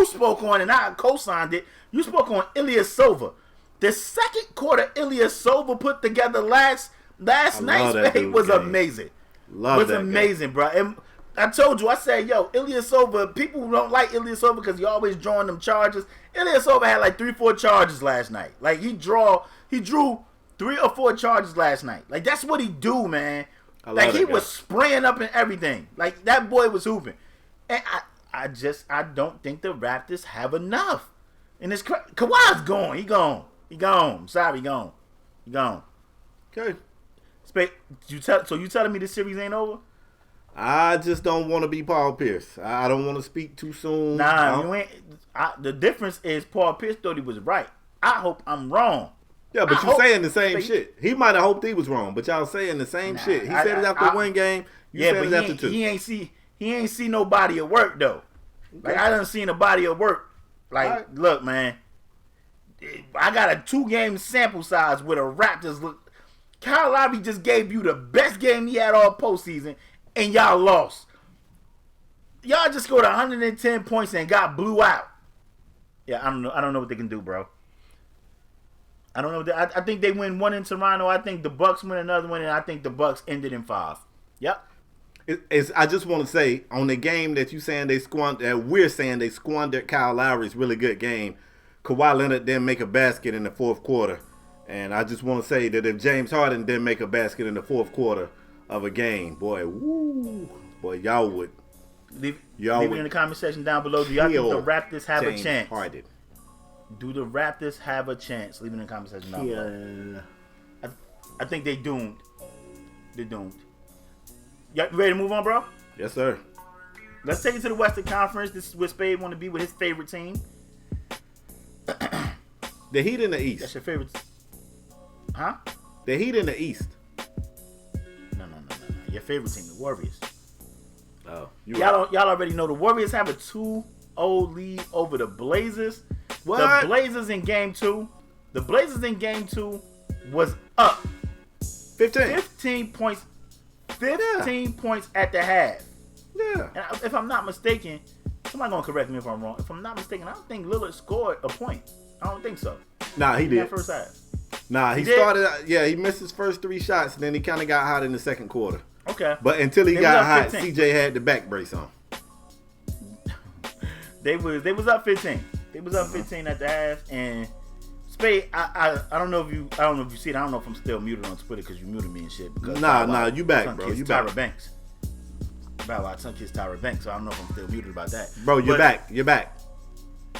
spoke on, and I co-signed it. You spoke on Ilyasova. The second quarter Ilyasova put together last night, Spade, was amazing. Was amazing, bro. And I told you, I said, Ilyasova, people who don't like Ilyasova because he always drawing them charges. Ilyasova had like 3-4 charges last night. Like he drew 3 or 4 charges last night. Like that's what he do, man. Like he was spraying up and everything. Like that boy was hooping. And I don't think the Raptors have enough. And it's Kawhi's gone. He gone. I'm sorry, he gone. Okay. So you telling me this series ain't over? I just don't want to be Paul Pierce. I don't want to speak too soon. Nah, you ain't. The difference is Paul Pierce thought he was right. I hope I'm wrong. Yeah, but you're saying the same shit. He might have hoped he was wrong, but y'all saying the same shit. He said it after 1 game. You said it after 2. He ain't see no body of work though. Like I done seen a body of work. Like, look, man, I got a 2-game sample size with a Raptors look. Kyle Lowry just gave you the best game he had all postseason, and y'all lost. Y'all just scored 110 points and got blew out. Yeah, I don't know what they can do, bro. I don't know. I think they win 1 in Toronto. I think the Bucks win another one, and I think the Bucks ended in 5. Yep. I just want to say on the game that you saying we're saying they squandered Kyle Lowry's really good game. Kawhi Leonard didn't make a basket in the fourth quarter, and I just want to say that if James Harden didn't make a basket in the fourth quarter of a game, boy, y'all would leave it in the comment section down below. Do y'all think the Raptors have James a chance? Harden. Do the Raptors have a chance? Leave it in the comment section down below. I think they doomed. They're doomed. You ready to move on, bro? Yes, sir. Let's take it to the Western Conference. This is where Spade want to be with his favorite team. The Heat in the East. That's your favorite. Huh? The Heat in the East. No. Your favorite team, the Warriors. Oh, y'all already know the Warriors have a 2-0 lead over the Blazers. What? The Blazers in game 2. The Blazers in game 2 was up 15 points. 15 points at the half. Yeah. And if I'm not mistaken, somebody gonna correct me if I'm wrong. If I'm not mistaken, I don't think Lillard scored a point. I don't think so. Nah, he did. That first half. Nah, he started. Yeah, he missed his first 3 shots, and then he kind of got hot in the second quarter. Okay. But until he got hot, CJ had the back brace on. They was up 15. They was up 15 at the half, and Spade, I don't know if you see it. I don't know if I'm still muted on Twitter because you muted me and shit. Nah, you back, bro. You back. Tyra Banks. Bow Wow son kissed Tyra Banks, so I don't know if I'm still muted about that. Bro, you're back. You're back.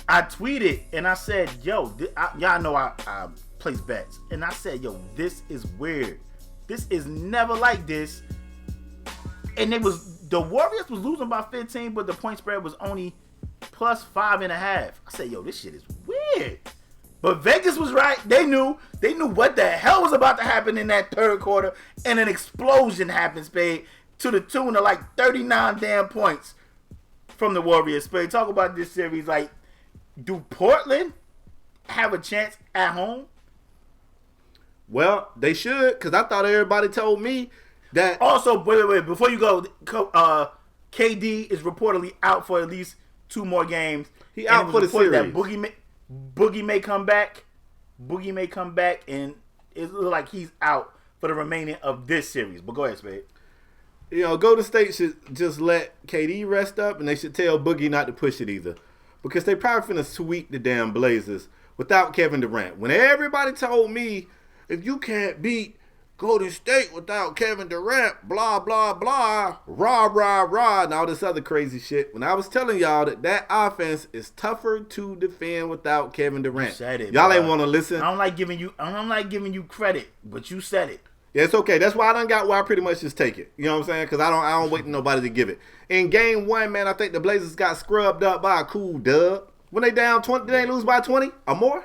I tweeted and I said, yo, y'all know I place bets, and I said, yo, this is weird. This is never like this. And the Warriors was losing by 15, but the point spread was only plus 5.5. I said, yo, this shit is weird. But Vegas was right. They knew what the hell was about to happen in that third quarter, and an explosion happened, Spade, to the tune of like 39 damn points from the Warriors. Spade, talk about this series. Like, do Portland have a chance at home? Well, they should, because I thought everybody told me that. Also, wait, before you go, KD is reportedly out for at least 2 more games. He out for the series. That Boogie may come back. And it looks like he's out for the remaining of this series. But go ahead, Spade. Golden State should just let KD rest up, and they should tell Boogie not to push it either, because they probably finna sweep the damn Blazers without Kevin Durant. When everybody told me, if you can't beat Golden State without Kevin Durant, blah, blah, blah, rah, rah, rah, and all this other crazy shit. When I was telling y'all that offense is tougher to defend without Kevin Durant. You said it, y'all bro. ain't want to listen. I don't like giving you credit, but you said it. Yeah, it's okay. That's why I done got where I pretty much just take it. You know what I'm saying? Because I don't wait for nobody to give it. In game 1, man, I think the Blazers got scrubbed up by a cool dub. When they down 20, they ain't lose by 20 or more?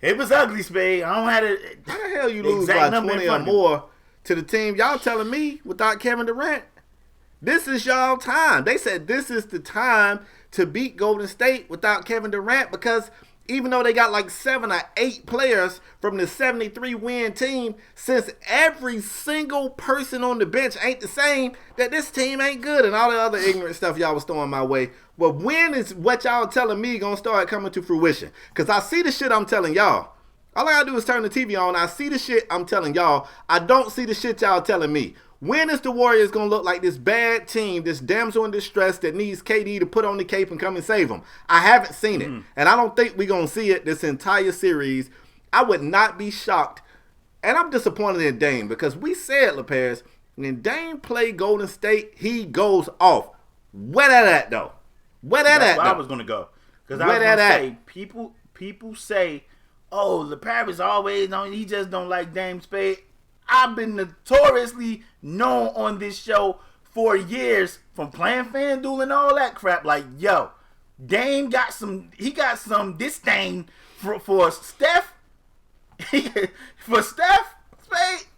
It was ugly, Spade. I don't have it. How the hell you lose by 20 or more to the team? Y'all telling me without Kevin Durant, this is y'all time. They said this is the time to beat Golden State without Kevin Durant, because even though they got like 7 or 8 players from the 73-win team, since every single person on the bench ain't the same, that this team ain't good and all the other ignorant stuff y'all was throwing my way. Well, when is what y'all telling me gonna start coming to fruition? Because I see the shit I'm telling y'all. All I gotta do is turn the TV on. I see the shit I'm telling y'all. I don't see the shit y'all telling me. When is the Warriors going to look like this bad team, this damsel in distress that needs KD to put on the cape and come and save them? I haven't seen it. And I don't think we're going to see it this entire series. I would not be shocked. And I'm disappointed in Dame, because we said, LaPaz, when Dame play Golden State, he goes off. Where that at, though? Where that at, though? That's where I was going to go. Because I was going to say, people say, oh, LaPaz always, he just don't like Dame Spade. I've been notoriously known on this show for years, from playing FanDuel and all that crap. Like, yo, Dame got some disdain for Steph, Spade,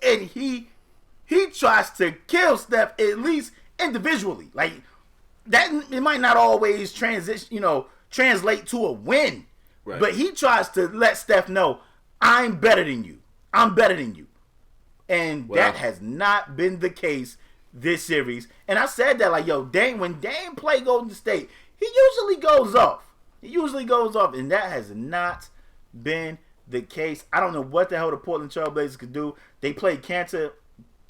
and he tries to kill Steph, at least individually. Like, that, it might not always translate to a win, right, but he tries to let Steph know, I'm better than you. And that has not been the case this series. And I said that, like, yo, when Dame play Golden State, he usually goes off. And that has not been the case. I don't know what the hell the Portland Trail Blazers could do. They played Kanter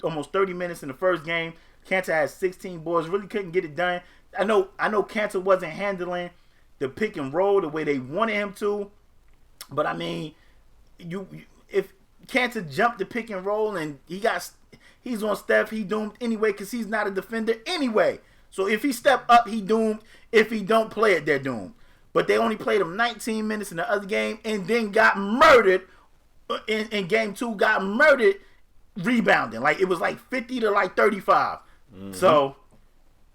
almost 30 minutes in the first game. Kanter had 16 boards, really couldn't get it done. I know Kanter wasn't handling the pick and roll the way they wanted him to. But, I mean, if Kanter jumped the pick and roll and he's on Steph, he doomed anyway, because he's not a defender anyway. So if he step up, he doomed. If he don't play it, they're doomed. But they only played him 19 minutes in the other game and then got murdered in game 2, got murdered rebounding. Like, it was like 50 to like 35. So,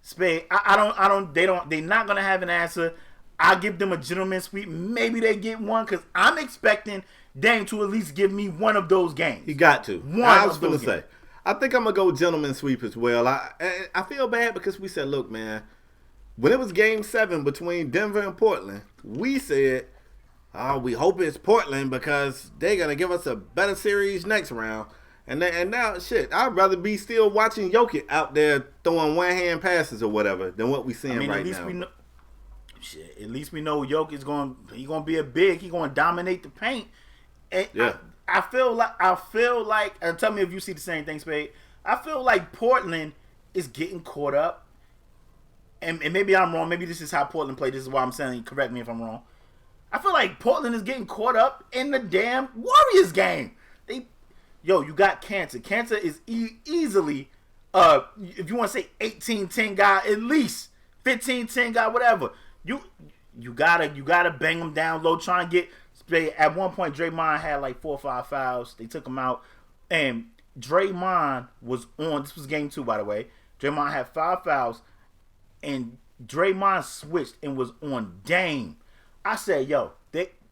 Spade, they're not gonna have an answer. I'll give them a gentleman's sweep. Maybe they get one, because I'm expecting Dame to at least give me one of those games. He got to. I was going to say, I think I'm going to go gentleman's sweep as well. I feel bad because we said, look, man, when it was game 7 between Denver and Portland, we said, oh, we hope it's Portland because they're going to give us a better series next round. And now, shit, I'd rather be still watching Jokic out there throwing one-hand passes or whatever than what we're seeing right now. At least we know Jokic is going to be a big. He's going to dominate the paint. And yeah. I feel like, and tell me if you see the same thing, Spade. I feel like Portland is getting caught up, and maybe I'm wrong. Maybe this is how Portland played. This is why I'm saying, correct me if I'm wrong. I feel like Portland is getting caught up in the damn Warriors game. You got Kanter. Kanter is easily, if you want to say 18-10 guy, at least 15-10 guy, whatever. You gotta bang him down low, try and get. At one point, Draymond had like 4 or 5 fouls. They took him out, and Draymond was on. This was game 2, by the way. Draymond had 5 fouls, and Draymond switched and was on Dame. I said, yo,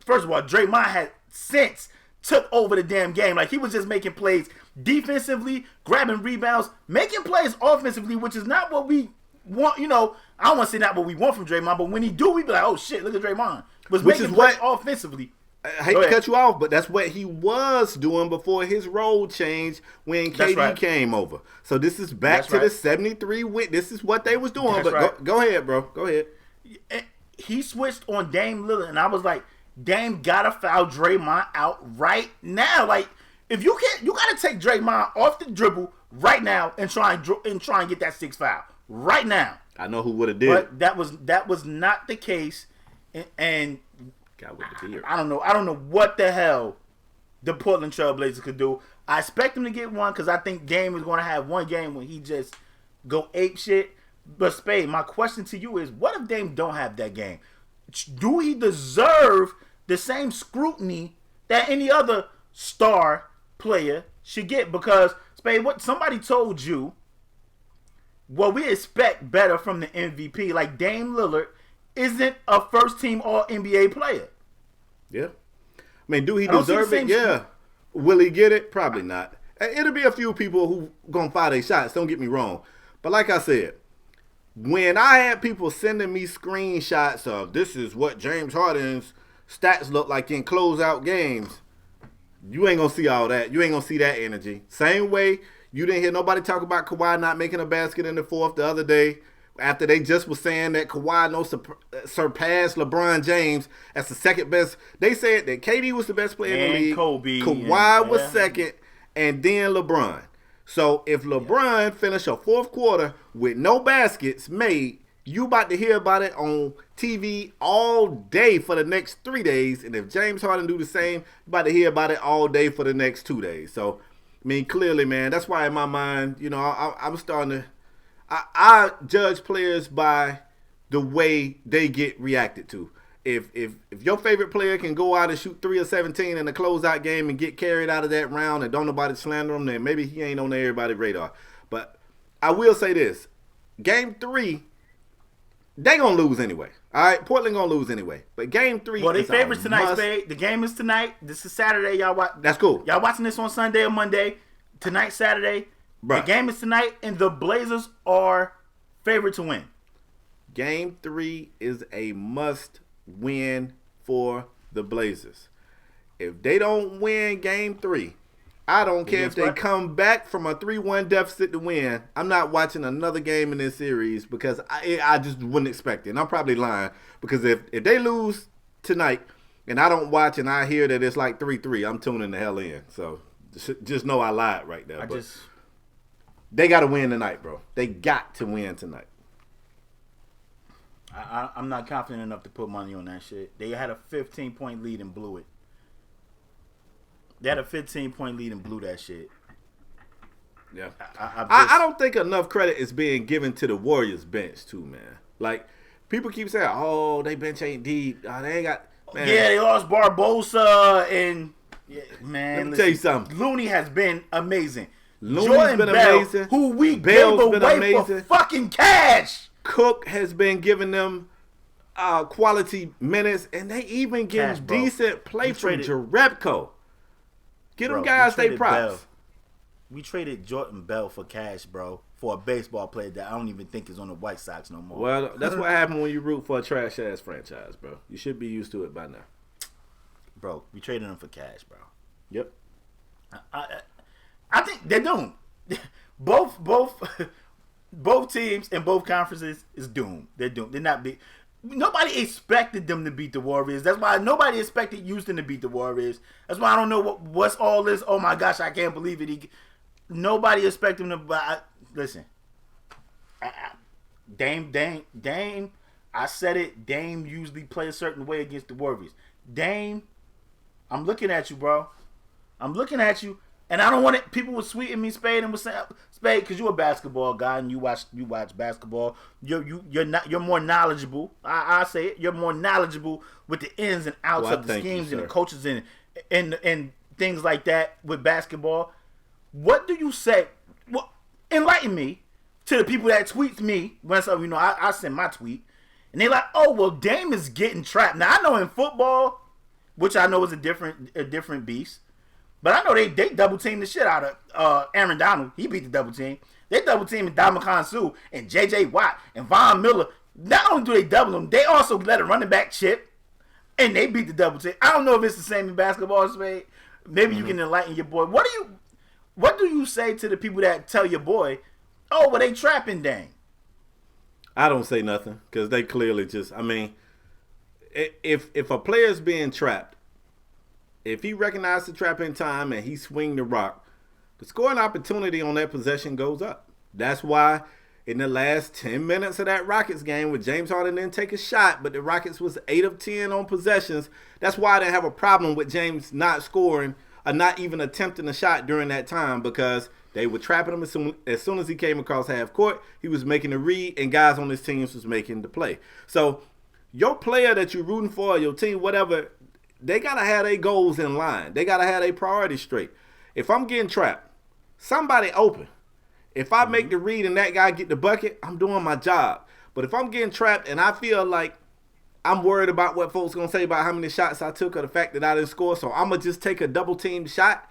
first of all, Draymond had since took over the damn game. Like, he was just making plays defensively, grabbing rebounds, making plays offensively, which is not what we want. You know, I don't want to say not what we want from Draymond, but when he do, we be like, oh shit, look at Draymond. Which is what offensively. I hate to cut you off, but that's what he was doing before his role changed when KD came over. So this is back to the 73 win. This is what they was doing. But go ahead, bro. Go ahead. He switched on Dame Lillard, and I was like, Dame gotta foul Draymond out right now. Like, if you can't, you gotta take Draymond off the dribble right now and try and get that 6th foul right now. I know who would have did. But that was not the case, and I don't know what the hell the Portland Trailblazers could do. I expect them to get one because I think Dame is going to have one game when he just go ape shit. But Spade, my question to you is, what if Dame don't have that game? Do he deserve the same scrutiny that any other star player should get? Because, Spade, what somebody told you, well, we expect better from the MVP. Like, Dame Lillard isn't a first-team All-NBA player. Yeah. I mean, do he deserve it? Yeah. Will he get it? Probably not. It'll be a few people who going to fire their shots. Don't get me wrong. But like I said, when I had people sending me screenshots of this is what James Harden's stats look like in closeout games, you ain't going to see all that. You ain't going to see that energy. Same way you didn't hear nobody talk about Kawhi not making a basket in the 4th the other day after they just was saying that Kawhi surpassed LeBron James as the second best. They said that KD was the best player in the league. Kobe. Kawhi was second, and then LeBron. So if LeBron finished a 4th quarter with no baskets made, you about to hear about it on TV all day for the next 3 days. And if James Harden do the same, you about to hear about it all day for the next 2 days. So, I mean, clearly, man, that's why in my mind, you know, I'm starting to I judge players by the way they get reacted to. If your favorite player can go out and shoot 3 of 17 in a closeout game and get carried out of that round and don't nobody slander him, then maybe he ain't on everybody's radar. But I will say this. Game 3, they going to lose anyway. All right? Portland going to lose anyway. But game 3 well, they favorites tonight, Spade. The game is tonight. This is Saturday. Y'all watch. That's cool. Y'all watching this on Sunday or Monday. Tonight, Saturday. Bruh. The game is tonight, and the Blazers are favored to win. Game 3 is a must-win for the Blazers. If they don't win Game 3, I don't care if they come back from a 3-1 deficit to win. I'm not watching another game in this series because I just wouldn't expect it. And I'm probably lying because if they lose tonight and I don't watch and I hear that it's like 3-3, I'm tuning the hell in. So just know I lied right there. They got to win tonight, bro. They got to win tonight. I'm not confident enough to put money on that shit. They had a 15-point lead and blew it. They had a 15-point lead and blew that shit. Yeah. I don't think enough credit is being given to the Warriors bench, too, man. Like, people keep saying, oh, they bench ain't deep. Oh, they ain't got... Man. Yeah, they lost Barbosa and... Yeah, man, let me tell you something. Looney has been amazing. Looney's been amazing. Who we gave away for fucking cash. Cook has been giving them quality minutes, and they even getting decent play from Jerebko. Get them guys they props. We traded Jordan Bell for cash, bro, for a baseball player that I don't even think is on the White Sox no more. Well, that's what happened when you root for a trash-ass franchise, bro. You should be used to it by now. Bro, we traded him for cash, bro. Yep. I think they're doomed. Both teams and both conferences is doomed. They're doomed. They're not big. Nobody expected them to beat the Warriors. That's why nobody expected Houston to beat the Warriors. That's why I don't know what's all this. Oh my gosh, I can't believe it. Nobody expected them to. Listen, Dame. I said it. Dame usually play a certain way against the Warriors. Dame, I'm looking at you, bro. I'm looking at you. And I don't want it. People would sweeten me, Spade, and would say, Spade, because you're a basketball guy and you watch basketball. You're more knowledgeable. I say it. You're more knowledgeable with the ins and outs of the schemes and the coaches and things like that with basketball. What do you say? Well, enlighten me. to the people that tweets me, when I send my tweet, and they like, oh, well, Dame is getting trapped. Now, I know in football, which I know is a different beast, but I know they double team the shit out of Aaron Donald. He beat the double team. They double team Ndamukong Suh and J.J. Watt and Von Miller. Not only do they double them, they also let a running back chip, and they beat the double team. I don't know if it's the same in basketball, Spade. Maybe you can enlighten your boy. What do you say to the people that tell your boy, oh, well, they trapping Dame? I don't say nothing because they clearly just, I mean, if a player's being trapped, if he recognizes the trap in time and he swing the rock, the scoring opportunity on that possession goes up. That's why in the last 10 minutes of that Rockets game where James Harden didn't take a shot, but the Rockets was 8 of 10 on possessions, that's why I didn't have a problem with James not scoring or not even attempting a shot during that time because they were trapping him as soon as he came across half court. He was making the read, and guys on his teams was making the play. So your player that you're rooting for, your team, whatever, they got to have their goals in line. They got to have their priorities straight. If I'm getting trapped, somebody open. If I make the read and that guy get the bucket, I'm doing my job. But if I'm getting trapped and I feel like I'm worried about what folks going to say about how many shots I took or the fact that I didn't score, so I'm going to just take a double-team shot,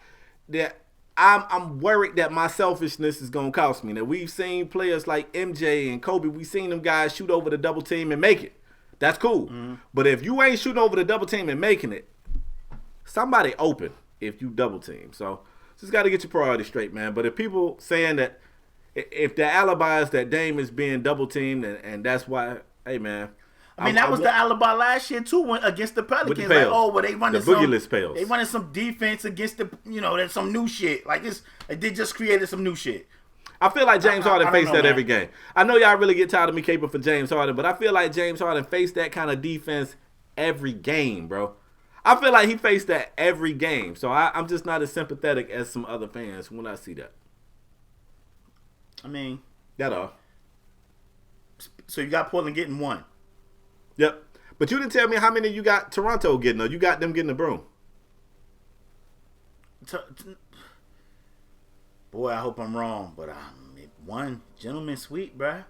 that I'm worried that my selfishness is going to cost me. Now, we've seen players like MJ and Kobe. We've seen them guys shoot over the double team and make it. That's cool. Mm-hmm. But if you ain't shooting over the double team and making it, somebody open if you double team. So just got to get your priorities straight, man. But if people saying that if the alibi is that Dame is being double teamed and that's why, hey, man. I mean, that was the alibi last year, too, against the Pelicans. The Pels. Like, oh, well, they running the boogyless Pels. They running some defense against there's some new shit. Like, they just created some new shit. I feel like James Harden faced that every game. I know y'all really get tired of me caping for James Harden, but I feel like James Harden faced that kind of defense every game, bro. I feel like he faced that every game. So I'm just not as sympathetic as some other fans when I see that. I mean. That all. So you got Portland getting one. Yep. But you didn't tell me how many you got Toronto getting, or you got them getting the broom. Boy, I hope I'm wrong, but one gentleman sweep, bruh.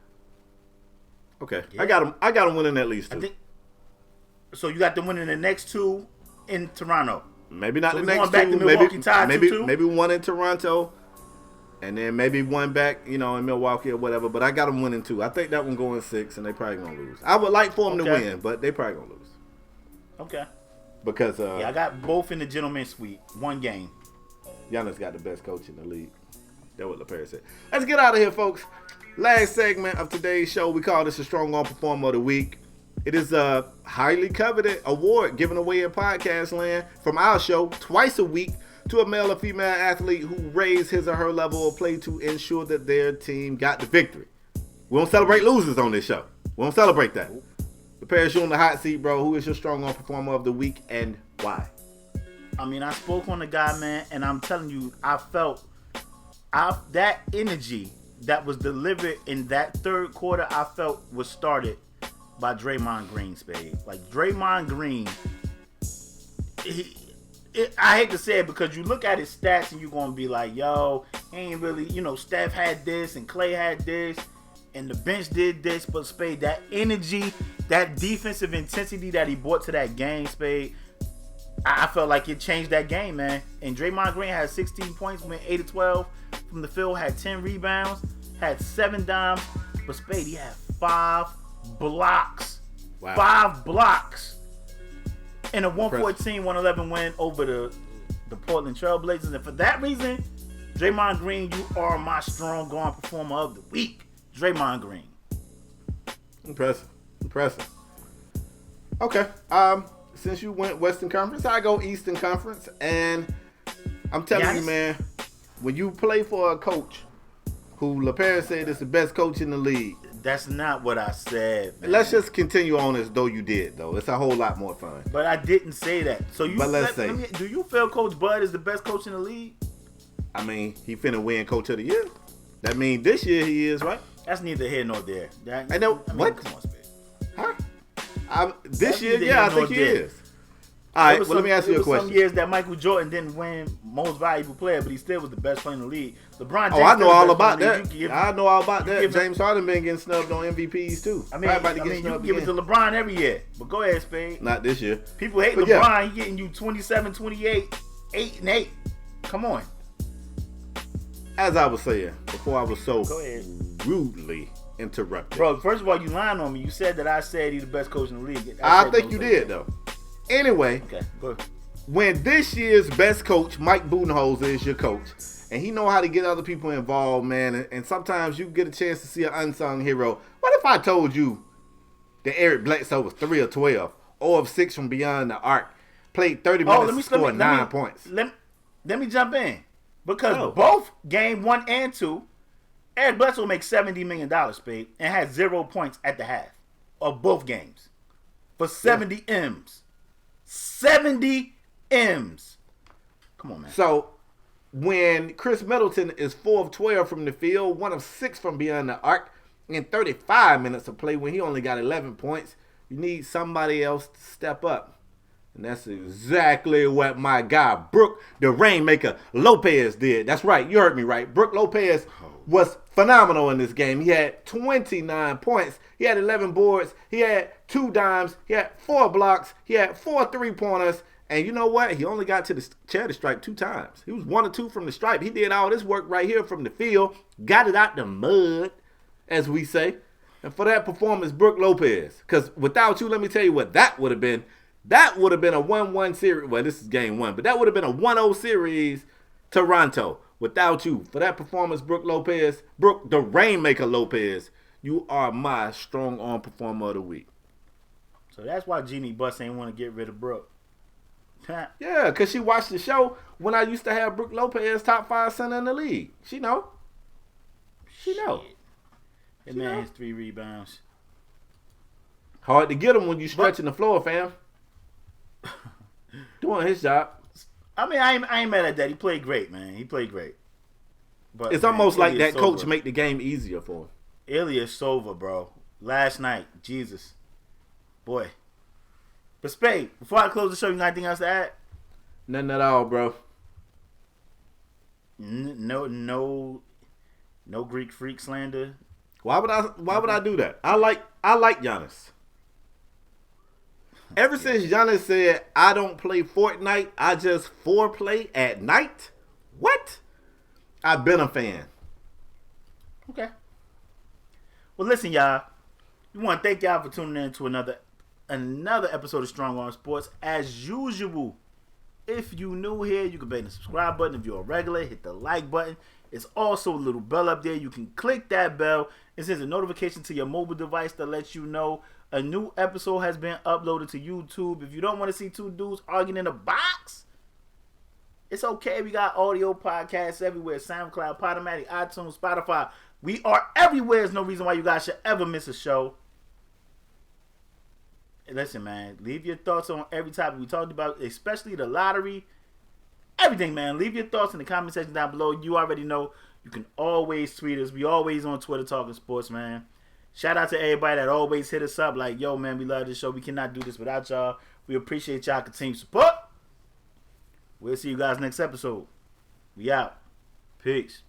Okay. Yeah. I got them winning at least two. So you got them winning the next two in Toronto. Maybe not so the next going back two. To Milwaukee tied maybe one in Toronto. And then maybe one back, in Milwaukee or whatever. But I got them winning 2. I think that one going 6, and they probably going to lose. I would like for them to win, but they probably going to lose. Okay. Because I got both in the gentleman's suite. One game. Giannis got the best coach in the league. That's what LaPierre said. Let's get out of here, folks. Last segment of today's show. We call this a Strong Arm Performer of the Week. It is a highly coveted award given away in podcast land from our show twice a week to a male or female athlete who raised his or her level of play to ensure that their team got the victory. We don't celebrate losers on this show. We don't celebrate that. LaPierre's you on the hot seat, bro. Who is your Strong Arm Performer of the Week and why? I mean, I spoke on the guy, man, and I'm telling you, I felt that energy that was delivered in that third quarter, I felt was started by Draymond Green, Spade. Like, Draymond Green, I hate to say it because you look at his stats and you're going to be like, yo, he ain't really, Steph had this and Clay had this and the bench did this, but Spade, that energy, that defensive intensity that he brought to that game, Spade, I felt like it changed that game, man. And Draymond Green had 16 points, went 8 of 12 from the field, had 10 rebounds, had 7 dimes, but Spade, he had 5 blocks. Wow. 5 blocks. And a 114-111 win over the Portland Trailblazers. And for that reason, Draymond Green, you are my Strong Arm Performer of the Week. Draymond Green. Impressive. Okay. Since you went Western Conference, I go Eastern Conference. And I'm telling you, man, when you play for a coach who LaPierre said is the best coach in the league. That's not what I said, man. Let's just continue on as though you did, though. It's a whole lot more fun. But I didn't say that. So you. But let's say. Do you feel Coach Bud is the best coach in the league? I mean, he finna win Coach of the Year. That means this year he is, right? That's neither here nor there. What? Come on, Spade. Huh? This year, yeah, I think he is. All right, well, let me ask you a question. Some years that Michael Jordan didn't win most valuable player, but he still was the best player in the league. LeBron James. Oh, I know all about that. I know all about that. James Harden been getting snubbed on MVPs too. I mean, you give it to LeBron every year. But go ahead, Spade. Not this year. People hate LeBron. Yeah. He getting you 27, 28, 8 and 8. Come on. As I was saying before, I was so rudely interrupted. Bro, first of all, you lying on me. You said that I said he's the best coach in the league. I think you did though. Anyway, okay, go ahead. When this year's best coach, Mike Budenholzer, is your coach, and he know how to get other people involved, man, and sometimes you get a chance to see an unsung hero. What if I told you that Eric Bledsoe was 3 of 12, 0 of 6 from beyond the arc, played 30 minutes, scored 9 points? Let me jump in. Because both game 1 and 2, Eric Bledsoe makes $70 million, Spade, and had 0 points at the half of both games for 70 M's. 70 M's. Come on, man. So, when Chris Middleton is 4 of 12 from the field, 1 of 6 from beyond the arc, in 35 minutes of play when he only got 11 points, you need somebody else to step up. And that's exactly what my guy, Brook the Rainmaker Lopez, did. That's right. You heard me right. Brook Lopez was phenomenal in this game. He had 29 points. He had 11 boards. He had 2 dimes. He had 4 blocks. He had 4 3-pointers. And you know what? He only got to the charity stripe 2 times. He was 1 or 2 from the stripe. He did all this work right here from the field. Got it out the mud, as we say. And for that performance, Brook Lopez. Because without you, let me tell you what that would have been. That would have been a 1-1 series. Well, this is game 1. But that would have been a 1-0 series, Toronto. Without you. For that performance, Brook Lopez, Brook the Rainmaker Lopez, you are my strong arm performer of the week. So that's why Jeannie Buss ain't want to get rid of Brook. Yeah, because she watched the show when I used to have Brook Lopez top 5 center in the league. She know. She know. That man has 3 rebounds. Hard to get him when you stretching the floor, fam. Doing his job. I mean, I ain't mad at that. He played great, man. He played great. But it's almost like that coach make the game easier for him. Ilyasova, bro. Last night, Jesus. Boy. But Spade, before I close the show, you got anything else to add? Nothing at all, bro. No Greek freak slander. Why would I do that? I like Giannis. Ever since Giannis said, I don't play Fortnite, I just foreplay at night. What? I've been a fan. Okay. Well, listen, y'all. We want to thank y'all for tuning in to another episode of Strong Arm Sports. As usual, if you new here, you can bang the subscribe button. If you're a regular, hit the like button. It's also a little bell up there. You can click that bell. It sends a notification to your mobile device that lets you know a new episode has been uploaded to YouTube. If you don't want to see 2 dudes arguing in a box, it's okay. We got audio podcasts everywhere. SoundCloud, ऊPodOmatic, iTunes, Spotify. We are everywhere. There's no reason why you guys should ever miss a show. Listen, man, leave your thoughts on every topic we talked about, especially the lottery. Everything, man. Leave your thoughts in the comment section down below. You already know you can always tweet us. We always on Twitter talking sports, man. Shout out to everybody that always hit us up like, yo, man, we love this show. We cannot do this without y'all. We appreciate y'all continued support. We'll see you guys next episode. We out. Peace.